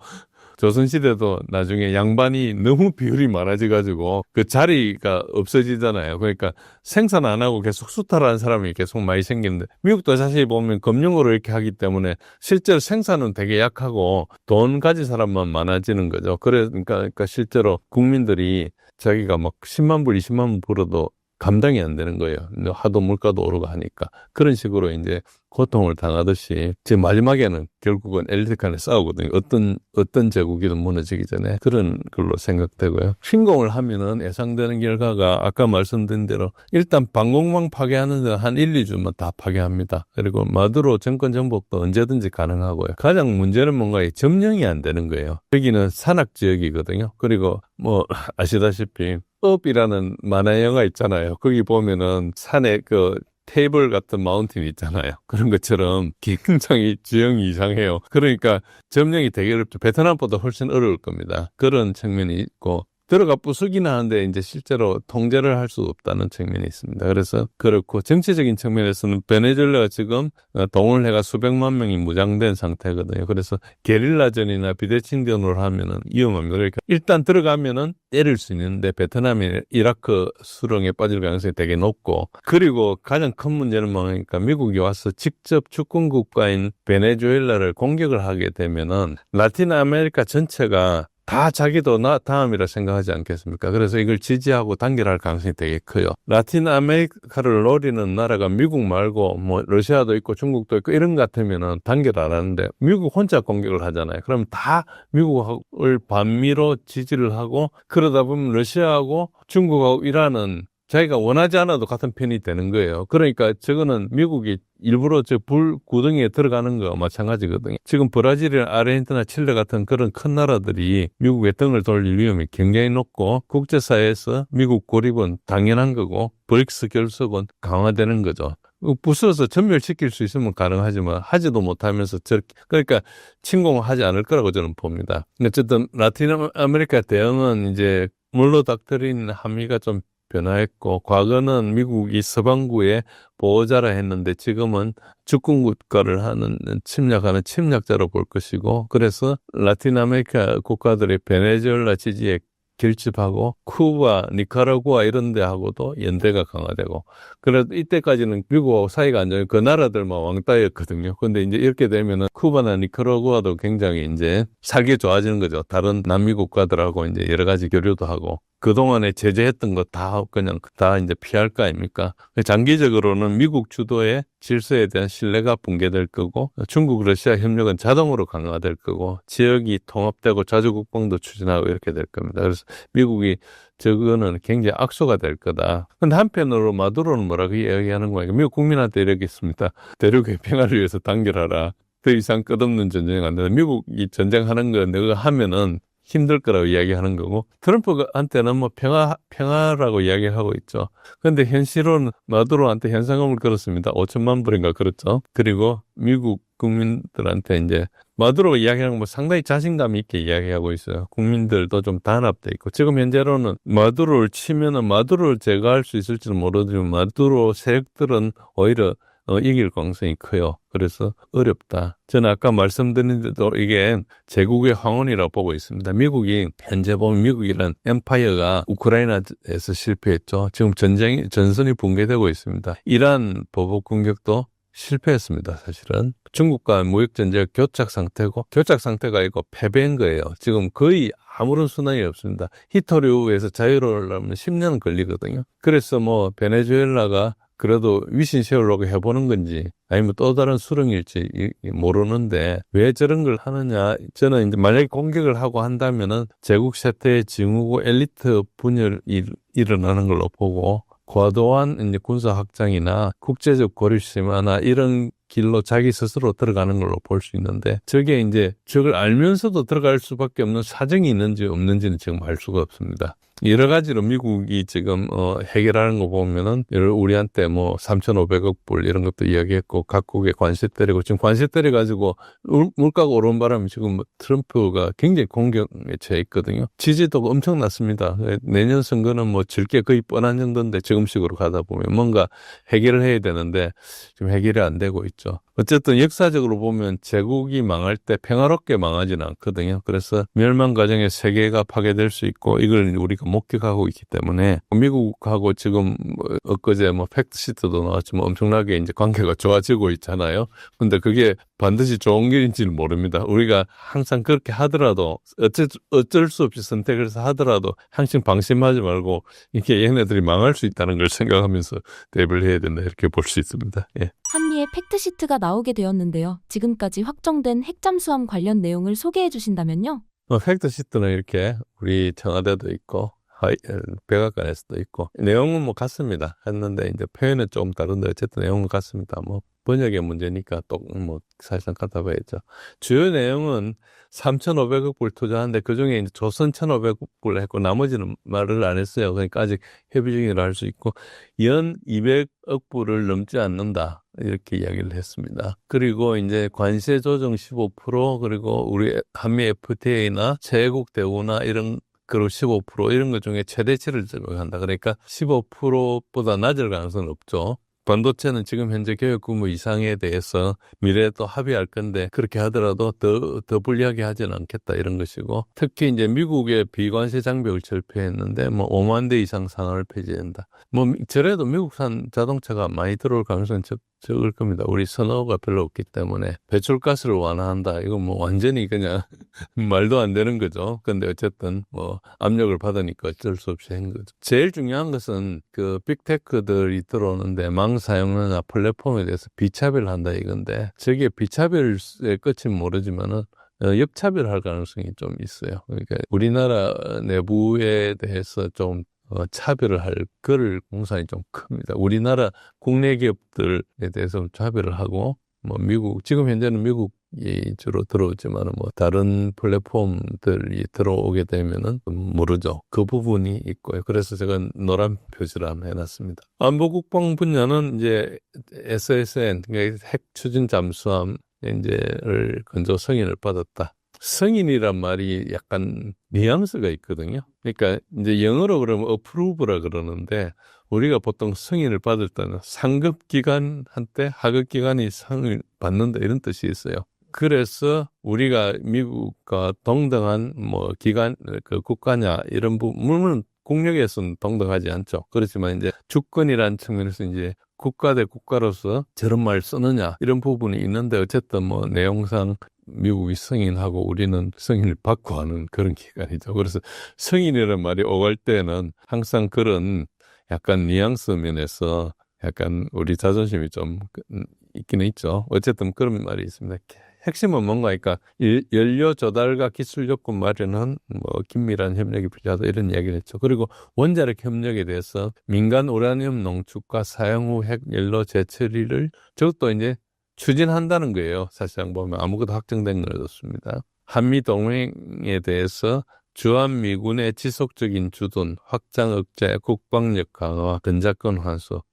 조선시대도 나중에 양반이 너무 비율이 많아져가지고 그 자리가 없어지잖아요. 그러니까 생산 안 하고 계속 수탈하는 사람이 계속 많이 생기는데 미국도 사실 보면 금융으로 이렇게 하기 때문에 실제로 생산은 되게 약하고 돈 가진 사람만 많아지는 거죠. 그러니까 실제로 국민들이 자기가 막 10만 불, 20만 불 벌어도 감당이 안 되는 거예요. 하도 물가도 오르고 하니까. 그런 식으로 이제 고통을 당하듯이 지금 마지막에는 결국은 엘리트 간에 싸우거든요. 어떤 제국이든 무너지기 전에 그런 걸로 생각되고요. 침공을 하면은 예상되는 결과가 아까 말씀드린 대로 일단 방공망 파괴하는 데는 한 1, 2주면 다 파괴합니다. 그리고 마두로 정권 정복도 언제든지 가능하고요. 가장 문제는 뭔가 점령이 안 되는 거예요. 여기는 산악 지역이거든요. 그리고 뭐 아시다시피 업이라는 만화 영화 있잖아요. 거기 보면은 산에 그 테이블 같은 마운틴 있잖아요. 그런 것처럼 굉장히 지형이 이상해요. 그러니까 점령이 되게 어렵죠. 베트남보다 훨씬 어려울 겁니다. 그런 측면이 있고 들어가 부수기는 하는데 이제 실제로 통제를 할 수 없다는 측면이 있습니다. 그래서 그렇고 정치적인 측면에서는 베네수엘라가 지금 동원을 해가 수백만 명이 무장된 상태거든요. 그래서 게릴라전이나 비대칭전으로 하면은 위험합니다. 그러니까 일단 들어가면은 때릴 수 있는데 베트남이 이라크 수렁에 빠질 가능성이 되게 높고 그리고 가장 큰 문제는 뭐니까 미국이 와서 직접 주권 국가인 베네수엘라를 공격을 하게 되면은 라틴 아메리카 전체가 다 자기도 나 다음이라 생각하지 않겠습니까? 그래서 이걸 지지하고 단결할 가능성이 되게 커요. 라틴 아메리카를 노리는 나라가 미국 말고 뭐 러시아도 있고 중국도 있고 이런 것 같으면은 단결 안 하는데 미국 혼자 공격을 하잖아요. 그럼 다 미국을 반미로 지지를 하고 그러다 보면 러시아하고 중국하고 이란은 자기가 원하지 않아도 같은 편이 되는 거예요. 그러니까 저거는 미국이 일부러 저 불 구덩이에 들어가는 거와 마찬가지거든요. 지금 브라질이나 아르헨티나, 칠레 같은 그런 큰 나라들이 미국의 등을 돌릴 위험이 굉장히 높고 국제사회에서 미국 고립은 당연한 거고 브릭스 결속은 강화되는 거죠. 부숴서 전멸시킬 수 있으면 가능하지만 하지도 못하면서 그러니까 침공하지 않을 거라고 저는 봅니다. 어쨌든 라틴 아메리카 대응은 이제 물로 닥터린 함의가 좀 변화했고 과거는 미국이 서방구의 보호자라 했는데 지금은 주권 국가를 침략하는 침략자로 볼 것이고 그래서 라틴 아메리카 국가들의 베네수엘라 지지에 결집하고 쿠바, 니카라구아 이런 데하고도 연대가 강화되고 그래도 이때까지는 미국하고 사이가 안 좋은 그 나라들만 왕따였거든요. 근데 이제 이렇게 되면은 쿠바나 니카라구아도 굉장히 이제 살기 좋아지는 거죠. 다른 남미 국가들하고 이제 여러 가지 교류도 하고 그동안에 제재했던 거 다 그냥 다 이제 피할 거 아닙니까? 장기적으로는 미국 주도의 질서에 대한 신뢰가 붕괴될 거고 중국, 러시아 협력은 자동으로 강화될 거고 지역이 통합되고 자주국방도 추진하고 이렇게 될 겁니다. 그래서 미국이 저거는 굉장히 악수가 될 거다. 근데 한편으로 마두로는 뭐라고 이야기하는 거예요? 미국 국민한테 이렇게 있습니다. 대륙의 평화를 위해서 단결하라. 더 이상 끝없는 전쟁 안 된다. 미국이 전쟁하는 거 너가 하면은 힘들 거라고 이야기하는 거고 트럼프한테는 뭐 평화라고 이야기하고 있죠. 근데 현실은 마두로한테 현상금을 걸었습니다. 5천만 불인가 그렇죠. 그리고 미국 국민들한테 이제 마두로가 이야기하는 거 상당히 자신감 있게 이야기하고 있어요. 국민들도 좀 단합돼 있고 지금 현재로는 마두로를 치면은 마두로를 제거할 수 있을지는 모르지만 마두로 세력들은 오히려 이길 가능성이 커요. 그래서 어렵다. 저는 아까 말씀드린 대로 이게 제국의 황혼이라고 보고 있습니다. 미국이 현재 보면 미국이란 엠파이어가 우크라이나에서 실패했죠. 지금 전선이 붕괴되고 있습니다. 이란 보복 공격도 실패했습니다. 사실은 중국과 무역 전쟁 교착 상태가 아니고 패배인 거예요. 지금 거의 아무런 순환이 없습니다. 히토류에서 자유로우려면 10년 걸리거든요. 그래서 뭐 베네수엘라가 그래도 위신 세우려고 해보는 건지 아니면 또 다른 수렁일지 모르는데 왜 저런 걸 하느냐. 저는 이제 만약에 공격을 하고 한다면은 제국 쇠퇴의 징후고 엘리트 분열이 일어나는 걸로 보고 과도한 이제 군사 확장이나 국제적 고립 심화나 이런 길로 자기 스스로 들어가는 걸로 볼 수 있는데 저게 이제 저걸 알면서도 들어갈 수밖에 없는 사정이 있는지 없는지는 지금 알 수가 없습니다. 여러 가지로 미국이 지금 해결하는 거 보면은 우리한테 뭐 3,500억 불 이런 것도 이야기했고 각국에 관세 때리고 지금 관세 때려가지고 물가가 오른 바람에 지금 트럼프가 굉장히 공격에 처해 있거든요. 지지도가 엄청 낮습니다. 내년 선거는 뭐 질 게 거의 뻔한 정도인데 지금식으로 가다 보면 뭔가 해결을 해야 되는데 지금 해결이 안 되고 있죠. 어쨌든 역사적으로 보면 제국이 망할 때 평화롭게 망하지는 않거든요. 그래서 멸망 과정에 세계가 파괴될 수 있고 이걸 우리가 목격하고 있기 때문에 미국하고 지금 엊그제 뭐 팩트시트도 나왔지만 엄청나게 이제 관계가 좋아지고 있잖아요. 근데 그게 반드시 좋은 길인지는 모릅니다. 우리가 항상 그렇게 하더라도 어쩔 수 없이 선택을 해서 하더라도 항상 방심하지 말고 이렇게 얘네들이 망할 수 있다는 걸 생각하면서 대비를 해야 된다 이렇게 볼 수 있습니다. 예. 한미의 팩트시트가 나오게 되었는데요. 지금까지 확정된 핵잠수함 관련 내용을 소개해 주신다면요. 팩트시트는 이렇게 우리 청와대도 있고 백악관에서도 있고 내용은 뭐 같습니다. 했는데 이제 표현은 조금 다른데 어쨌든 내용은 같습니다. 뭐 번역의 문제니까 또 뭐 사실상 갖다 봐야죠. 주요 내용은 3,500억 불 투자하는데 그중에 이제 조선 1,500억 불 했고 나머지는 말을 안 했어요. 그러니까 아직 협의 중이라 할 수 있고 연 200억 불을 넘지 않는다. 이렇게 이야기를 했습니다. 그리고 이제 관세 조정 15% 그리고 우리 한미 FTA나 제국 대우나 이런 그리고 15% 이런 것 중에 최대치를 적용한다. 그러니까 15%보다 낮을 가능성은 없죠. 반도체는 지금 현재 교육 규모 이상에 대해서 미래에 또 합의할 건데 그렇게 하더라도 더 불리하게 하지는 않겠다 이런 것이고 특히 이제 미국의 비관세 장벽을 철폐했는데 뭐 5만 대 이상 산업을 폐지한다. 뭐 저래도 미국산 자동차가 많이 들어올 가능성은 적을 겁니다. 우리 선호가 별로 없기 때문에 배출가스를 완화한다. 이거 뭐 완전히 그냥 말도 안 되는 거죠. 근데 어쨌든 뭐 압력을 받으니까 어쩔 수 없이 한 거죠. 제일 중요한 것은 그 빅테크들이 들어오는데 망 사용료나 플랫폼에 대해서 비차별한다 이건데 저게 비차별의 끝은 모르지만은 역차별할 가능성이 좀 있어요. 그러니까 우리나라 내부에 대해서 좀 차별을 할 그럴 공산이 좀 큽니다. 우리나라 국내 기업들에 대해서 차별을 하고 뭐 미국 지금 현재는 미국이 주로 들어오지만 뭐 다른 플랫폼들이 들어오게 되면은 모르죠. 그 부분이 있고요. 그래서 제가 노란 표시를 한번 해놨습니다. 안보국방 분야는 이제 SSN 그러니까 핵 추진 잠수함 이제를 건조 승인을 받았다. 승인이란 말이 약간 뉘앙스가 있거든요. 그러니까 이제 영어로 그러면 approve라 그러는데 우리가 보통 승인을 받을 때는 상급 기관한테 하급 기관이 상을 받는다 이런 뜻이 있어요. 그래서 우리가 미국과 동등한 뭐 기관, 그 국가냐 이런 부분은 국력에서는 동등하지 않죠. 그렇지만 이제 주권이라는 측면에서 이제 국가 대 국가로서 저런 말 쓰느냐 이런 부분이 있는데 어쨌든 뭐 내용상 미국이 승인하고 우리는 승인을 받고 하는 그런 기관이죠. 그래서 승인이라는 말이 오갈 때는 항상 그런 약간 뉘앙스 면에서 약간 우리 자존심이 좀 있기는 있죠. 어쨌든 그런 말이 있습니다. 핵심은 뭔가, 그러니까 연료 조달과 기술 요건 마련은 뭐 긴밀한 협력이 필요하다 이런 이야기를 했죠. 그리고 원자력 협력에 대해서 민간 우라늄 농축과 사용 후 핵 연료 재처리를 저것도 이제 추진한다는 거예요. 사실상 보면 아무것도 확정된 건 없습니다. 한미 동맹에 대해서 주한미군의 지속적인 주둔, 확장 억제, 국방력 강화, 근자권 환수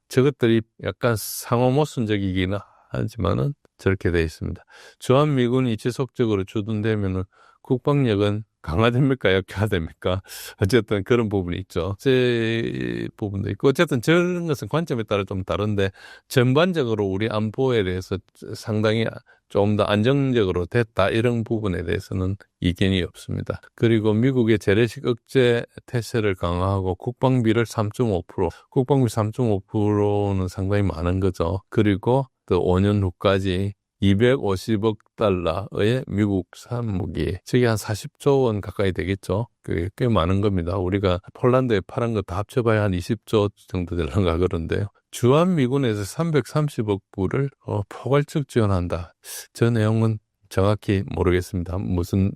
저것들이 약간 상호 모순적이기는 하지만은 저렇게 되어 있습니다. 주한미군이 지속적으로 주둔되면은 국방력은 강화됩니까? 약화됩니까? 어쨌든 그런 부분이 있죠. 제 부분도 있고, 어쨌든 저런 것은 관점에 따라 좀 다른데, 전반적으로 우리 안보에 대해서 상당히 좀 더 안정적으로 됐다, 이런 부분에 대해서는 이견이 없습니다. 그리고 미국의 재래식 억제 태세를 강화하고 국방비를 3.5%, 국방비 3.5%는 상당히 많은 거죠. 그리고 또 5년 후까지 250억 달러의 미국산 무기, 저게 한 40조 원 가까이 되겠죠. 그게 꽤 많은 겁니다. 우리가 폴란드에 파는 거 다 합쳐봐야 한 20조 정도 되는가 그런데요. 주한미군에서 330억 불을 포괄적 지원한다. 저 내용은 정확히 모르겠습니다. 무슨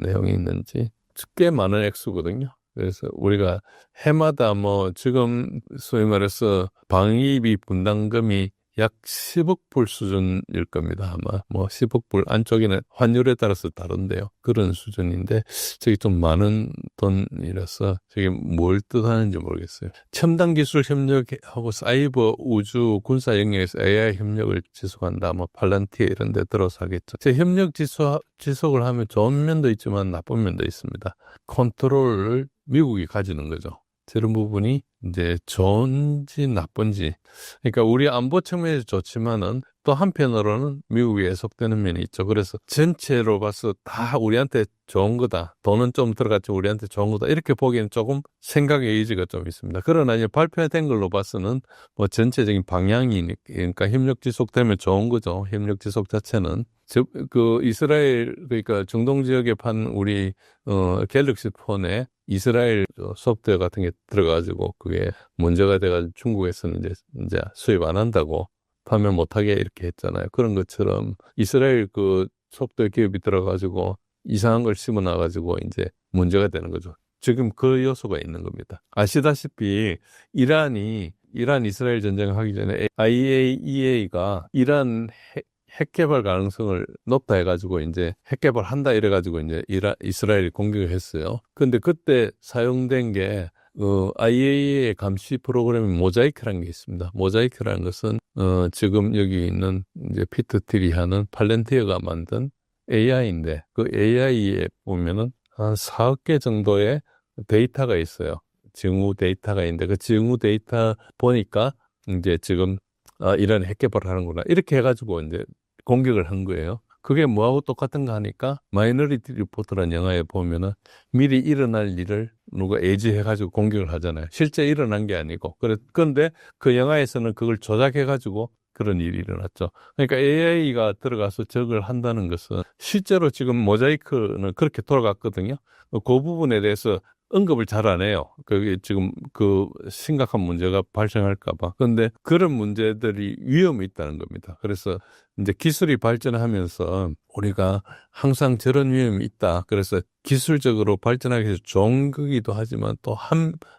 내용이 있는지. 꽤 많은 액수거든요. 그래서 우리가 해마다 뭐 지금 소위 말해서 방위비 분담금이 약 10억 불 수준일 겁니다. 아마 뭐 10억 불 안쪽에는 환율에 따라서 다른데요. 그런 수준인데 저게 좀 많은 돈이라서 저게 뭘 뜻하는지 모르겠어요. 첨단 기술 협력하고 사이버 우주 군사 영역에서 AI 협력을 지속한다. 뭐 팔란티에 이런 데 들어서 하겠죠. 제 협력 지속을 하면 좋은 면도 있지만 나쁜 면도 있습니다. 컨트롤을 미국이 가지는 거죠. 저런 부분이 이제 좋은지 나쁜지. 그러니까 우리 안보 측면에서 좋지만은 또 한편으로는 미국에 애속되는 면이 있죠. 그래서 전체로 봐서 다 우리한테 좋은 거다. 돈은 좀 들어갔지 우리한테 좋은 거다. 이렇게 보기에는 조금 생각의 의지가 좀 있습니다. 그러나 이제 발표된 걸로 봐서는 뭐 전체적인 방향이니까, 그러니까 협력 지속되면 좋은 거죠. 협력 지속 자체는. 그 이스라엘, 그러니까 중동 지역에 판 우리 갤럭시 폰에 이스라엘 소프트웨어 같은 게 들어가지고 그게 문제가 돼가지고 중국에서는 이제 수입 안 한다고 판매 못하게 이렇게 했잖아요. 그런 것처럼 이스라엘 그 소프트웨어 기업이 들어가지고 이상한 걸 심어놔가지고 이제 문제가 되는 거죠. 지금 그 요소가 있는 겁니다. 아시다시피 이란 이스라엘 전쟁을 하기 전에 IAEA가 이란 핵 개발 가능성을 높다 해가지고 이제 핵 개발한다 이래가지고 이제 이스라엘이 공격을 했어요. 근데 그때 사용된 게 IAEA 감시 프로그램 모자이크라는 게 있습니다. 모자이크라는 것은 지금 여기 있는 이제 피터 틸이 하는 팔렌티어가 만든 AI인데 그 AI에 보면은 한 4억 개 정도의 데이터가 있어요. 징후 데이터가 있는데 그 징후 데이터 보니까 이제 지금 이런 핵 개발을 하는구나 이렇게 해가지고 이제 공격을 한 거예요. 그게 뭐하고 똑같은가 하니까 마이너리티 리포트라는 영화에 보면은 미리 일어날 일을 누가 예지해가지고 공격을 하잖아요. 실제 일어난 게 아니고. 그런데 그 영화에서는 그걸 조작해가지고 그런 일이 일어났죠. 그러니까 AI가 들어가서 저걸 한다는 것은 실제로 지금 모자이크는 그렇게 돌아갔거든요. 그 부분에 대해서 언급을 잘 안 해요. 그게 지금 그 심각한 문제가 발생할까봐. 그런데 그런 문제들이 위험이 있다는 겁니다. 그래서 이제 기술이 발전하면서 우리가 항상 저런 위험이 있다. 그래서 기술적으로 발전하기 위해서 좋은 거기도 하지만 또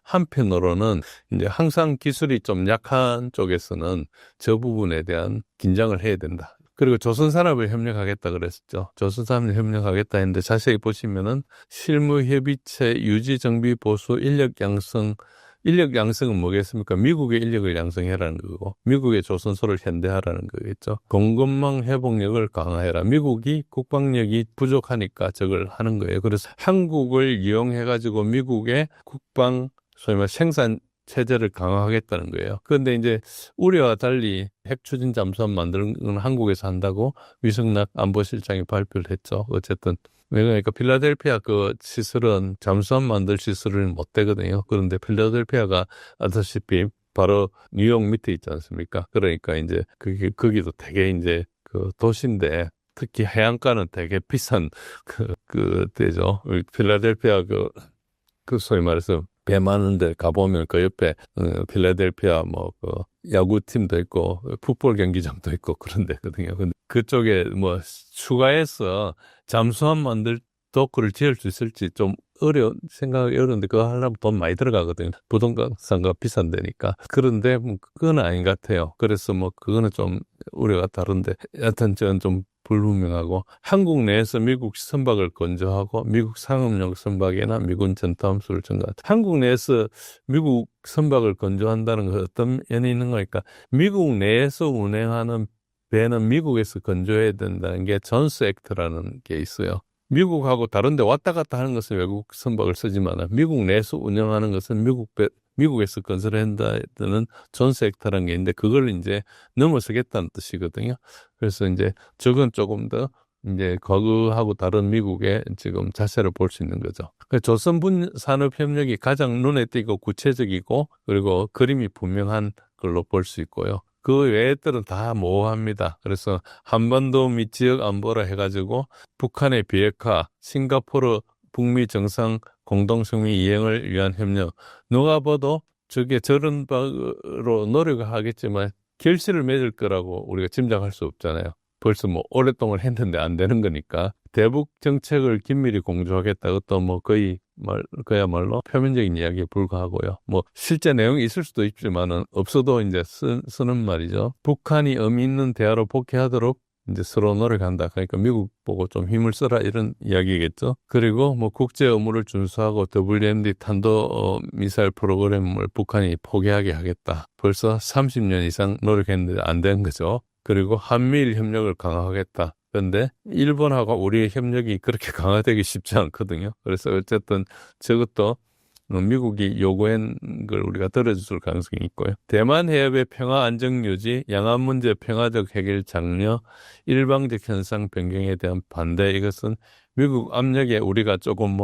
한편으로는 이제 항상 기술이 좀 약한 쪽에서는 저 부분에 대한 긴장을 해야 된다. 그리고 조선산업에 협력하겠다 그랬었죠. 조선산업에 협력하겠다 했는데 자세히 보시면은 실무협의체 유지 정비 보수 인력 양성은 뭐겠습니까? 미국의 인력을 양성해라는 거고 미국의 조선소를 현대화라는 거겠죠. 공급망 회복력을 강화해라. 미국이 국방력이 부족하니까 저걸 하는 거예요. 그래서 한국을 이용해가지고 미국의 국방 소위 말 생산 체제를 강화하겠다는 거예요. 그런데 이제 우리와 달리 핵 추진 잠수함 만드는 건 한국에서 한다고 위성락 안보실장이 발표를 했죠. 어쨌든 왜냐니까 필라델피아 그 시설은 잠수함 만들 시설은 못 되거든요. 그런데 필라델피아가 아시다시피 바로 뉴욕 밑에 있지 않습니까? 그러니까 이제 그게 거기도 되게 이제 그 도시인데 특히 해안가는 되게 비싼 그 데죠. 필라델피아 그 소위 말해서 배 많은 데 가보면 그 옆에 필라델피아 뭐 그 야구팀도 있고 풋볼 경기장도 있고 그런 데거든요. 근데 그쪽에 뭐 추가해서 잠수함 만들 도크를 지을 수 있을지 좀 생각이 어려운데 그거 하려면 돈 많이 들어가거든요. 부동산가 비싼 데니까. 그런데 뭐 그건 아닌 것 같아요. 그래서 뭐 그거는 좀 우려가 다른데 여하튼 저는 좀 불분명하고 한국 내에서 미국 선박을 건조하고 미국 상업용 선박이나 미군 전투함수를 증가한다. 한국 내에서 미국 선박을 건조한다는 건 어떤 연이 있는 거니까 미국 내에서 운행하는 배는 미국에서 건조해야 된다는 게 존스 액트라는 게 있어요. 미국하고 다른 데 왔다 갔다 하는 것은 외국 선박을 쓰지만 미국 내에서 운영하는 것은 미국에서 건설한다는 존스 액트라는 게 있는데 그걸 이제 넘어서겠다는 뜻이거든요. 그래서 이제 저건 조금 더 이제 과거하고 다른 미국의 지금 자세를 볼 수 있는 거죠. 조선분 산업협력이 가장 눈에 띄고 구체적이고 그리고 그림이 분명한 걸로 볼 수 있고요. 그 외들은 다 모호합니다. 그래서 한반도 및 지역 안보라 해가지고 북한의 비핵화, 싱가포르 북미 정상 공동성미 이행을 위한 협력. 누가 봐도 저게 저런 바로 노력을 하겠지만 결실을 맺을 거라고 우리가 짐작할 수 없잖아요. 벌써 뭐 오랫동안 했는데 안 되는 거니까. 대북 정책을 긴밀히 공조하겠다. 그것도 뭐 그야말로 표면적인 이야기에 불과하고요. 뭐 실제 내용이 있을 수도 있지만은 없어도 이제 쓰는 말이죠. 북한이 의미 있는 대화로 복귀하도록 이제 서로 노력한다. 그러니까 미국 보고 좀 힘을 써라 이런 이야기겠죠. 그리고 뭐 국제 의무를 준수하고 WMD 탄도 미사일 프로그램을 북한이 포기하게 하겠다. 벌써 30년 이상 노력했는데 안 된 거죠. 그리고 한미일 협력을 강화하겠다. 그런데 일본하고 우리의 협력이 그렇게 강화되기 쉽지 않거든요. 그래서 어쨌든 저것도 미국이 요구한 걸 우리가 들어줄 가능성이 있고요. 대만 해협의 평화 안정 유지, 양안 문제 평화적 해결 장려, 일방적 현상 변경에 대한 반대, 이것은 미국 압력에 우리가 조금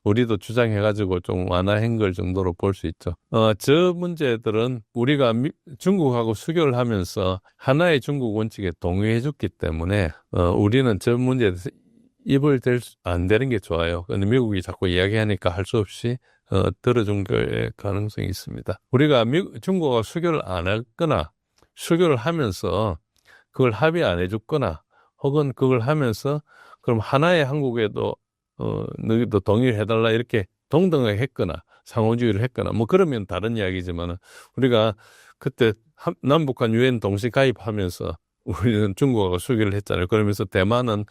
우리도 주장해가지고 좀 완화한 걸 정도로 볼 수 있죠. 저 문제들은 우리가 중국하고 수교를 하면서 하나의 중국 원칙에 동의해줬기 때문에 우리는 저 문제에 대해서 입을 안 대는 게 좋아요. 그런데 미국이 자꾸 이야기하니까 할 수 없이 들어준 걸 가능성이 있습니다. 우리가 중국과 수교를 안 했거나 수교를 하면서 그걸 합의 안 해줬거나 혹은 그걸 하면서 그럼 하나의 한국에도 너희도 동의를 해달라 이렇게 동등하게 했거나 상호주의를 했거나 뭐 그러면 다른 이야기지만 우리가 그때 남북한 유엔 동시 가입하면서 우리는 중국하고 수교를 했잖아요. 그러면서 대만은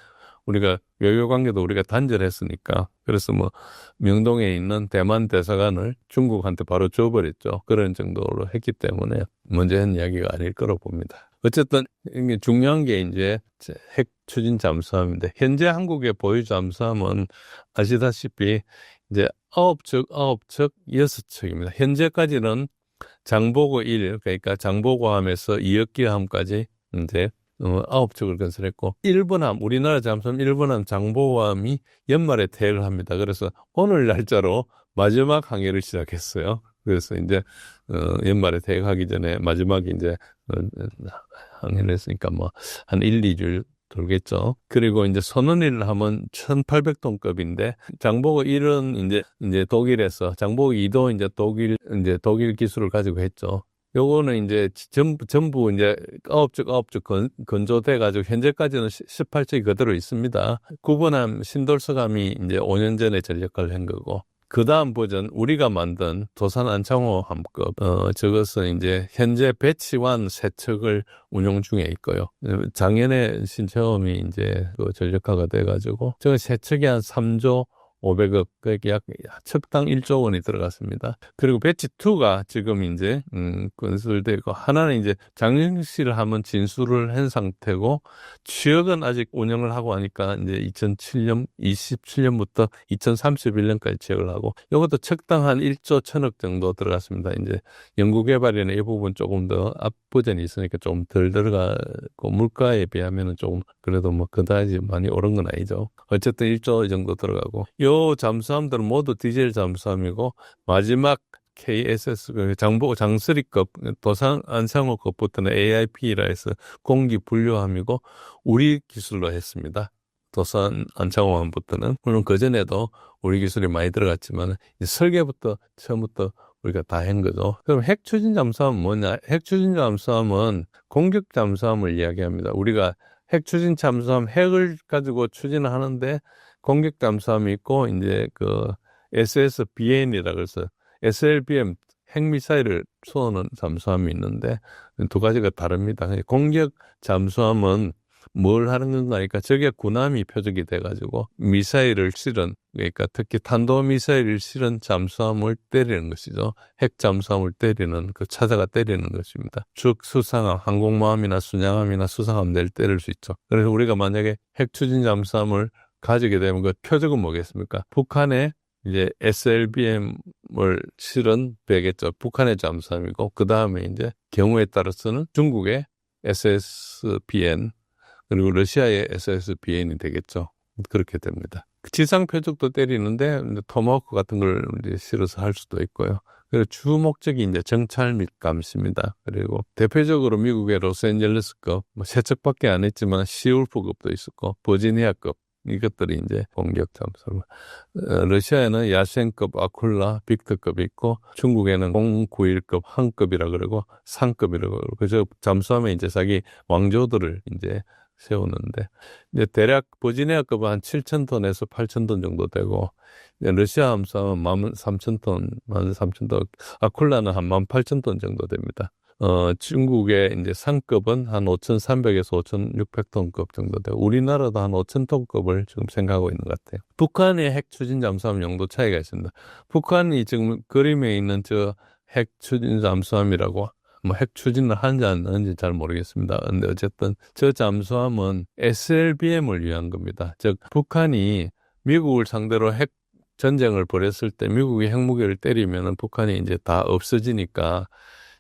우리가 외교 관계도 우리가 단절했으니까 그래서 뭐 명동에 있는 대만 대사관을 중국한테 바로 줘버렸죠. 그런 정도로 했기 때문에 문제는 이야기가 아닐 거로 봅니다. 어쨌든 이게 중요한 게 이제 핵 추진 잠수함인데 현재 한국의 보유 잠수함은 아시다시피 이제 9척 6척입니다. 현재까지는 장보고 1 그러니까 장보고함에서 이역기함까지 이제 9척을 건설했고 일본함 우리나라 잠수함 일본함 장보고함이 연말에 퇴역을 합니다. 그래서 오늘 날짜로 마지막 항해를 시작했어요. 그래서 이제 연말에 퇴역하기 전에 마지막에 이제 항해를 했으니까 뭐 한 1-2주 돌겠죠. 그리고 이제 선원일 하면 1800톤급인데 장보고 1은 이제 독일에서 장보고 2도 이제 독일 기술을 가지고 했죠. 요거는 이제 전부 이제 9척 건조돼가지고 현재까지는 18척이 그대로 있습니다. 구번함 신돌서감이 이제 5년 전에 전력화를 한 거고, 그 다음 버전 우리가 만든 도산 안창호 함급, 저것은 이제 현재 배치완 3척을 운용 중에 있고요. 작년에 신체험이 이제 그 전력화가 돼가지고, 저건 3척이 한 3조 500억, 그게 약 척당 1조 원이 들어갔습니다. 그리고 배치 2가 지금 이제 건설되고 하나는 이제 장영실을 한번 진수를 한 상태고 취역은 아직 운영을 하고 하니까 이제 27년부터 2031년까지 취역을 하고 이것도 척당 한 1조 1천억 정도 들어갔습니다. 이제 연구개발이나 이 부분 조금 더 앞버전이 있으니까 좀 덜 들어가고 물가에 비하면은 조금 그래도 뭐 그다지 많이 오른 건 아니죠. 어쨌든 1조 정도 들어가고 요 잠수함들은 모두 디젤 잠수함이고 마지막 KSS 장수리급 도산 안창호급부터는 AIP라 해서 공기 분류함이고 우리 기술로 했습니다. 도산 안창호함부터는 물론 그 전에도 우리 기술이 많이 들어갔지만 설계부터 처음부터 우리가 다 한 거죠. 그럼 핵추진 잠수함은 뭐냐? 핵추진 잠수함은 공격 잠수함을 이야기합니다. 우리가 핵추진 잠수함 핵을 가지고 추진을 하는데 공격 잠수함이 있고 이제 그 SSBN이라 그래서 SLBM 핵미사일을 쏘는 잠수함이 있는데 두 가지가 다릅니다. 공격 잠수함은 뭘 하는 건가 하니까 저게 군함이 표적이 돼가지고 미사일을 실은 그러니까 특히 탄도미사일을 실은 잠수함을 때리는 것이죠. 핵 잠수함을 때리는 그 찾아가 때리는 것입니다. 즉 수상함, 항공모함이나 순양함이나 수상함 내를 때릴 수 있죠. 그래서 우리가 만약에 핵 추진 잠수함을 가지게 되면 그 표적은 뭐겠습니까? 북한의 이제 SLBM을 실은 배겠죠. 북한의 잠수함이고 그 다음에 이제 경우에 따라서는 중국의 SSBN 그리고 러시아의 SSBN이 되겠죠. 그렇게 됩니다. 지상 표적도 때리는데 토마호크 같은 걸 이제 실어서 할 수도 있고요. 그리고 주 목적이 이제 정찰 및 감시입니다. 그리고 대표적으로 미국의 로스앤젤레스급 세척밖에 안 했지만 시울프급도 있었고 버지니아급 이것들이 이제 공격 잠수함. 러시아에는 야센급 아쿨라 빅터급이 있고 중국에는 091급 한급이라 그러고 상급이라고 그러고 그저 잠수함에 이제 자기 왕조들을 이제 세우는데 이제 대략 버지니아급은 한 7,000톤에서 8,000톤 정도 되고 러시아 함수함은 13,000톤, 13,000톤, 아쿨라는 한 18,000톤 정도 됩니다. 중국의 이제 상급은 한 5,300에서 5,600톤급 정도 되고 우리나라도 한 5,000톤급을 지금 생각하고 있는 것 같아요. 북한의 핵 추진 잠수함 용도 차이가 있습니다. 북한이 지금 그림에 있는 저 핵 추진 잠수함이라고 뭐 핵 추진을 하는지 안 하는지 잘 모르겠습니다. 근데 어쨌든 저 잠수함은 SLBM을 위한 겁니다. 즉 북한이 미국을 상대로 핵 전쟁을 벌였을 때 미국이 핵무기를 때리면은 북한이 이제 다 없어지니까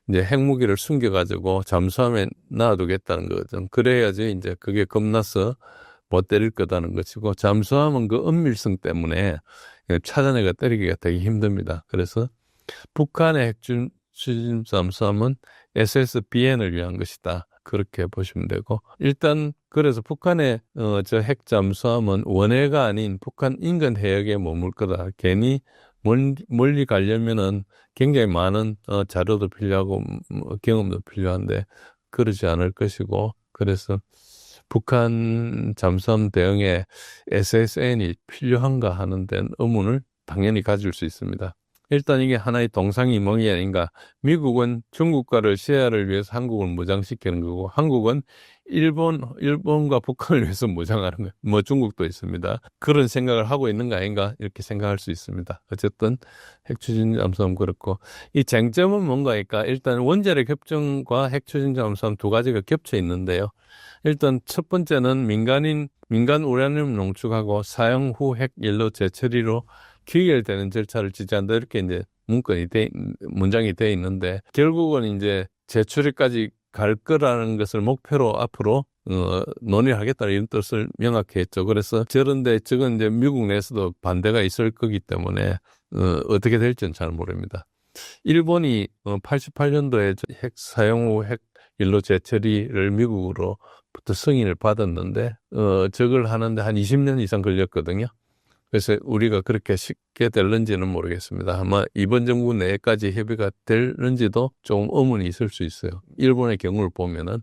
이제 핵무기를 숨겨가지고 잠수함에 놔두겠다는 거죠. 그래야지 이제 그게 겁나서 못 때릴 거다는 것이고 잠수함은 그 은밀성 때문에 찾아내가 때리기가 되게 힘듭니다. 그래서 북한의 핵추진 잠수함은 SSBN을 위한 것이다. 그렇게 보시면 되고 일단 그래서 북한의 저 핵 잠수함은 원해가 아닌 북한 인근 해역에 머물 거다. 괜히 멀리 가려면은 굉장히 많은 자료도 필요하고 경험도 필요한데 그러지 않을 것이고 그래서 북한 잠수함 대응에 SSN이 필요한가 하는 데는 의문을 당연히 가질 수 있습니다. 일단 이게 하나의 동상이몽이 아닌가. 미국은 중국과 러시아를 위해서 한국을 무장시키는 거고 한국은 일본과 북한을 위해서 무장하는 거예요. 뭐 중국도 있습니다. 그런 생각을 하고 있는 거 아닌가 이렇게 생각할 수 있습니다. 어쨌든 핵추진 잠수함 그렇고 이 쟁점은 뭔가니까 일단 원자력 협정과 핵추진 잠수함 두 가지가 겹쳐 있는데요. 일단 첫 번째는 민간 우라늄 농축하고 사용 후 핵 연료 재처리로 기결되는 절차를 지지한다 이렇게 이제 문장이 돼 있는데 결국은 이제 재처리까지 갈 거라는 것을 목표로 앞으로 논의하겠다 이런 뜻을 명확히 했죠. 그래서 저런데 저건 이제 미국 내에서도 반대가 있을 거기 때문에 어떻게 될지는 잘 모릅니다. 일본이 88년도에 핵 사용 후 핵 연료 재처리를 미국으로부터 승인을 받았는데 저걸 하는데 한 20년 이상 걸렸거든요. 그래서 우리가 그렇게 쉽게 될는지는 모르겠습니다. 아마 이번 정부 내까지 협의가 될는지도 좀 의문이 있을 수 있어요. 일본의 경우를 보면은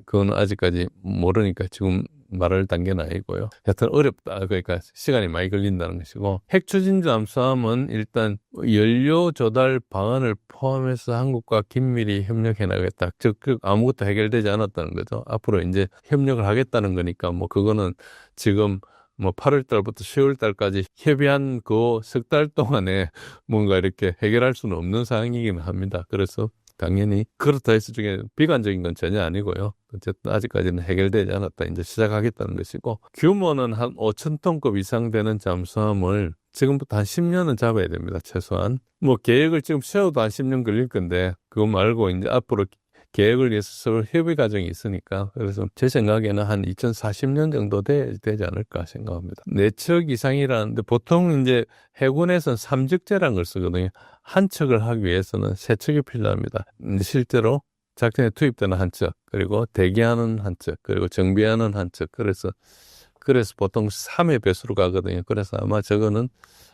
그건 아직까지 모르니까 지금 말할 단계는 아니고요. 하여튼 어렵다. 그러니까 시간이 많이 걸린다는 것이고 핵추진 잠수함은 일단 연료 조달 방안을 포함해서 한국과 긴밀히 협력해 나가겠다. 즉 아무것도 해결되지 않았다는 거죠. 앞으로 이제 협력을 하겠다는 거니까 뭐 그거는 지금 뭐 8월 달부터 10월 달까지 협의한 그 석 달 동안에 뭔가 이렇게 해결할 수는 없는 상황이긴 합니다. 그래서 당연히 그렇다 해서 중에 비관적인 건 전혀 아니고요. 어쨌든 아직까지는 해결되지 않았다. 이제 시작하겠다는 것이고, 규모는 한 5천 톤급 이상 되는 잠수함을 지금부터 한 10년은 잡아야 됩니다. 최소한. 뭐 계획을 지금 세워도 한 10년 걸릴 건데, 그거 말고 이제 앞으로 계획을 위해서 서로 협의 과정이 있으니까, 그래서 제 생각에는 한 2040년 정도 되지 않을까 생각합니다. 4척 이상이라는데 보통 이제 해군에서는 3적재라는 걸 쓰거든요. 한 척을 하기 위해서는 3척이 필요합니다. 실제로 작전에 투입되는 한 척, 그리고 대기하는 한 척, 그리고 정비하는 한 척. 그래서 보통 3회 배수로 가거든요. 그래서 아마 저거는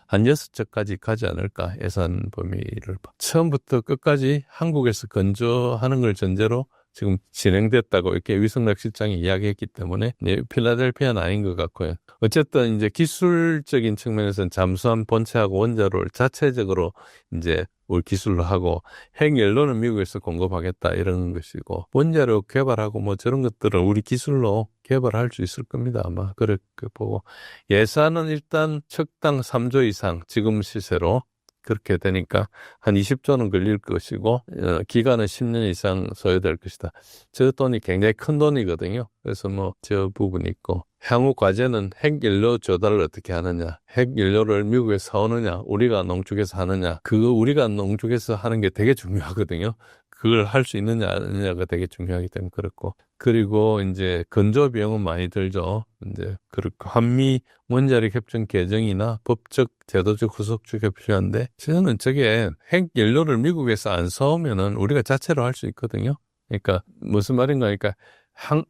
한 6척까지 가지 않을까, 예산 범위를. 처음부터 끝까지 한국에서 건조하는 걸 전제로 지금 진행됐다고 이렇게 위성낚시장이 이야기했기 때문에 필라델피아는 아닌 것 같고요. 어쨌든 이제 기술적인 측면에서는 잠수함 본체하고 원자로를 자체적으로 이제 올 기술로 하고, 핵연료는 미국에서 공급하겠다 이런 것이고, 원자로 개발하고 뭐 저런 것들은 우리 기술로 개발할 수 있을 겁니다. 아마 그렇게 보고, 예산은 일단 척당 3조 이상 지금 시세로 그렇게 되니까 한 20조는 걸릴 것이고, 기간은 10년 이상 소요될 것이다. 저 돈이 굉장히 큰 돈이거든요. 그래서 뭐 저 부분이 있고, 향후 과제는 핵연료 조달을 어떻게 하느냐, 핵연료를 미국에서 사오느냐, 우리가 농축해서 하느냐, 그거 우리가 농축해서 하는 게 되게 중요하거든요. 그걸 할 수 있느냐 아니냐가 되게 중요하기 때문에 그렇고, 그리고 이제 건조 비용은 많이 들죠. 이제 그렇고, 한미 원자력 협정 개정이나 법적 제도적 후속주가 필요한데, 저는 저게 핵 연료를 미국에서 안 사오면은 우리가 자체로 할 수 있거든요. 그러니까 무슨 말인가 하니까,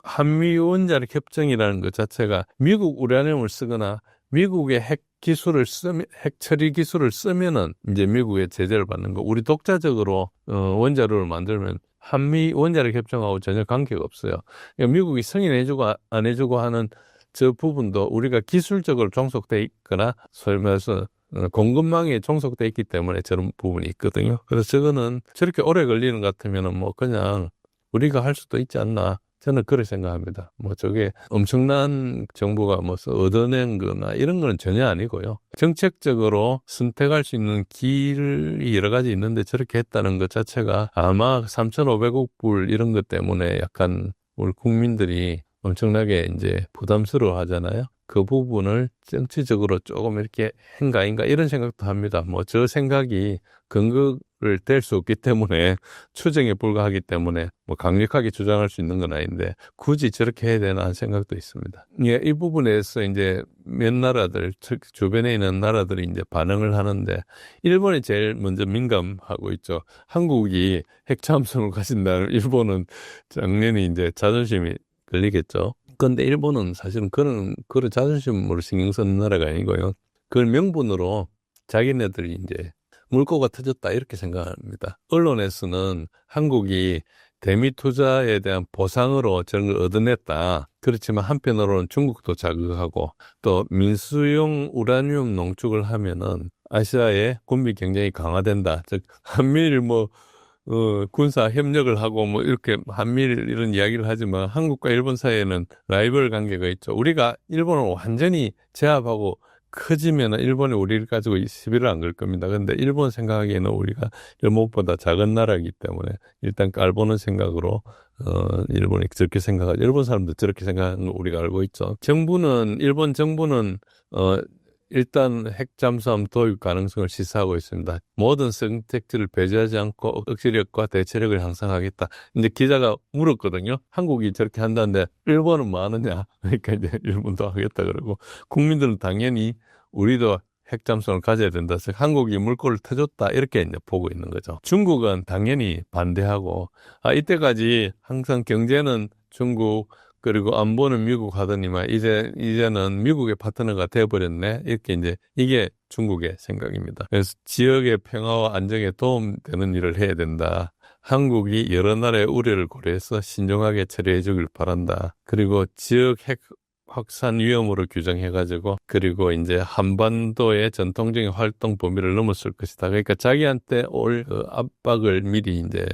한미 원자력 협정이라는 것 자체가 미국 우라늄을 쓰거나 미국의 핵 처리 기술을 쓰면은 이제 미국의 제재를 받는 거. 우리 독자적으로 원자로를 만들면 한미 원자력 협정하고 전혀 관계가 없어요. 그러니까 미국이 승인해주고 안 해주고 하는 저 부분도 우리가 기술적으로 종속돼 있거나, 소위 말해서 공급망에 종속돼 있기 때문에 저런 부분이 있거든요. 그래서 저거는 저렇게 오래 걸리는 것 같으면은 뭐 그냥 우리가 할 수도 있지 않나. 저는 그렇게 생각합니다. 뭐 저게 엄청난 정부가 뭐 얻어낸 거나 이런 건 전혀 아니고요. 정책적으로 선택할 수 있는 길이 여러 가지 있는데 저렇게 했다는 것 자체가 아마 3,500억 불 이런 것 때문에 약간 우리 국민들이 엄청나게 이제 부담스러워 하잖아요. 그 부분을 정치적으로 조금 이렇게 한가 아닌가 이런 생각도 합니다. 뭐 저 생각이 근거를 댈 수 없기 때문에, 추정에 불과하기 때문에 뭐 강력하게 주장할 수 있는 건 아닌데 굳이 저렇게 해야 되나 하는 생각도 있습니다. 예, 이 부분에서 이제 몇 나라들, 특히 주변에 있는 나라들이 이제 반응을 하는데, 일본이 제일 먼저 민감하고 있죠. 한국이 핵잠수함을 가진다는, 일본은 당연히 이제 자존심이 걸리겠죠. 그런데 일본은 사실은 그런 자존심으로 신경 쓰는 나라가 아니고요. 그걸 명분으로 자기네들이 이제 물꼬가 터졌다 이렇게 생각합니다. 언론에서는 한국이 대미 투자에 대한 보상으로 저런 걸 얻어냈다. 그렇지만 한편으로는 중국도 자극하고, 또 민수용 우라늄 농축을 하면은 아시아의 군비 경쟁이 강화된다. 즉 한미일 군사 협력을 하고 뭐 이렇게 한미일 이런 이야기를 하지만 한국과 일본 사이에는 라이벌 관계가 있죠. 우리가 일본을 완전히 제압하고 커지면 일본이 우리를 가지고 시비를 안 걸 겁니다. 그런데 일본 생각하기에는 우리가 일본보다 작은 나라이기 때문에 일단 깔보는 생각으로 일본이 저렇게 생각하죠. 일본 사람도 저렇게 생각하는 거 우리가 알고 있죠. 일본 정부는 일단 핵잠수함 도입 가능성을 시사하고 있습니다. 모든 선택지를 배제하지 않고 억지력과 대처력을 향상하겠다. 이제 기자가 물었거든요. 한국이 저렇게 한다는데 일본은 뭐 하느냐? 그러니까 이제 일본도 하겠다 그러고, 국민들은 당연히 우리도 핵잠수함을 가져야 된다. 그래서 한국이 물꼬를 터줬다 이렇게 이제 보고 있는 거죠. 중국은 당연히 반대하고, 이때까지 항상 경제는 중국, 그리고 안보는 미국 하더니만 이제는 미국의 파트너가 돼버렸네. 이렇게 이제 이게 중국의 생각입니다. 그래서 지역의 평화와 안정에 도움되는 일을 해야 된다. 한국이 여러 나라의 우려를 고려해서 신중하게 처리해 주길 바란다. 그리고 지역 핵 확산 위험으로 규정해가지고 그리고 이제 한반도의 전통적인 활동 범위를 넘었을 것이다. 그러니까 자기한테 올 압박을 미리 이제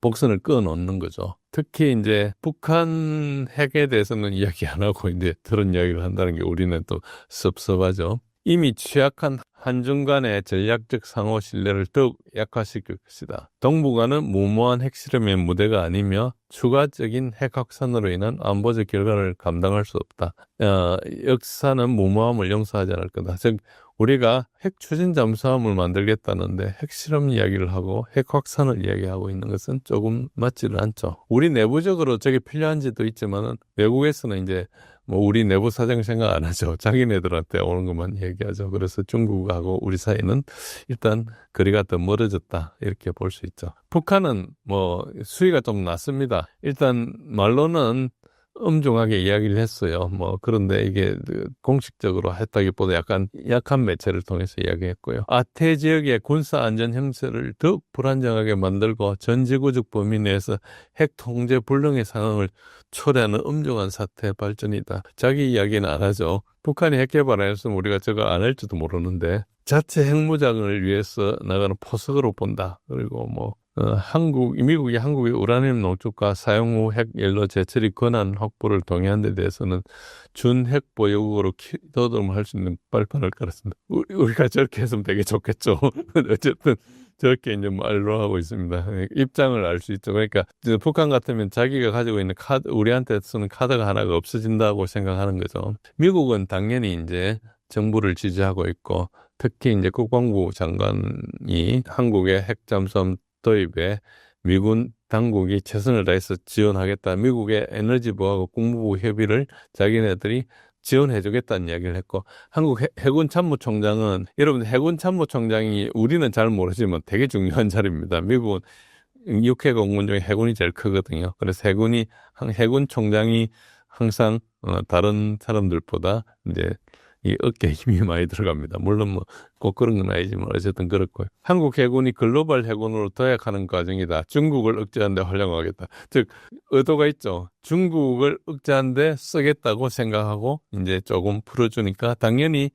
복선을 끊어놓는 거죠. 특히 이제 북한 핵에 대해서는 이야기 안 하고 이제 그런 이야기를 한다는 게 우리는 또 섭섭하죠. 이미 취약한 한중 간의 전략적 상호 신뢰를 더욱 약화시킬 것이다. 동북아는 무모한 핵실험의 무대가 아니며 추가적인 핵 확산으로 인한 안보적 결과를 감당할 수 없다. 역사는 무모함을 용서하지 않을 거다. 즉 우리가 핵 추진 잠수함을 만들겠다는데 핵실험 이야기를 하고 핵 확산을 이야기하고 있는 것은 조금 맞지는 않죠. 우리 내부적으로 저게 필요한지도 있지만은 외국에서는 이제 뭐 우리 내부 사정 생각 안 하죠. 자기네들한테 오는 것만 얘기하죠. 그래서 중국하고 우리 사이는 일단 거리가 더 멀어졌다 이렇게 볼 수 있죠. 북한은 뭐 수위가 좀 낮습니다. 일단 말로는 엄중하게 이야기를 했어요. 뭐 그런데 이게 공식적으로 했다기보다 약간 약한 매체를 통해서 이야기했고요. 아태 지역의 군사 안전 형세를 더욱 불안정하게 만들고 전 지구적 범위 내에서 핵 통제 불능의 상황을 초래하는 엄중한 사태의 발전이다. 자기 이야기는 안 하죠. 북한이 핵 개발 안 했으면 우리가 저거 안 할지도 모르는데 자체 핵무장을 위해서 나가는 포석으로 본다. 그리고 뭐 미국이 한국의 우라늄 농축과 사용 후 핵 연료 재처리 권한 확보를 동의한 데 대해서는 준핵 보유국으로 키도듬을 할 수 있는 발판을 깔았습니다. 우리가 저렇게 했으면 되게 좋겠죠. 어쨌든 저렇게 이제 말로 하고 있습니다. 입장을 알 수 있죠. 그러니까 북한 같으면 자기가 가지고 있는 카드, 우리한테 쓰는 카드가 하나가 없어진다고 생각하는 거죠. 미국은 당연히 이제 정부를 지지하고 있고 특히 이제 국방부 장관이 한국의 핵 잠수함 도입에 미군 당국이 최선을 다해서 지원하겠다. 미국의 에너지부하고 국무부 협의를 자기네들이 지원해주겠다는 이야기를 했고 한국 해군 참모총장은 여러분 해군 참모총장이 우리는 잘 모르지만 되게 중요한 자리입니다. 미국은 6회 공군 중에 해군이 제일 크거든요. 그래서 해군 총장이 항상 다른 사람들보다 이제 이 어깨에 힘이 많이 들어갑니다. 물론 뭐 꼭 그런 건 아니지만 어쨌든 그렇고요. 한국 해군이 글로벌 해군으로 도약하는 과정이다. 중국을 억제하는 데 활용하겠다. 즉 의도가 있죠. 중국을 억제하는 데 쓰겠다고 생각하고 이제 조금 풀어주니까 당연히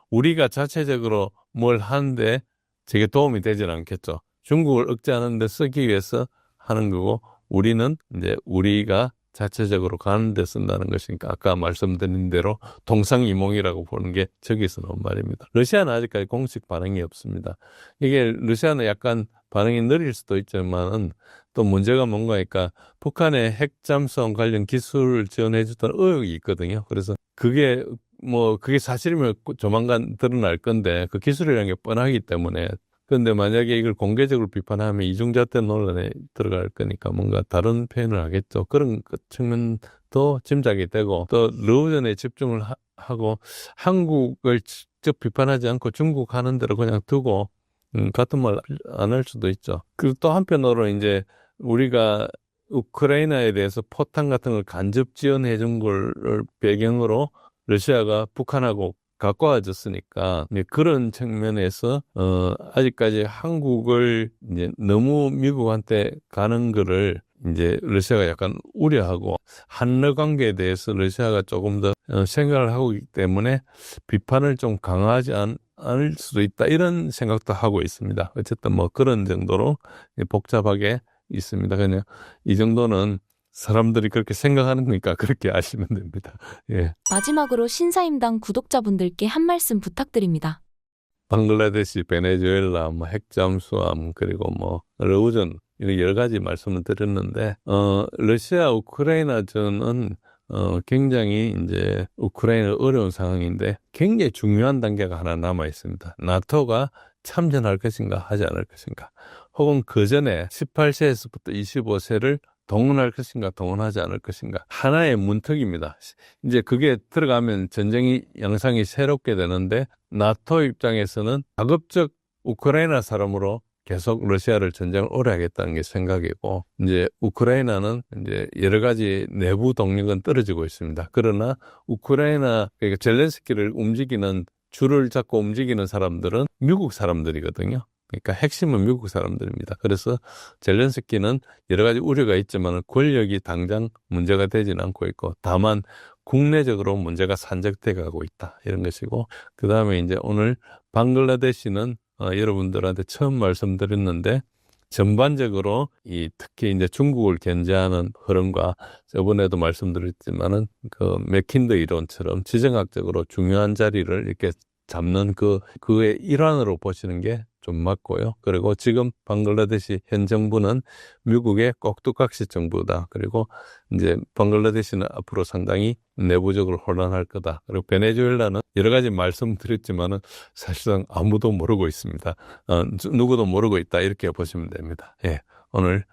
우리가 자체적으로 뭘 하는데 저게 도움이 되지는 않겠죠. 중국을 억제하는 데 쓰기 위해서 하는 거고 우리는 이제 우리가 자체적으로 가는 데 쓴다는 것이니까 아까 말씀드린 대로 동상이몽이라고 보는 게 저기서 나온 말입니다. 러시아는 아직까지 공식 반응이 없습니다. 이게 러시아는 약간 반응이 느릴 수도 있지만은 또 문제가 뭔가 하니까 북한의 핵잠수함 관련 기술을 지원해 주던 의혹이 있거든요. 그래서 그게 사실이면 조만간 드러날 건데 그 기술이라는 게 뻔하기 때문에 그런데 만약에 이걸 공개적으로 비판하면 이중잣대 논란에 들어갈 거니까 뭔가 다른 표현을 하겠죠. 그런 측면도 짐작이 되고 또 러우전에 집중을 하고 한국을 직접 비판하지 않고 중국 하는 대로 그냥 두고 같은 말 안 할 수도 있죠. 그리고 또 한편으로 이제 우리가 우크라이나에 대해서 포탄 같은 걸 간접 지원해 준 걸 배경으로 러시아가 북한하고 가까워졌으니까 그런 측면에서 아직까지 한국을 이제 너무 미국한테 가는 거를 이제 러시아가 약간 우려하고 한러 관계에 대해서 러시아가 조금 더 생각을 하고 있기 때문에 비판을 좀 강화하지 않을 수도 있다 이런 생각도 하고 있습니다. 어쨌든 뭐 그런 정도로 복잡하게 있습니다. 그냥 이 정도는 사람들이 그렇게 생각하는 거니까 그렇게 아시면 됩니다. 예. 마지막으로 신사임당 구독자분들께 한 말씀 부탁드립니다. 방글라데시, 베네수엘라, 핵잠수함 그리고 러우전 이런 여러 가지 말씀을 드렸는데 러시아 우크라이나전은 굉장히 이제 우크라이나 어려운 상황인데 굉장히 중요한 단계가 하나 남아 있습니다. 나토가 참전할 것인가 하지 않을 것인가 혹은 그 전에 18세에서부터 25세를 동원할 것인가 동원하지 않을 것인가 하나의 문턱입니다. 이제 그게 들어가면 전쟁이 양상이 새롭게 되는데 나토 입장에서는 가급적 우크라이나 사람으로 계속 러시아를 전쟁을 오래 하겠다는 게 생각이고 이제 우크라이나는 이제 여러 가지 내부 동력은 떨어지고 있습니다. 그러나 우크라이나 그러니까 젤렌스키를 움직이는 줄을 잡고 움직이는 사람들은 미국 사람들이거든요. 그러니까 핵심은 미국 사람들입니다. 그래서 젤렌스키는 여러 가지 우려가 있지만 권력이 당장 문제가 되지는 않고 있고 다만 국내적으로 문제가 산적돼 가고 있다. 이런 것이고, 그 다음에 이제 오늘 방글라데시는 여러분들한테 처음 말씀드렸는데, 전반적으로 특히 이제 중국을 견제하는 흐름과 저번에도 말씀드렸지만은 그 맥킨더 이론처럼 지정학적으로 중요한 자리를 이렇게 잡는 그의 일환으로 보시는 게 좀 맞고요. 그리고 지금 방글라데시 현 정부는 미국의 꼭두각시 정부다. 그리고 이제 방글라데시는 앞으로 상당히 내부적으로 혼란할 거다. 그리고 베네수엘라는 여러 가지 말씀드렸지만은 사실상 아무도 모르고 있습니다. 누구도 모르고 있다. 이렇게 보시면 됩니다. 예. 오늘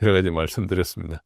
여러 가지 말씀드렸습니다.